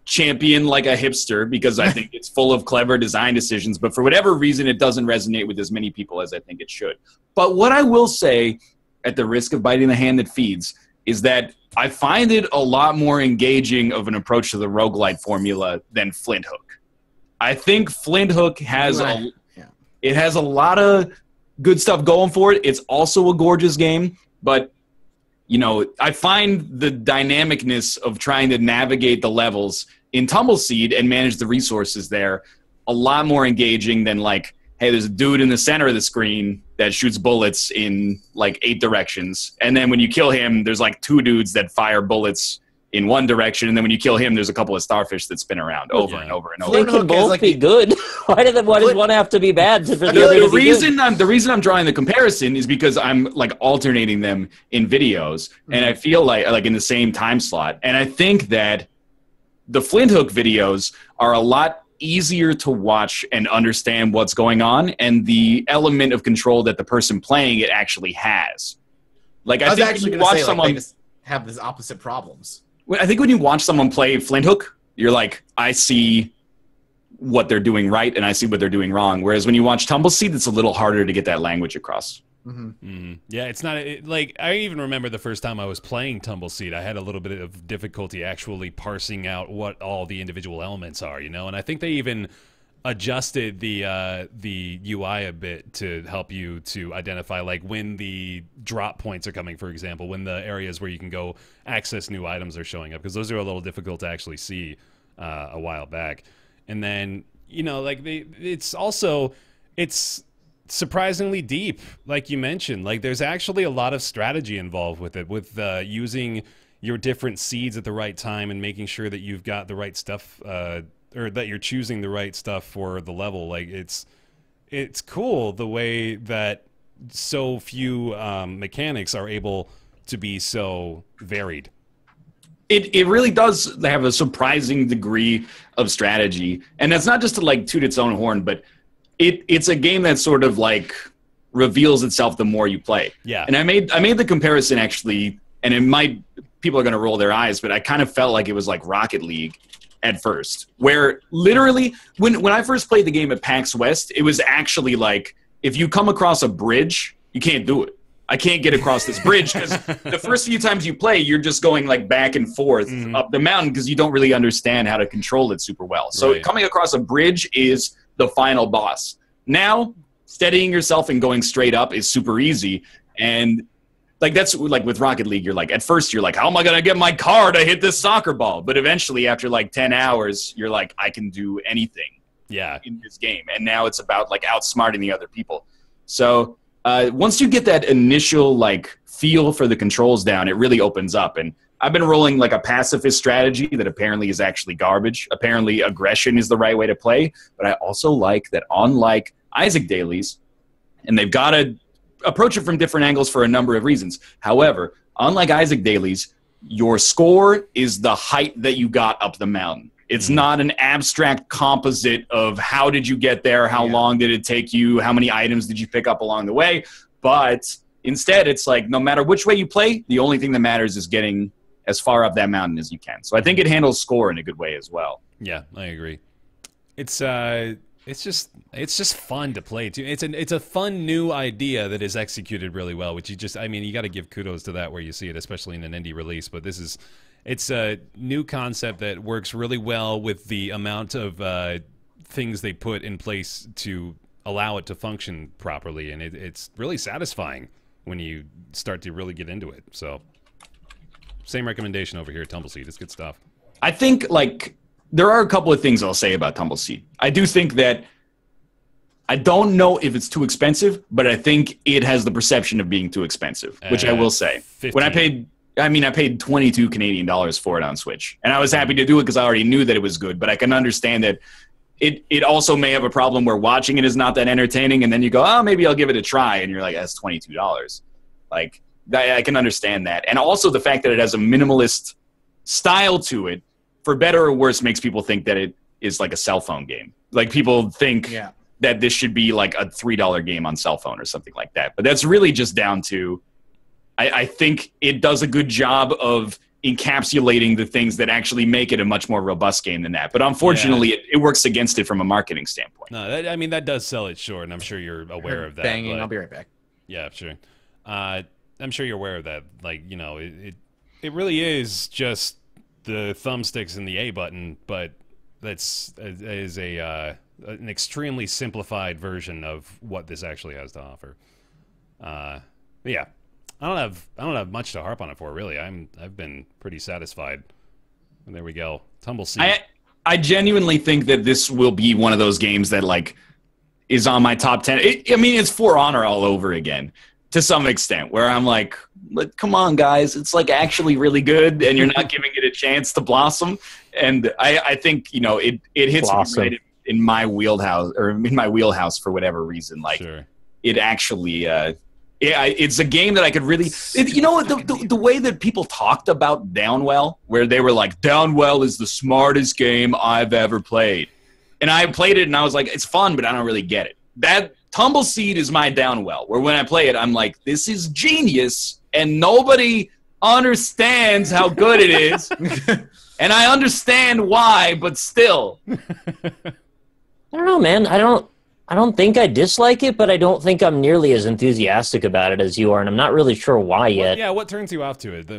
champion like a hipster because I think it's full of clever design decisions, but for whatever reason, it doesn't resonate with as many people as I think it should. But what I will say, at the risk of biting the hand that feeds, is that I find it a lot more engaging of an approach to the roguelite formula than Flint Hook. I think Flint Hook has it has a lot of good stuff going for it. It's also a gorgeous game, but I find the dynamicness of trying to navigate the levels in Tumbleseed and manage the resources there a lot more engaging than like, hey, there's a dude in the center of the screen that shoots bullets in like 8 directions. And then when you kill him, there's like 2 dudes that fire bullets in one direction. And then when you kill him, there's a couple of starfish that spin around over and over and over. They can both be good. Why does one have to be bad? The reason I'm drawing the comparison is because I'm like alternating them in videos. And I feel like in the same time slot. And I think that the Flint Hook videos are a lot easier to watch and understand what's going on and the element of control that the person playing it actually has. Like I was think actually going to say someone, they just have these opposite problems. I think when you watch someone play Flint Hook, you're like, I see what they're doing right and I see what they're doing wrong. Whereas when you watch Tumbleseed, it's a little harder to get that language across. Yeah, it's not like I even remember the first time I was playing Tumbleseed. I had a little bit of difficulty actually parsing out what all the individual elements are, you know. And I think they even adjusted the UI a bit to help you to identify like when the drop points are coming, for example, when the areas where you can go access new items are showing up, because those are a little difficult to actually see a while back. And then, you know, like it's surprisingly deep, like you mentioned. Like there's actually a lot of strategy involved with it, with using your different seeds at the right time and making sure that you've got the right stuff, or that you're choosing the right stuff for the level. Like it's cool the way that so few mechanics are able to be so varied. It really does have a surprising degree of strategy, and that's not just to like toot its own horn, but it's a game that sort of like reveals itself the more you play. Yeah. And I made the comparison actually, and people are going to roll their eyes, but I kind of felt like it was like Rocket League at first, where literally when I first played the game at PAX West, it was actually like if you come across a bridge, you can't do it. I can't get across this bridge because the first few times you play, you're just going like back and forth up the mountain because you don't really understand how to control it super well. So coming across a bridge is the final boss. Now, steadying yourself and going straight up is super easy. And like that's like with Rocket League, you're like, at first you're like, how am I going to get my car to hit this soccer ball? But eventually after like 10 hours, you're like, I can do anything in this game. And now it's about like outsmarting the other people. So once you get that initial like feel for the controls down, it really opens up. And I've been rolling like a pacifist strategy that apparently is actually garbage. Apparently aggression is the right way to play. But I also like that, unlike Isaac Dailies, and they've got to approach it from different angles for a number of reasons. However, unlike Isaac Dailies, your score is the height that you got up the mountain. It's not an abstract composite of how did you get there, how long did it take you, how many items did you pick up along the way. But instead, it's like no matter which way you play, the only thing that matters is getting as far up that mountain as you can. So I think it handles score in a good way as well. Yeah, I agree. It's just fun to play too. It's a fun new idea that is executed really well, which you got to give kudos to that where you see it, especially in an indie release. But it's a new concept that works really well with the amount of things they put in place to allow it to function properly, and it's really satisfying when you start to really get into it. So, same recommendation over here at Tumbleseed. It's good stuff. I think like there are a couple of things I'll say about Tumbleseed. I do think that I don't know if it's too expensive, but I think it has the perception of being too expensive, which I will say. 15. When I paid 22 Canadian dollars for it on Switch, and I was happy to do it because I already knew that it was good. But I can understand that it also may have a problem where watching it is not that entertaining, and then you go, oh, maybe I'll give it a try, and you're like, that's $22. Like I can understand that, and also the fact that it has a minimalist style to it, for better or worse, makes people think that it is like a cell phone game. Like people think that this should be like a $3 game on cell phone or something like that. But that's really just down to. I think it does a good job of encapsulating the things that actually make it a much more robust game than that. But unfortunately, it works against it from a marketing standpoint. No, that does sell it short, and I'm sure you're aware of that. Banging, I'll be right back. Yeah, sure. I'm sure you're aware of that. Like, you know, it really is just the thumbsticks and the A button, but is an extremely simplified version of what this actually has to offer. But yeah. I don't have much to harp on it for, really. I've been pretty satisfied. And there we go. Tumbleseed. I genuinely think that this will be one of those games that like is on my top 10. It's For Honor all over again to some extent, where I'm like, come on, guys, it's like actually really good, and you're not giving it a chance to blossom. And I think it hits me right in my wheelhouse for whatever reason. Like it actually. It's a game that I could really... the way that people talked about Downwell, where they were like, Downwell is the smartest game I've ever played. And I played it, and I was like, it's fun, but I don't really get it. That Tumbleseed is my Downwell, where when I play it, I'm like, this is genius, and nobody understands how good it is. And I understand why, but still. I don't know, man. I don't think I dislike it, but I don't think I'm nearly as enthusiastic about it as you are, and I'm not really sure why yet. What turns you off to it?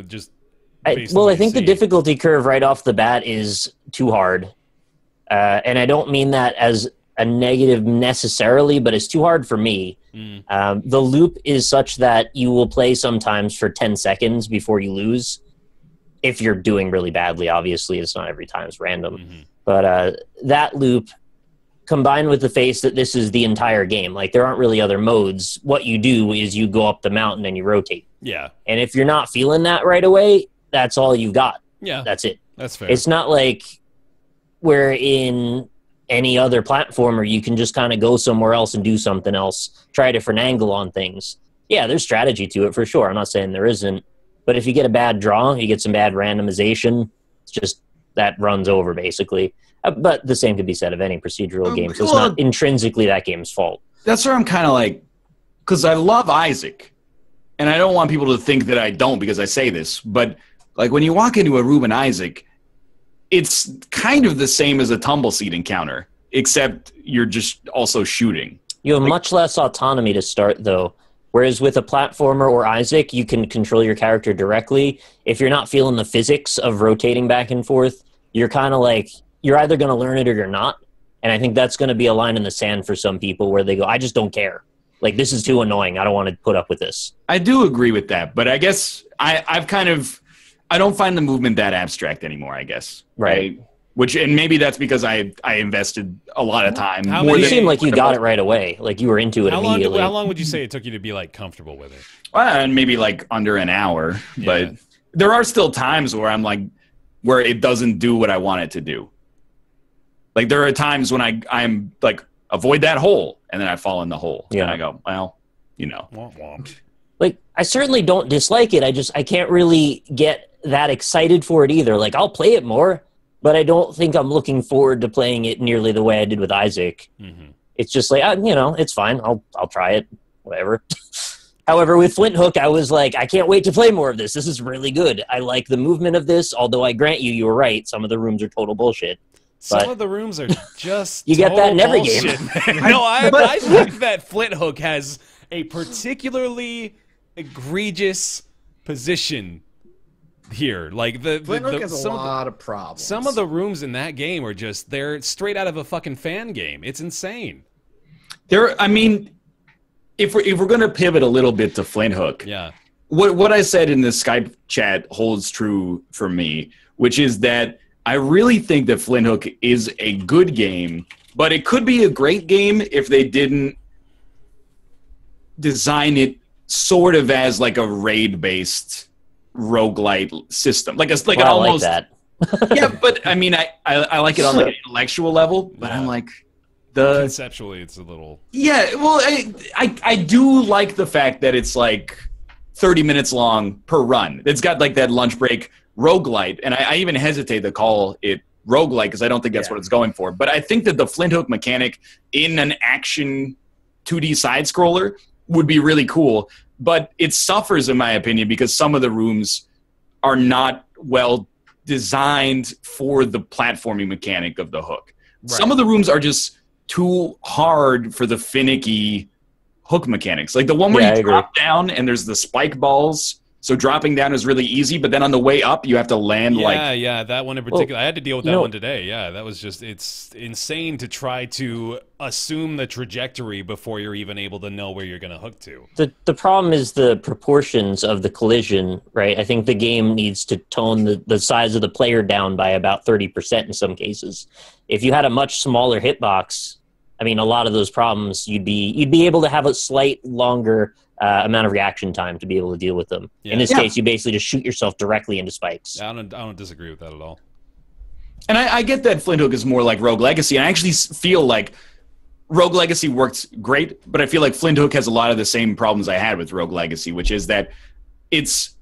I think the difficulty curve right off the bat is too hard. And I don't mean that as a negative necessarily, but it's too hard for me. The loop is such that you will play sometimes for 10 seconds before you lose. If you're doing really badly, obviously, it's not every time, it's random. But that loop, combined with the face that this is the entire game, like there aren't really other modes. What you do is you go up the mountain and you rotate. Yeah. And if you're not feeling that right away, that's all you've got. Yeah. That's it. That's fair. It's not like where in any other platformer you can just kind of go somewhere else and do something else, try a different angle on things. Yeah, there's strategy to it for sure. I'm not saying there isn't. But if you get a bad draw, you get some bad randomization, it's just that runs over basically. But the same could be said of any procedural game. So it's not intrinsically that game's fault. That's where I'm kind of like, because I love Isaac. And I don't want people to think that I don't because I say this. But like when you walk into a room in Isaac, it's kind of the same as a Tumbleseed encounter, except you're just also shooting. You have much less autonomy to start, though. Whereas with a platformer or Isaac, you can control your character directly. If you're not feeling the physics of rotating back and forth, you're kind of like, you're either going to learn it or you're not. And I think that's going to be a line in the sand for some people where they go, I just don't care. Like, this is too annoying. I don't want to put up with this. I do agree with that, but I guess I don't find the movement that abstract anymore, I guess. Right. And maybe that's because I invested a lot of time. You seem like you got it right away. Like you were into it immediately. How long would you say it took you to be like comfortable with it? Well, maybe like under an hour. Yeah. But there are still times where I'm like, where it doesn't do what I want it to do. Like there are times when I'm like, avoid that hole, and then I fall in the hole. Yeah. And I go, well, you know. Womp womp. Like, I certainly don't dislike it. I can't really get that excited for it either. Like, I'll play it more, but I don't think I'm looking forward to playing it nearly the way I did with Isaac. Mm-hmm. It's just like, it's fine. I'll try it, whatever. However, with Flint Hook, I was like, I can't wait to play more of this. This is really good. I like the movement of this, although I grant you were right. Some of the rooms are total bullshit. Some of the rooms are just you get that in every bullshit, game. No, I think that Flint Hook has a particularly egregious position here. Like Flint Hook has a lot of problems. Some of the rooms in that game are they're straight out of a fucking fan game. It's insane. If we're gonna pivot a little bit to Flint Hook, yeah. What I said in the Skype chat holds true for me, which is that I really think that Flint Hook is a good game, but it could be a great game if they didn't design it sort of as like a raid-based roguelite system. Like it's like almost like that. Yeah, but I mean I like it on like an intellectual level, but I'm like conceptually it's a little well I do like the fact that it's like 30 minutes long per run. It's got like that lunch break roguelite, and I even hesitate to call it roguelite because I don't think that's what it's going for. But I think that the Flint Hook mechanic in an action 2D side-scroller would be really cool, but it suffers, in my opinion, because some of the rooms are not well designed for the platforming mechanic of the hook. Right. Some of the rooms are just too hard for the finicky hook mechanics. Like the one where you drop down and there's the spike balls. So dropping down is really easy, but then on the way up, you have to land Yeah, that one in particular. I had to deal with that one today. Yeah, that was it's insane to try to assume the trajectory before you're even able to know where you're going to hook to. The problem is the proportions of the collision, right? I think the game needs to tone the size of the player down by about 30% in some cases. If you had a much smaller hitbox, I mean, a lot of those problems, you'd be able to have a slight longer amount of reaction time to be able to deal with them. Yeah. In this case, you basically just shoot yourself directly into spikes. I don't disagree with that at all. And I get that Flint Hook is more like Rogue Legacy, and I actually feel like Rogue Legacy works great, but I feel like Flint Hook has a lot of the same problems I had with Rogue Legacy, which is that it's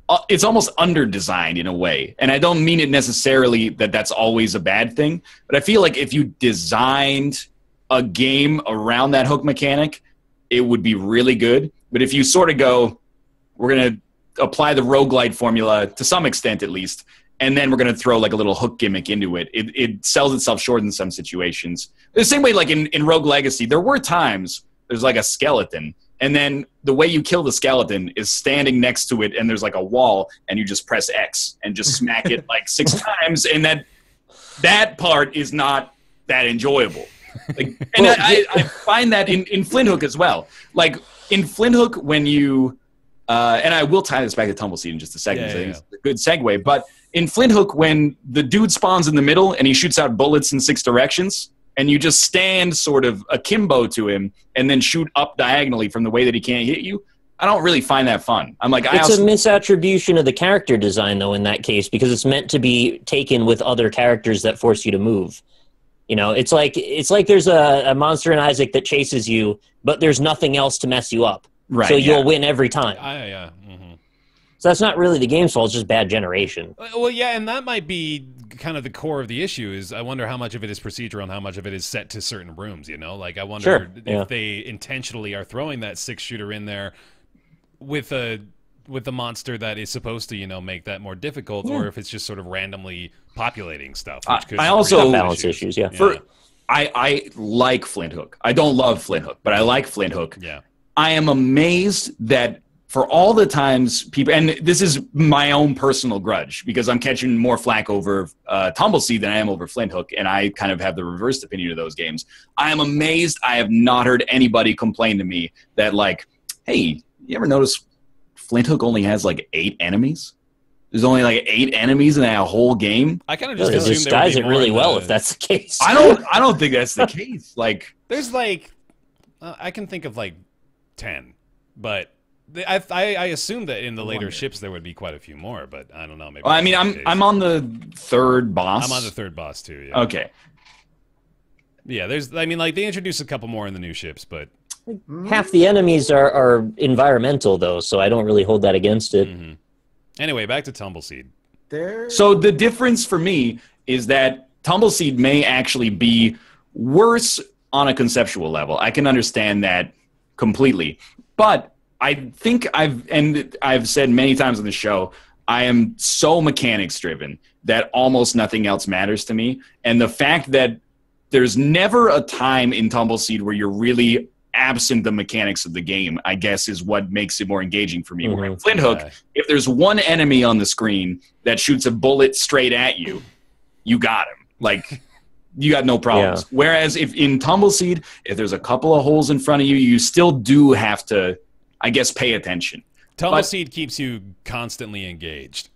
almost under-designed in a way. And I don't mean it necessarily that that's always a bad thing, but I feel like if you designed a game around that hook mechanic, it would be really good. But if you sort of go, we're going to apply the roguelite formula to some extent at least, and then we're going to throw like a little hook gimmick into it. It sells itself short in some situations. The same way, like in Rogue Legacy, there were times there's like a skeleton, and then the way you kill the skeleton is standing next to it, and there's like a wall, and you just press X and just smack it like 6 times, and that part is not that enjoyable. Like, and I find that in Flint Hook as well. Like in Flint Hook, when you and I will tie this back to Tumbleseed in just a second. I think it's a good segue. But in Flint Hook, when the dude spawns in the middle and he shoots out bullets in 6 directions, and you just stand sort of akimbo to him and then shoot up diagonally from the way that he can't hit you, I don't really find that fun. I'm like, it's a misattribution of the character design, though, in that case, because it's meant to be taken with other characters that force you to move. You know, it's like there's a monster in Isaac that chases you, but there's nothing else to mess you up. Right, so you'll win every time. So that's not really the game's fault, it's just bad generation. Well, yeah, and that might be kind of the core of the issue is I wonder how much of it is procedural and how much of it is set to certain rooms, you know? Like, I wonder if they intentionally are throwing that 6-shooter in there with a monster that is supposed to, you know, make that more difficult, or if it's just sort of randomly populating stuff. Which could I also balance issues. I like Flint Hook. I don't love Flint Hook, but I like Flint Hook. Yeah. I am amazed that for all the times people, and this is my own personal grudge because I'm catching more flack over Tumbleseed than I am over Flint Hook, and I kind of have the reversed opinion of those games. I am amazed I have not heard anybody complain to me that, like, hey, you ever notice Flint Hook only has like 8 enemies? There's only like 8 enemies in that whole game. I kind of just assume they disguise it really well if that's the case. I don't think that's the case. Like, there's like I can think of like 10, but I assume that in the later ships there would be quite a few more, but I don't know. Maybe. Well, I mean, I'm on the 3rd boss. I'm on the 3rd boss too. Yeah. Okay. Yeah, I mean, like they introduced a couple more in the new ships, but half the enemies are environmental though, so I don't really hold that against it. Anyway, back to Tumbleseed. So the difference for me is that Tumbleseed may actually be worse on a conceptual level. I can understand that completely. But I think I've said many times on the show, I am so mechanics driven that almost nothing else matters to me. And the fact that there's never a time in Tumbleseed where you're really absent the mechanics of the game, I guess, is what makes it more engaging for me. Where in Flint Hook, if there's one enemy on the screen that shoots a bullet straight at you, you got him. Like, you got no problems. Whereas if in Tumbleseed, if there's a couple of holes in front of you, you still do have to, I guess, pay attention. Tumbleseed keeps you constantly engaged.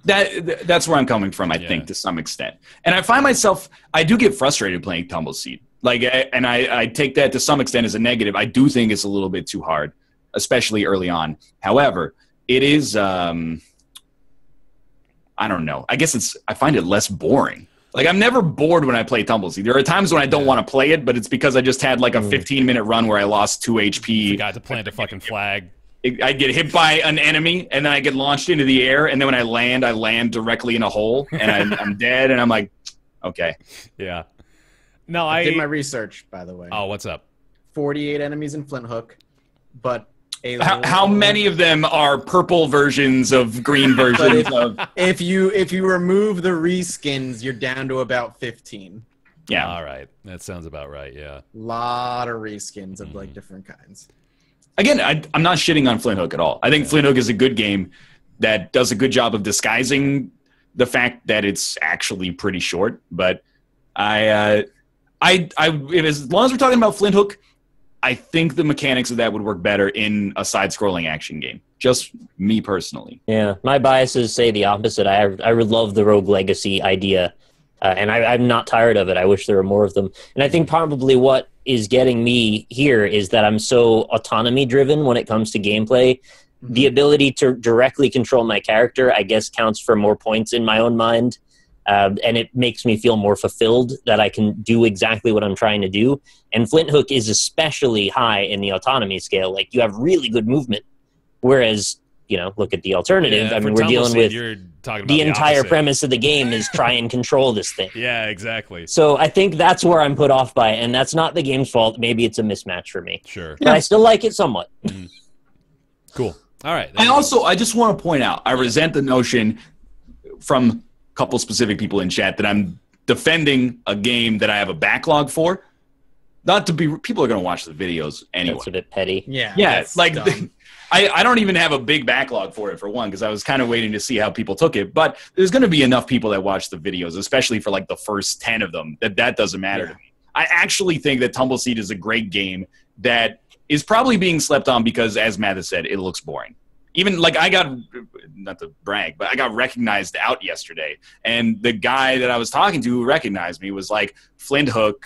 That's where I'm coming from, I think, to some extent. And I find myself, I do get frustrated playing Tumbleseed. Like, and I take that to some extent as a negative. I do think it's a little bit too hard, especially early on. However, it is, I don't know. I guess I find it less boring. Like, I'm never bored when I play Tumbleseed. There are times when I don't want to play it, but it's because I just had like a 15-minute run where I lost 2 HP. Forgot to plant a fucking flag. I get hit by an enemy, and then I get launched into the air, and then when I land directly in a hole, and I'm dead, and I'm like, okay. Yeah. No, I did my research, by the way. Oh, what's up? 48 enemies in Flint Hook, but how many of them are purple versions of green versions of? If you remove the reskins, you're down to about 15. Yeah. All right. That sounds about right. Yeah. Lot of reskins of like different kinds. Again, I'm not shitting on Flint Hook at all. I think Flint Hook is a good game that does a good job of disguising the fact that it's actually pretty short. But as long as we're talking about Flint Hook, I think the mechanics of that would work better in a side-scrolling action game. Just me personally. Yeah, my biases say the opposite. I would love the Rogue Legacy idea, and I'm not tired of it. I wish there were more of them. And I think probably what is getting me here is that I'm so autonomy-driven when it comes to gameplay. The ability to directly control my character, I guess, counts for more points in my own mind. And it makes me feel more fulfilled that I can do exactly what I'm trying to do. And Flint Hook is especially high in the autonomy scale. Like, you have really good movement. Whereas, look at the alternative. I mean, we're dealing with the entire premise of the game is try and control this thing. Yeah, exactly. So I think that's where I'm put off by it. And that's not the game's fault. Maybe it's a mismatch for me. Sure. But I still like it somewhat. Cool. All right. I just want to point out, I resent the notion from couple specific people in chat that I'm defending a game that I have a backlog for. Not to be, people are going to watch the videos anyway. That's a bit petty. Yeah. Yeah, that's like dumb. I don't even have a big backlog for it, for one, because I was kind of waiting to see how people took it. But there's going to be enough people that watch the videos, especially for like the first 10 of them, that doesn't matter to me. I actually think that Tumbleseed is a great game that is probably being slept on because, as Mathas said, it looks boring. Even like I got, not to brag, but I got recognized out yesterday. And the guy that I was talking to who recognized me was like, Flint Hook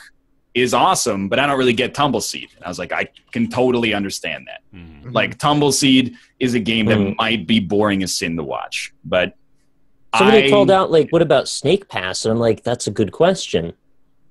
is awesome, but I don't really get Tumbleseed. And I was like, I can totally understand that. Mm-hmm. Like, Tumbleseed is a game that might be boring as sin to watch. But Somebody called out, like, what about Snake Pass? And I'm like, that's a good question.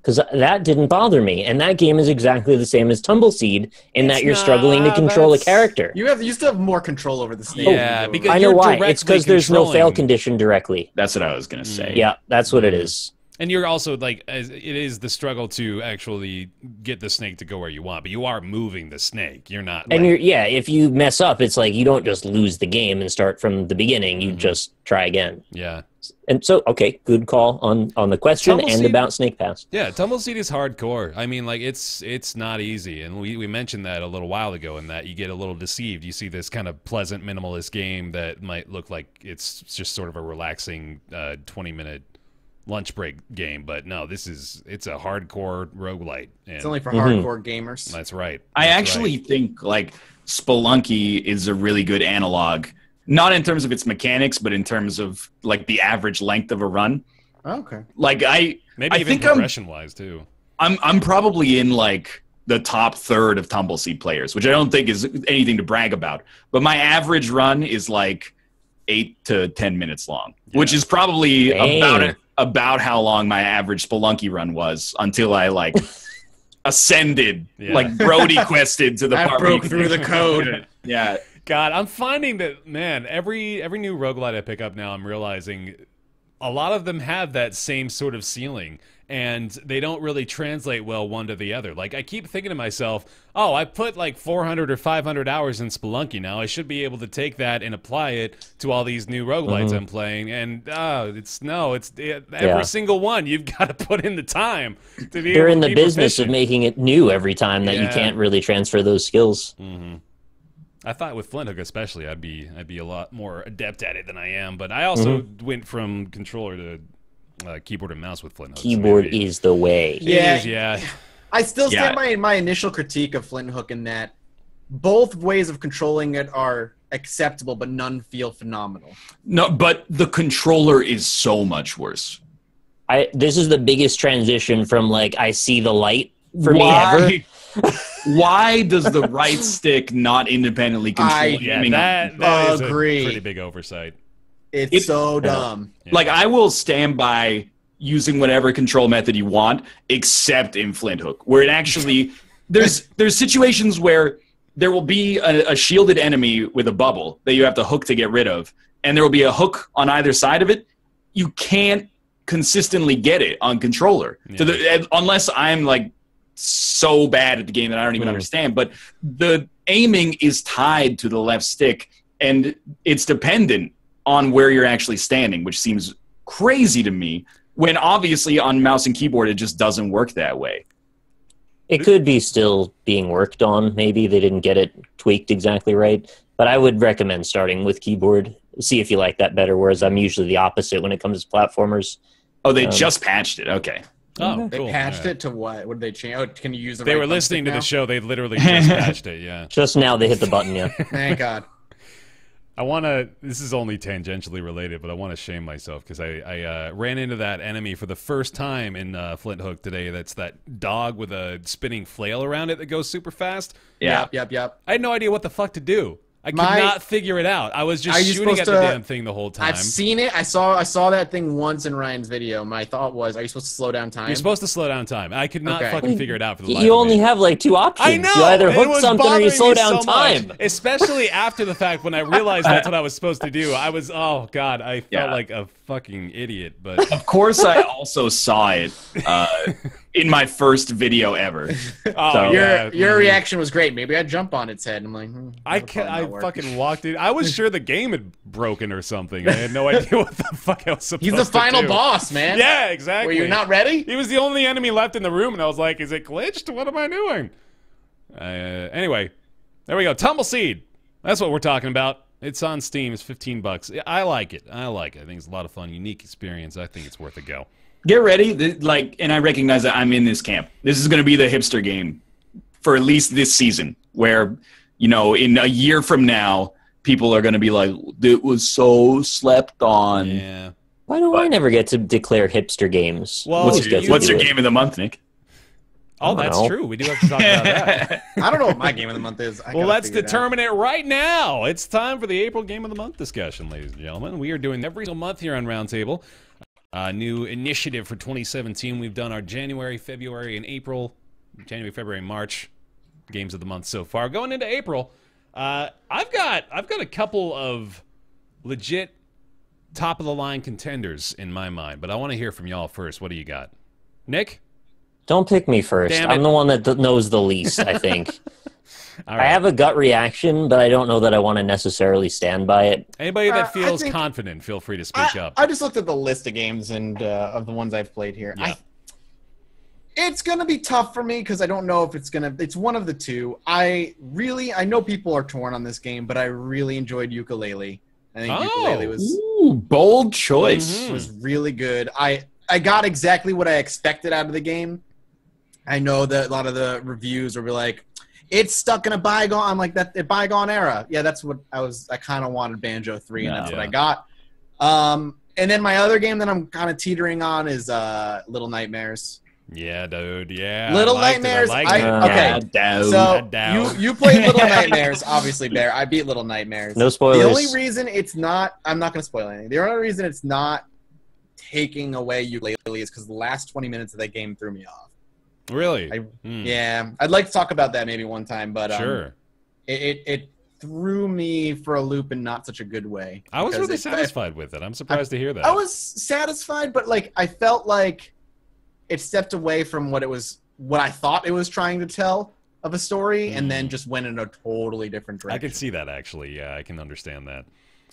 Because that didn't bother me. And that game is exactly the same as Tumbleseed in that you're struggling to control a character. You still have more control over the snake. Yeah, because I know you're why. It's directly because there's no fail controlling- condition directly. That's what I was going to say. Yeah, that's what it is. And you're also like, it is the struggle to actually get the snake to go where you want, but you are moving the snake. You're not. And if you mess up, it's like you don't just lose the game and start from the beginning. You just try again. Yeah. And so, okay, good call on the question and about Snake Pass. Yeah, Tumbleseed is hardcore. I mean, like, it's not easy. And we mentioned that a little while ago, in that you get a little deceived. You see this kind of pleasant, minimalist game that might look like it's just sort of a relaxing 20-minute lunch break game, but no, it's a hardcore roguelite. And It's only for hardcore gamers. that's right. I actually think like Spelunky is a really good analog, not in terms of its mechanics, but in terms of like the average length of a run. Okay. Like maybe I even think progression wise too. I'm probably in like the top third of Tumbleseed players, which I don't think is anything to brag about. But my average run is like 8 to 10 minutes long, which is probably about how long my average Spelunky run was until I like ascended, like Brody quested to the I part broke through the code. Yeah. God, I'm finding that, man, every new roguelite I pick up now, I'm realizing a lot of them have that same sort of ceiling, and they don't really translate well one to the other. Like, I keep thinking to myself, oh, I put like 400 or 500 hours in Spelunky now. I should be able to take that and apply it to all these new roguelites I'm playing. And every single one, you've got to put in the time to be They're able in to the be business proficient. of making it new every time that you can't really transfer those skills. I thought with Flint Hook especially, I'd be a lot more adept at it than I am. But I also went from controller to keyboard and mouse with Flint Hook. Keyboard is the way. Yeah. I still stand by my initial critique of Flint Hook in that both ways of controlling it are acceptable, but none feel phenomenal. No, but the controller is so much worse. This is the biggest transition from like I see the light for me ever. Why does the right stick not independently control aiming? That is a pretty big oversight. It's so dumb. Yeah. Like, I will stand by using whatever control method you want, except in Flint Hook, where it actually there's situations where there will be a shielded enemy with a bubble that you have to hook to get rid of, and there will be a hook on either side of it. You can't consistently get it on controller unless I'm like so bad at the game that I don't even understand. But the aiming is tied to the left stick, and it's dependent on where you're actually standing, which seems crazy to me, when obviously on mouse and keyboard it just doesn't work that way. It could be still being worked on. Maybe they didn't get it tweaked exactly right. But I would recommend starting with keyboard. See if you like that better, whereas I'm usually the opposite when it comes to platformers. Oh, they just patched it. Okay. Oh, They cool. patched it to what? What did they change? Oh, can you use the They right were listening to thumbstick the show. They literally just patched it, yeah. Just now they hit the button, yeah. now? Thank God. I want to, this is only tangentially related, but I want to shame myself because I ran into that enemy for the first time in Flint Hook today. That's that dog with a spinning flail around it that goes super fast. Yeah. Yep. I had no idea what the fuck to do. I could not figure it out. I was just shooting at the damn thing the whole time. I've seen it. I saw that thing once in Ryan's video. My thought was, are you supposed to slow down time? You're supposed to slow down time. I could not fucking figure it out for the life You of only me. have like two options. I know. You either It hook was something or you bothering slow me down so much. time. Especially after the fact when I realized that's what I was supposed to do. I was, oh God, I felt like a fucking idiot. But Of course, I also saw it in my first video ever. oh, So- yeah. Your reaction was great. Maybe I'd jump on its head. I'm like, I fucking walked in. I was sure the game had broken or something. I had no idea what the fuck I was supposed to do. He's the final boss, man. Yeah, exactly. Were you not ready? He was the only enemy left in the room, and I was like, is it glitched? What am I doing? Anyway, there we go. Tumbleseed. That's what we're talking about. It's on Steam. It's $15. I like it. I think it's a lot of fun. Unique experience. I think it's worth a go. Get ready. And I recognize that I'm in this camp. This is going to be the hipster game for at least this season, where, in a year from now, people are going to be like, it was so slept on. Yeah. Why do I never get to declare hipster games? Well, What's Who's your, gets to do it? game of the month, Nick? Oh, I don't that's know. true. We do have to talk about that. I don't know what my game of the month is. Well, let's determine it right now. It's time for the April Game of the Month discussion, ladies and gentlemen. We are doing every single month here on Roundtable. New initiative for 2017. We've done our January, February, and April. January, February, March games of the month so far. Going into April, I've got a couple of legit top of the line contenders in my mind, but I want to hear from y'all first. What do you got, Nick? Don't pick me first. Damn it. I'm the one that knows the least, I think. All right. I have a gut reaction, but I don't know that I want to necessarily stand by it. Anybody that I feels think- confident, feel free to speak up. I just looked at the list of games and of the ones I've played here. Yeah. It's gonna be tough for me because I don't know if it's one of the two. I know people are torn on this game, but I really enjoyed Ukulele. I think Ukulele Ooh, bold choice. was really good. I got exactly what I expected out of the game. I know that a lot of the reviews will be like, it's stuck in a bygone. I'm like, that bygone era. Yeah, that's what I kind of wanted Banjo 3, and that's what I got. And then my other game that I'm kind of teetering on is Little Nightmares. Yeah, dude. Yeah. Little I liked it. Nightmares. I liked it. Okay, so Down. you played Little Nightmares, obviously, Bear. I beat Little Nightmares. No spoilers. The only reason it's not, I'm not going to spoil anything. The only reason it's not taking away Ukulele is because the last 20 minutes of that game threw me off. Really? Yeah, I'd like to talk about that maybe one time, but Sure. it threw me for a loop in not such a good way. I was because really satisfied with it. I'm surprised to hear that. I was satisfied, but like I felt like it stepped away from what I thought it was trying to tell of a story, and then just went in a totally different direction. I can see that, actually. Yeah, I can understand that.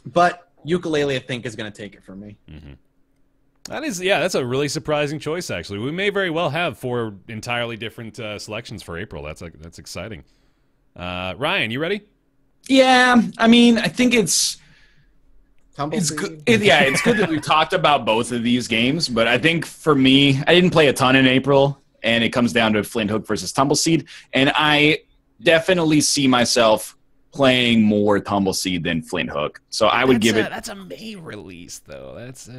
But Ukulele, I think, is going to take it from me. That's a really surprising choice, actually. We may very well have 4 entirely different selections for April. That's exciting. Ryan, you ready? Yeah, I mean, I think it's Tumbleseed. good. It's good that we talked about both of these games, but I think for me, I didn't play a ton in April, and it comes down to Flint Hook versus Tumbleseed, and I definitely see myself playing more Tumbleseed than Flint Hook. So I would give it. That's a May release, though. That's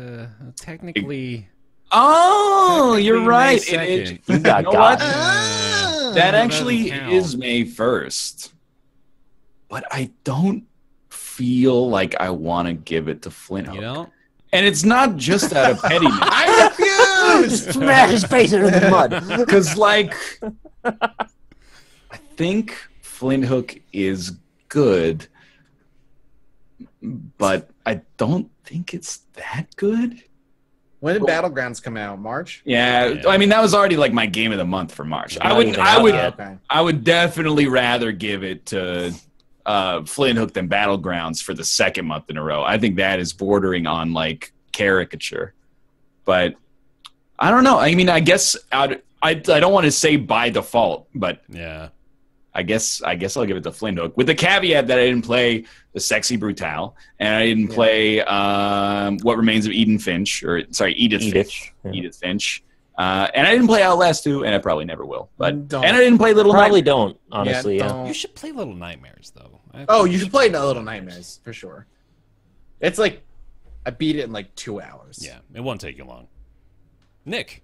technically. Oh, you're May right. 2nd. You got know what? Ah! That actually count. is May 1st. But I don't feel like I want to give it to Flint Hook. You know? And it's not just out of pettiness. I refuse! Smash his face into the mud. Because, like, I think Flint Hook is good, but I don't think it's that good. When did Battlegrounds come out? March? Yeah, I mean, that was already, like, my game of the month for March. Not even out yet. Okay. I would definitely rather give it to Flint Hook than Battlegrounds for the second month in a row. I think that is bordering on like caricature. But I don't know. I mean, I guess I don't want to say by default, but Yeah. I guess I'll give it to Flint Hook with the caveat that I didn't play the Sexy Brutale and I didn't play What Remains of Edith Finch. Edith. Yeah. Edith Finch. And I didn't play Outlast 2, and I probably never will. But Don't. and I didn't play Little Probably Nightmares. don't, honestly. Yeah, Yeah. don't. You should play Little Nightmares, though. Oh, you should play Little Nightmares for sure. It's like I beat it in like 2 hours. Yeah, it won't take you long. Nick.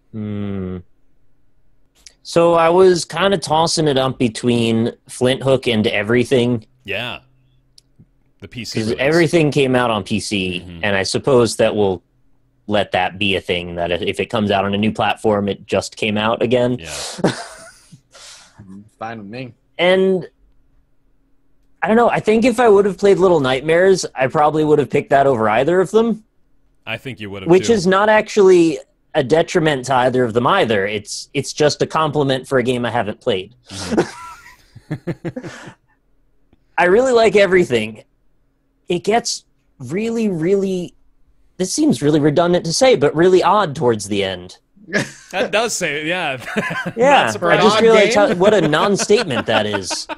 So I was kind of tossing it up between Flint Hook and Everything, Yeah. The PC because release. Everything came out on PC, and I suppose that we'll let that be a thing, that if it comes out on a new platform, it just came out again. Yeah. Fine with me. And I don't know, I think if I would have played Little Nightmares, I probably would have picked that over either of them. I think you would have. Which too. is not actually a detriment to either of them either. It's just a compliment for a game I haven't played. I really like everything. It gets really, really... This seems really redundant to say, but really odd towards the end. That does say it, yeah. Yeah, Not I just realized game. what a non-statement that is.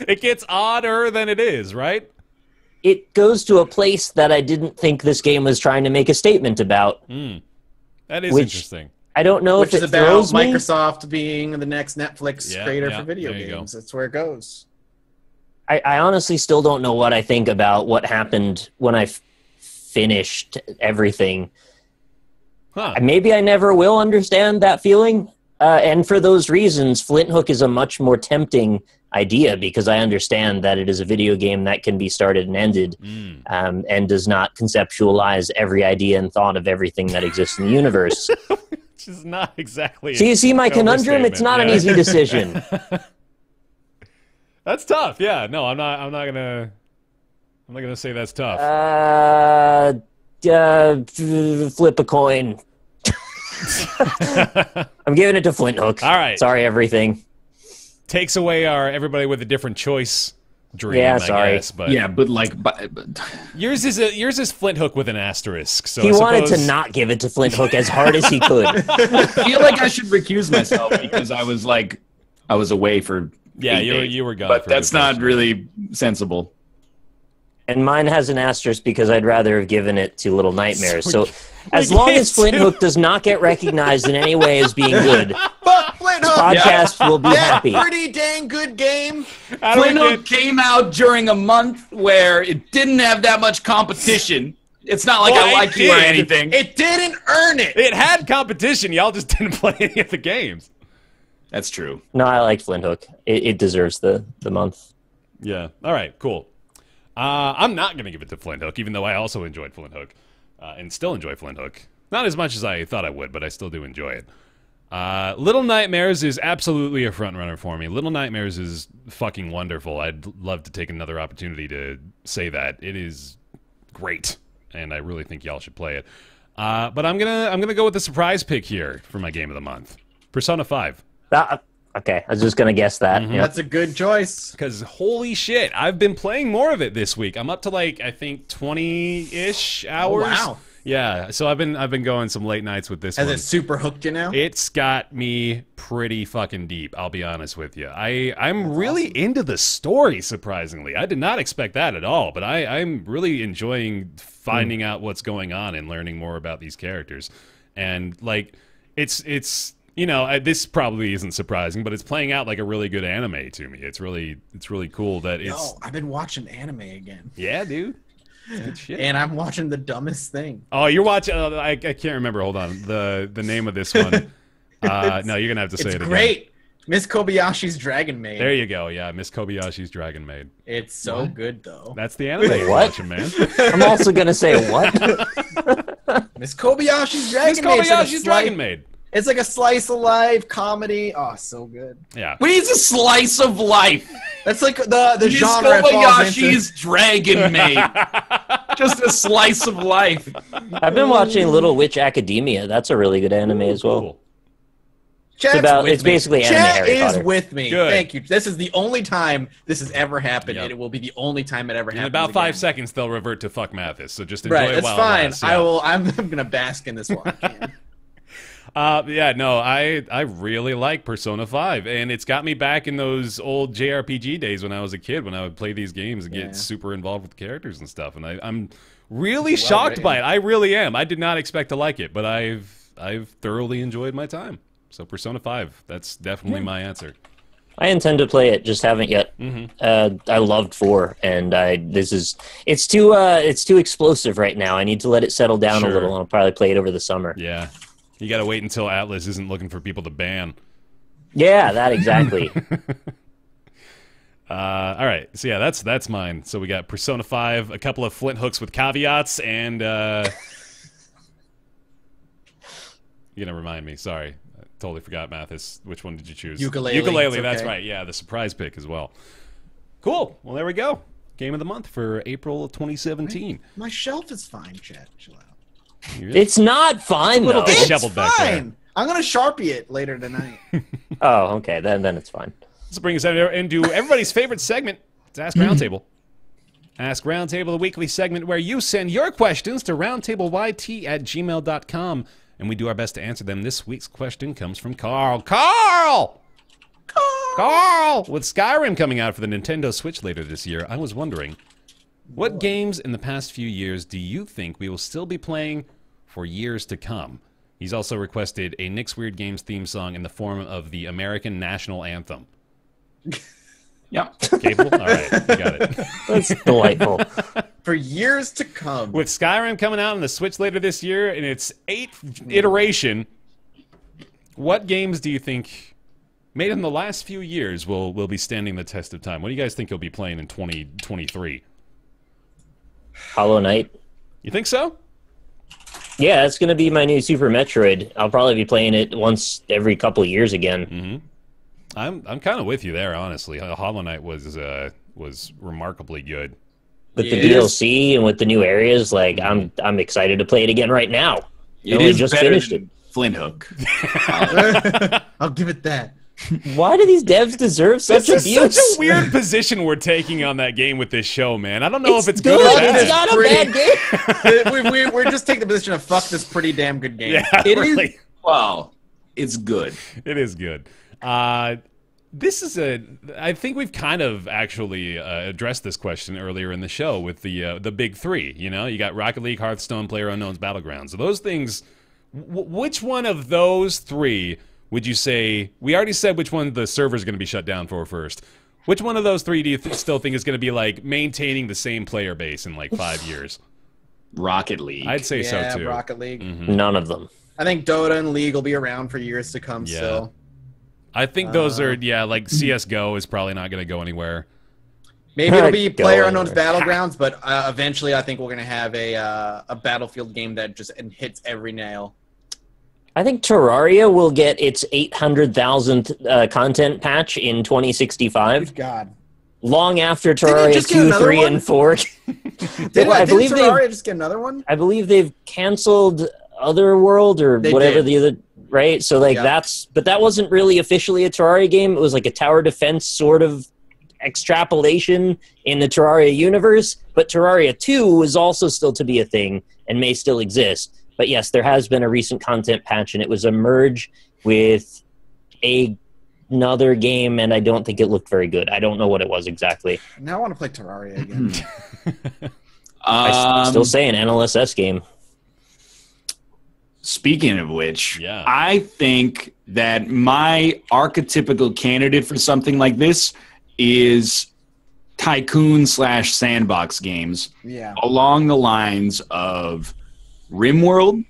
It gets odder than it is, right? It goes to a place that I didn't think this game was trying to make a statement about. That is Which- interesting. I don't know Which if is it about throws me. Microsoft being the next Netflix Yeah, creator yeah, for video there you go. games. That's where it goes. I honestly still don't know what I think about what happened when I finished everything. Huh. Maybe I never will understand that feeling. And for those reasons, Flint Hook is a much more tempting idea because I understand that it is a video game that can be started and ended and does not conceptualize every idea and thought of everything that exists in the universe. Which is not exactly. So you see my conundrum? It's not an easy decision. That's tough. Yeah. No, I'm not gonna say that's tough. Flip a coin. I'm giving it to Flint Hook. All right. Sorry, everything. Takes away our everybody with a different choice dream. Yeah, I sorry. guess, but Yeah, but like, yours is Flint Hook with an asterisk. So He I wanted to suppose- not give it to Flint Hook as hard as he could. I feel like I should recuse myself because I was away for Yeah, 8 days. you were gone. But for a that's good not portion. really sensible. And mine has an asterisk because I'd rather have given it to Little Nightmares. So, as we long can't as Flint do- Hook does not get recognized in any way as being good, But Flint Hook, podcast will be that happy. pretty dang good game. How do we Flint get- Hook came out during a month where it didn't have that much competition. It's not like Well, I it like you or did. anything. It didn't earn it. It had competition. Y'all just didn't play any of the games. That's true. No, I like Flint Hook. It deserves the month. Yeah. All right. Cool. I'm not going to give it to Flint Hook, even though I also enjoyed Flint Hook and still enjoy Flint Hook. Not as much as I thought I would, but I still do enjoy it. Little Nightmares is absolutely a front runner for me. Little Nightmares is fucking wonderful. I'd love to take another opportunity to say that. It is great, and I really think y'all should play it. But I'm gonna go with the surprise pick here for my game of the month, Persona 5. Okay, I was just going to guess that. Mm-hmm. Yep. That's a good choice. Because holy shit, I've been playing more of it this week. I'm up to like I think 20-ish hours. wow. Yeah, so I've been going some late nights with this Has one. it super hooked you now? It's got me pretty fucking deep, I'll be honest with you. I'm really into the story, surprisingly. I did not expect that at all, but I'm really enjoying finding out what's going on and learning more about these characters. And like it's you know, this probably isn't surprising, but it's playing out like a really good anime to me. It's really cool that it's No, I've been watching anime again. yeah, dude. Good shit. And I'm watching the dumbest thing. Oh, you're watching. I can't remember. Hold on. The name of this one. No, you're gonna have to say It's it again. great. Miss Kobayashi's Dragon Maid. There you go. Yeah, Miss Kobayashi's Dragon Maid. It's so good though. That's the anime you're What? watching, man. I'm also going to say what? Miss Kobayashi's Miss Dragon Maid. Kobayashi's Dragon Maid. It's like a slice of life comedy. Oh, so good. Yeah. What is a slice of life? That's like the Miss genre it falls into. Kobayashi's Dragon Maid. Just a slice of life. I've been watching Little Witch Academia. That's a really good anime as well. Cool. Chat's about- with it's me. basically anime Chat Harry is Potter. with me. Good. Thank you. This is the only time this has ever happened, Yep. and it will be the only time it ever In happens. about 5 again. seconds, they'll revert to fuck Mathas. So just enjoy Right, it that's while fine. it lasts. Yeah. I'm gonna bask in this while I can. Yeah, no, I really like Persona 5, and it's got me back in those old JRPG days when I was a kid, when I would play these games and Yeah. get super involved with the characters and stuff. And I'm really It's well shocked written. by it. I really am. I did not expect to like it, but I've thoroughly enjoyed my time. So Persona 5, that's definitely my answer. I intend to play it, just haven't yet. Mm-hmm. I loved 4, and it's too explosive right now. I need to let it settle down a Sure. little, and I'll probably play it over the summer. Yeah, you got to wait until Atlas isn't looking for people to ban. Yeah, that exactly. All right, so yeah, that's mine. So we got Persona 5, a couple of Flint Hooks with caveats, and you're gonna remind me. Sorry, I totally forgot, Mathas. Which one did you choose? Ukulele, Ukulele. it's That's okay. right. Yeah, the surprise pick as well. Cool. Well, there we go. Game of the month for April of 2017. My shelf is fine, chat. Chill out. It's not fine, a little though. disheveled It's back there. fine. I'm gonna Sharpie it later tonight. Oh, okay. Then it's fine. Let's bring us into everybody's favorite segment. It's Ask Roundtable. Ask Roundtable, the weekly segment where you send your questions to roundtableyt@gmail.com, and we do our best to answer them. This week's question comes from Carl. Carl! With Skyrim coming out for the Nintendo Switch later this year, I was wondering, what games in the past few years do you think we will still be playing for years to come? He's also requested a Nick's Weird Games theme song in the form of the American National Anthem. Yep. Capable? All right, we got it. That's delightful. For years to come. With Skyrim coming out on the Switch later this year in its 8th iteration, what games do you think, made in the last few years, will be standing the test of time? What do you guys think you'll be playing in 2023? Hollow Knight. You think so? Yeah, it's going to be my new Super Metroid. I'll probably be playing it once every couple of years again. Mm-hmm. I'm kind of with you there, honestly. Hollow Knight was remarkably good. With the DLC and with the new areas, like I'm excited to play it again right now. It I is just better finished than Flint Hook. I'll give it that. Why do these devs deserve such That's abuse? such a weird position we're taking on that game with this show, man. I don't know if it's good. good or bad. It's not a bad game. We're just taking the position of fuck this pretty damn good game. Yeah, It really. is. Well, it's good. It is good. This is I think we've kind of actually addressed this question earlier in the show with the big three. You know, you got Rocket League, Hearthstone, PlayerUnknown's Battlegrounds. So those things, which one of those three would you say? We already said which one the server's going to be shut down for first. Which one of those three do you still think is going to be like maintaining the same player base in like 5 years? Rocket League. I'd say so too. Rocket League. Mhm. None of them. I think Dota and League will be around for years to come still. I think those are like CS:GO is probably not going to go anywhere. Maybe it'll be Go PlayerUnknown's anywhere. Battlegrounds, but eventually I think we're going to have a Battlefield game that just hits every nail. I think Terraria will get its 800,000th content patch in 2065, God. long after they Terraria just get 2, another 3, one? and 4. Did I believe Terraria just get another one? I believe they've canceled Otherworld or They whatever did. the other, right? So like Yeah. but that wasn't really officially a Terraria game. It was like a tower defense sort of extrapolation in the Terraria universe. But Terraria 2 is also still to be a thing and may still exist. But yes, there has been a recent content patch, and it was a merge with another game, and I don't think it looked very good. I don't know what it was exactly. Now I want to play Terraria again. I'm still saying NLSS game. Speaking of which, Yeah. I think that my archetypical candidate for something like this is tycoon/sandbox games Yeah. along the lines of RimWorld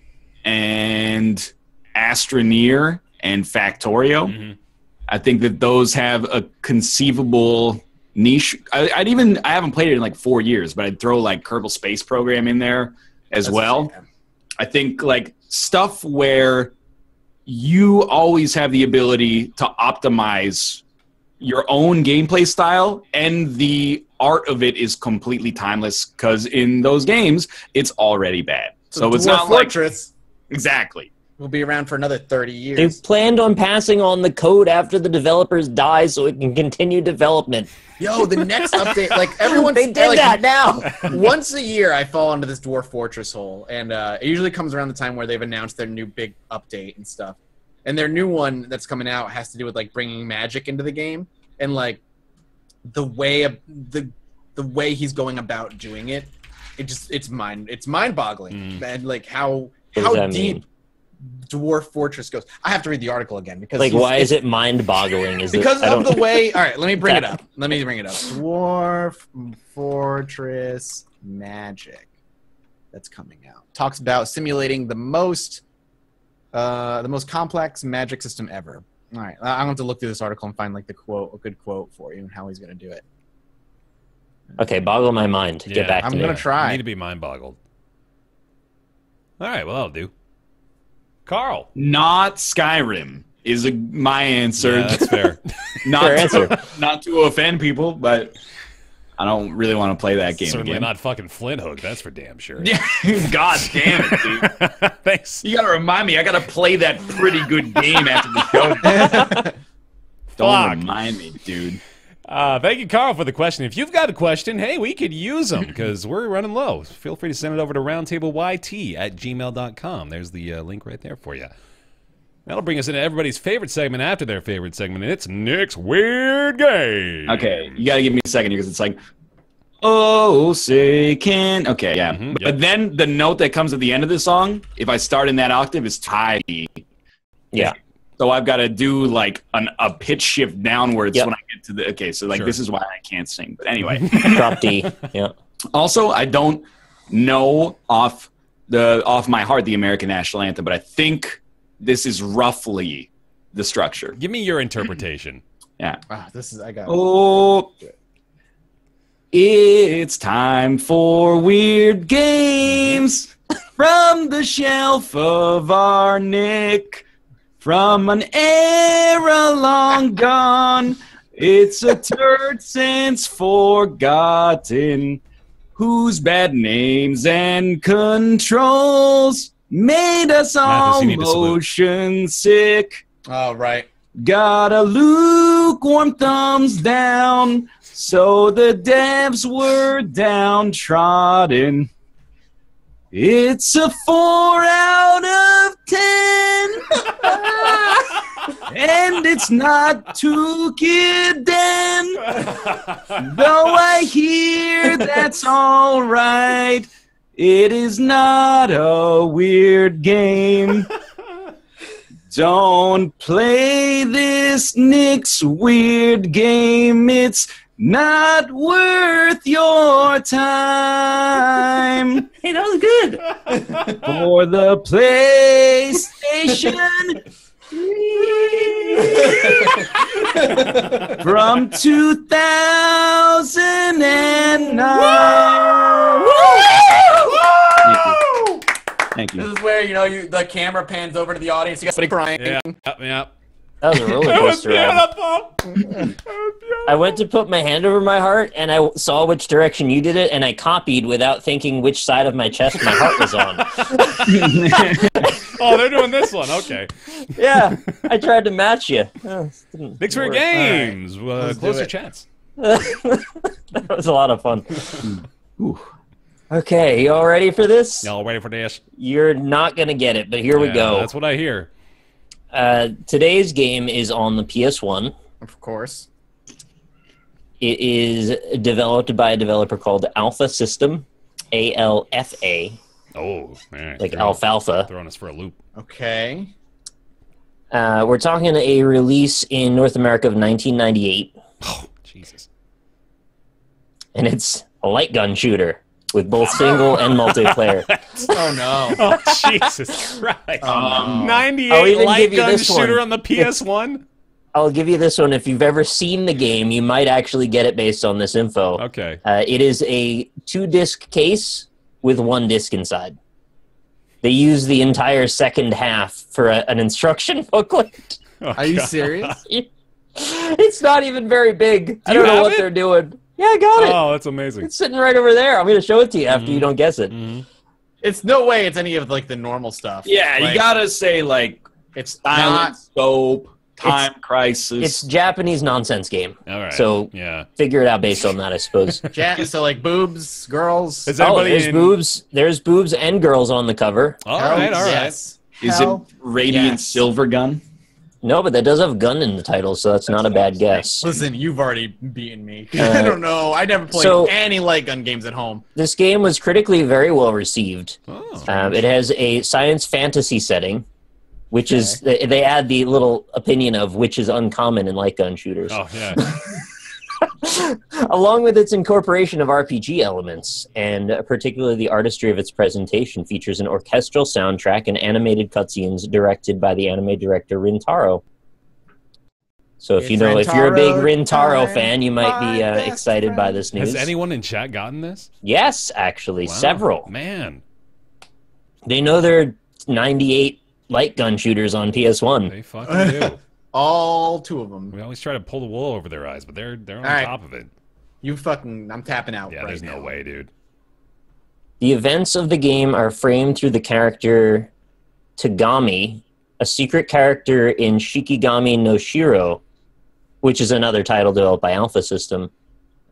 and Astroneer and Factorio. Mhm. I think that those have a conceivable niche. I haven't played it in like 4 years, but I'd throw like Kerbal Space Program in there as well. I think like stuff where you always have the ability to optimize your own gameplay style, and the art of it is completely timeless because in those games it's already bad. So it's Dwarf not like Fortress exactly. will be around for another 30 years. They've planned on passing on the code after the developers die so it can continue development. Yo, the next update, like everyone's They did like, that now. Once a year, I fall into this Dwarf Fortress hole, and it usually comes around the time where they've announced their new big update and stuff. And their new one that's coming out has to do with like bringing magic into the game, and like the way the way he's going about doing it, it's mind-boggling, and like how does that deep mean? Dwarf Fortress goes. I have to read the article again because Like, why is it mind-boggling? because of the way. All right, let me bring it up. Dwarf Fortress Magic that's coming out talks about simulating the most complex magic system ever. All right, I'm going to have to look through this article and find like a good quote for you and how he's going to do it. Okay, boggle my mind. Yeah, Get back I'm to me. going to try. Need to be mind boggled. All right, well, that'll do. Carl. Not Skyrim is my answer. Yeah, that's fair. not Fair to, answer. not to offend people, but I don't really want to play that game Certainly again. not fucking Flint Hook, that's for damn sure. God damn it, dude. Thanks. You gotta remind me. I gotta play that pretty good game after the show. Don't remind me, dude. Thank you, Carl, for the question. If you've got a question, hey, we could use them because we're running low. Feel free to send it over to roundtableyt@gmail.com. There's the link right there for you. That'll bring us into everybody's favorite segment after their favorite segment, and it's Nick's Weird Game. Okay, you gotta give me a second here because it's like, oh, say can. Okay, yeah. But then the note that comes at the end of the song, if I start in that octave, is high D. Yeah. So I've got to do like a pitch shift downwards when I get to the. Okay, so like this is why I can't sing. But anyway, Drop D. Yeah. Also, I don't know off my heart the American national anthem, but I think this is roughly the structure. Give me your interpretation. Yeah. This is I got. Oh, it's time for weird games from the shelf of our Nick. From an era long gone, it's a turd since forgotten, whose bad names and controls made us all motion sick. Oh, right. Got a lukewarm thumbs down, so the devs were downtrodden. It's a 4 out of 10, and it's not too kidding. Though I hear that's all right, it is not a weird game. Don't play this Nick's Weird Game. It's not worth your time. Hey, that was good. For the PlayStation 3 from 2009. Thank you. This is where the camera pans over to the audience. You got somebody crying. Yeah. That was a roller coaster ride. I went to put my hand over my heart, and I saw which direction you did it, and I copied without thinking which side of my chest my heart was on. Oh, they're doing this one. Okay. Yeah, I tried to match you. Nick's Weird Games. Closer chats. That was a lot of fun. Okay, you all ready for this? Y'all ready for this? You're not going to get it, but here we go. That's what I hear. Today's game is on the PS1. Of course. It is developed by a developer called Alpha System, ALFA. Oh, man. Like alfalfa. Throwing us for a loop. Okay. We're talking a release in North America of 1998. Oh, Jesus. And it's a light gun shooter with both single and multiplayer. Oh, no. Oh, Jesus Christ. 98 I'll even light give you gun this shooter one. on the PS1? I'll give you this one. If you've ever seen the game, you might actually get it based on this info. Okay. It is a 2-disc case with 1 disc inside. They use the entire second half for an instruction booklet. Oh, Are you God. serious? It's not even very big. I don't know have what it? they're doing. Yeah, I got it. Oh, that's amazing. It's sitting right over there. I'm going to show it to you after you don't guess it. It's no way it's any of like the normal stuff. Yeah, Like, you gotta say like It's Silent not. Scope, Time Crisis. It's Japanese nonsense game. All right. So yeah. figure it out based on that, I suppose. So like boobs, girls. Is Oh, anybody there's in... boobs. There's boobs and girls on the cover. All right, all right. Yes. Is Hell it Radiant yes. Silver Gun? No, but that does have gun in the title, so that's not a bad guess. Listen, you've already beaten me. I don't know. I never played so- any light gun games at home. This game was critically very well received. Oh. It has a science fantasy setting, which is they add the little opinion of which is uncommon in light gun shooters. Oh, yeah. Along with its incorporation of RPG elements, and particularly the artistry of its presentation, features an orchestral soundtrack and animated cutscenes directed by the anime director Rintaro. So if It's you know, if you're a big Rintaro Rintaro fan, you might be my best excited by friend. this news. Has anyone in chat gotten this? Yes, actually, Wow. several. Man, They know there are 98 light gun shooters on PS1. they fucking do. All 2 of them. We always try to pull the wool over their eyes, but they're on All right. top of it. I'm tapping out. Yeah, right there's now. no way, dude. The events of the game are framed through the character Tagami, a secret character in Shikigami no Shiro, which is another title developed by Alpha System.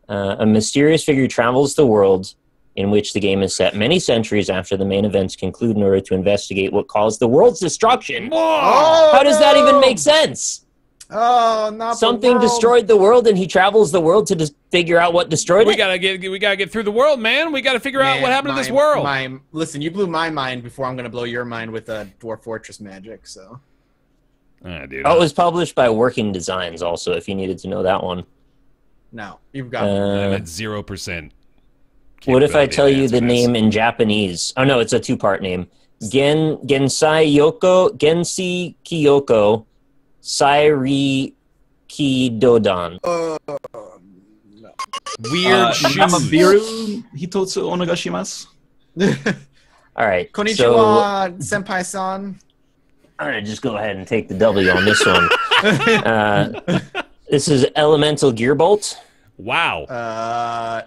A mysterious figure travels the world in which the game is set many centuries after the main events conclude in order to investigate what caused the world's destruction. Whoa! How does that even make sense? Oh, not Something the world. destroyed the world, and he travels the world to figure out what destroyed We it. gotta get through the world, man. We gotta figure out what happened to this world. Listen, you blew my mind before I'm going to blow your mind with Dwarf Fortress magic. So. Dude, Oh, it was published by Working Designs, also, if you needed to know that one. No, you've got. I'm at 0%. What if I capability tell to you answer the this. name in Japanese? Oh no, it's a two-part name. Gensi Kyoko Sairi Kidodan. Weird shoes. Namabiru Hitotsu onegashimasu. All right. So Konnichiwa, Senpai-san. I'm gonna just go ahead and take the W on this one. This is Elemental Gearbolt. Wow.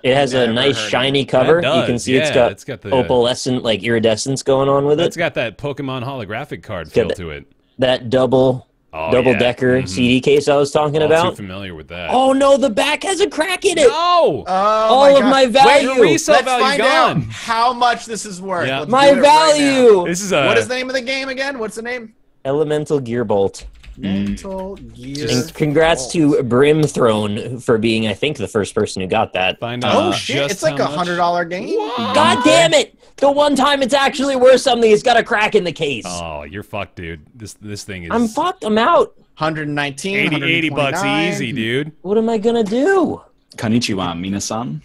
It has a never nice heard of shiny it. cover. That You can does, see yeah, it's got the opalescent, like iridescence going on with It's it. got that Pokemon holographic card got feel that- to it. That double Oh, decker yeah. CD case I was talking All too about. familiar with that. Oh no, the back has a crack in it. No! All of my value. Your resale Let's value find gone. out how much this is worth. Yeah. Let's My do it right value. This is now. What is the name of the game again? What's the name? Elemental Gearbolt. Mental Gear. And congrats to Brimthrone for being, I think, the first person who got that. Find out Oh shit! just It's like how much- $100 game. God damn it! The one time it's actually worth something, it's got a crack in the case. Oh, you're fucked, dude. This thing is I'm fucked. I'm out. 119. 80 bucks 129. easy, dude. What am I gonna do? Konnichiwa, minasan.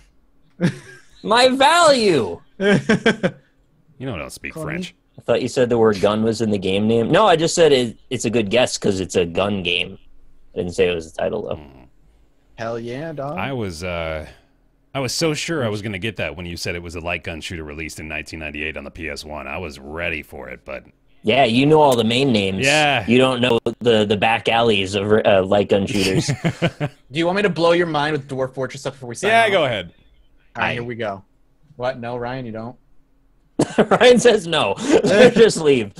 My value. You don't speak French. I thought you said the word gun was in the game name. No, I just said it's a good guess because it's a gun game. I didn't say it was the title though. Hell yeah, dog. I was so sure I was going to get that when you said it was a light gun shooter released in 1998 on the PS1. I was ready for it, but Yeah, you know all the main names. Yeah. You don't know the back alleys of light gun shooters. Do you want me to blow your mind with Dwarf Fortress stuff before we sign yeah, off? go ahead. All right, here we go. What? No, Ryan, you don't? Ryan says no. Just leave.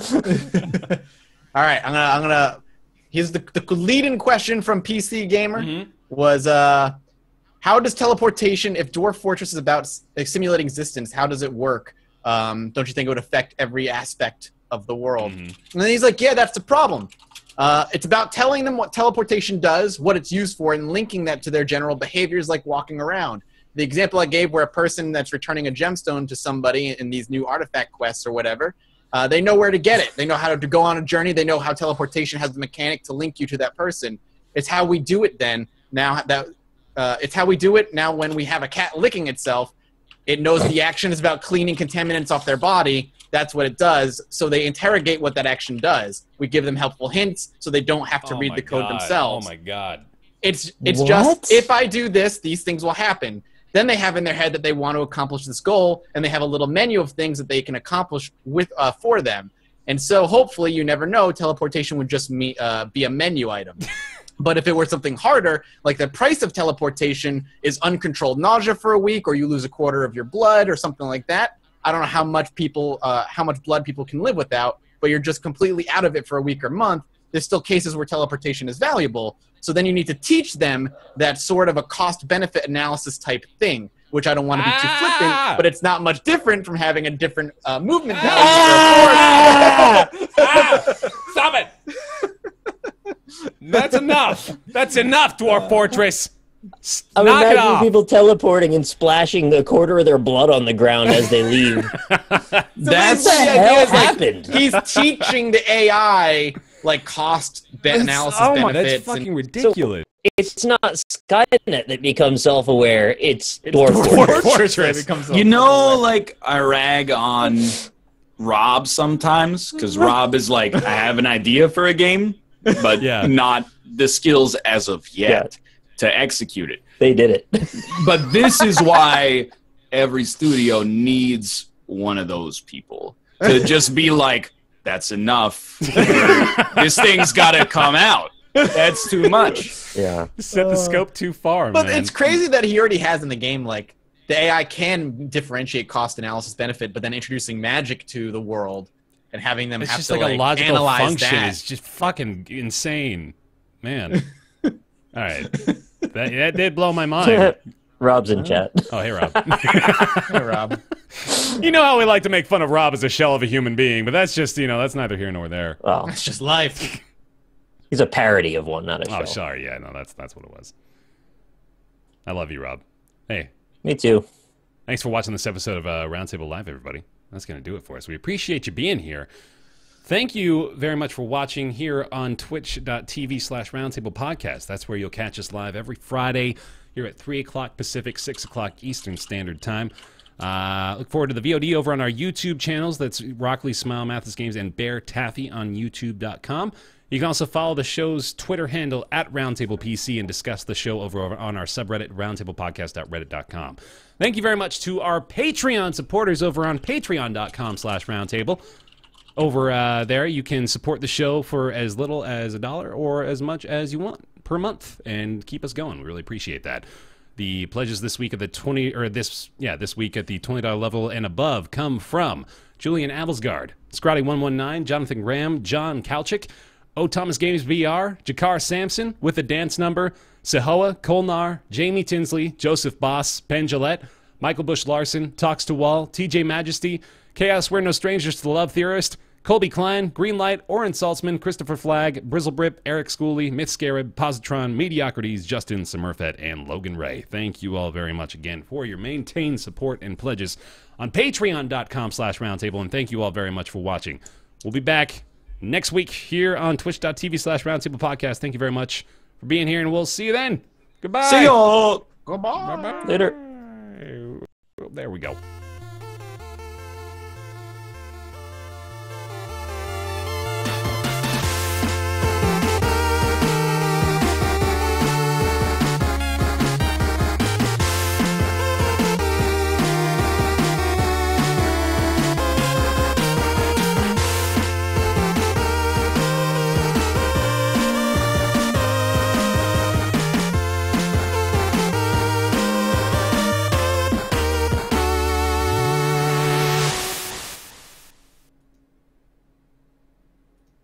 All right, I'm gonna. Here's the lead-in question from PC Gamer was how does teleportation, if Dwarf Fortress is about simulating existence, how does it work? Don't you think it would affect every aspect of the world? And then he's like, yeah, that's the problem. It's about telling them what teleportation does, what it's used for, and linking that to their general behaviors like walking around. The example I gave where a person that's returning a gemstone to somebody in these new artifact quests or whatever, they know where to get it. They know how to go on a journey. They know how teleportation has the mechanic to link you to that person. It's how we do it then. Now that it's how we do it now when we have a cat licking itself. It knows the action is about cleaning contaminants off their body. That's what it does. So they interrogate what that action does. We give them helpful hints so they don't have to read the code themselves. Oh my god. It's What? just, if I do this, these things will happen. Then they have in their head that they want to accomplish this goal, and they have a little menu of things that they can accomplish with for them. And so hopefully, you never know, teleportation would just be a menu item. But if it were something harder, like the price of teleportation is uncontrolled nausea for a week, or you lose a quarter of your blood, or something like that. I don't know how much blood people can live without, but you're just completely out of it for a week or month. There's still cases where teleportation is valuable. So then you need to teach them that sort of a cost-benefit analysis type thing, which I don't want to be too flippant, but it's not much different from having a different movement value. Stop it! That's enough. That's enough, Dwarf Fortress. I'm Knock it imagining off. people teleporting and splashing a quarter of their blood on the ground as they leave. That's What the hell happened? He's teaching the AI like cost analysis Oh my, benefits. that's fucking ridiculous. It's not Skynet that becomes self-aware. It's Dwarf Dwarf Fortress. Fortress. You know, like I rag on Rob sometimes because Rob is like, I have an idea for a game, but Yeah. not the skills as of yet to execute it. They did it. But this is why every studio needs one of those people to just be like, that's enough. This thing's got to come out. That's too much. Yeah. Set the scope too far, But man. it's crazy that he already has in the game, like, the AI can differentiate cost analysis benefit, but then introducing magic to the world and having them It's have just to, like a logical analyze function that. is just fucking insane. Man. All right. That did blow my mind. Rob's in chat. Oh, hey, Rob. Hey, Rob. You know how we like to make fun of Rob as a shell of a human being, but that's just, that's neither here nor there. Well, That's just life. he's a parody of one, not a show. Oh, sorry. Yeah, no, that's what it was. I love you, Rob. Hey, Me too. thanks for watching this episode of Roundtable Live, everybody. That's going to do it for us. We appreciate you being here. Thank you very much for watching here on twitch.tv/Roundtable Podcast. That's where you'll catch us live every Friday here at 3 o'clock Pacific, 6 o'clock Eastern Standard Time. Look forward to the VOD over on our YouTube channels. That's RockLeeSmile, MathasGames, and BaerTaffy on YouTube.com. You can also follow the show's Twitter handle at RoundtablePC and discuss the show over on our subreddit, roundtablepodcast.reddit.com. Thank you very much to our Patreon supporters over on patreon.com/roundtable. Over there, you can support the show for as little as $1 or as much as you want per month and keep us going. We really appreciate that. The pledges this week at the this week at the $20 level and above come from Julian Avelsgaard, Scotty119, Jonathan Graham, John Kalchik, O. Thomas Games BR, Jakar Sampson with the dance number, Sehoa, Kolnar, Jamie Tinsley, Joseph Boss, Ben Gillette, Michael Bush Larson, Talks to Wall, TJ Majesty, Chaos We're No Strangers to the Love Theorist, Colby Klein, Greenlight, Oren Saltzman, Christopher Flagg, Brizzlebrip, Eric Schooley, Myth Scarab, Positron, Mediocrities, Justin Smurfett, and Logan Ray. Thank you all very much again for your maintained support and pledges on patreon.com/roundtable, and thank you all very much for watching. We'll be back next week here on twitch.tv/Roundtable Podcast. Thank you very much for being here, and we'll see you then. Goodbye. See y'all. Goodbye. Later. There we go.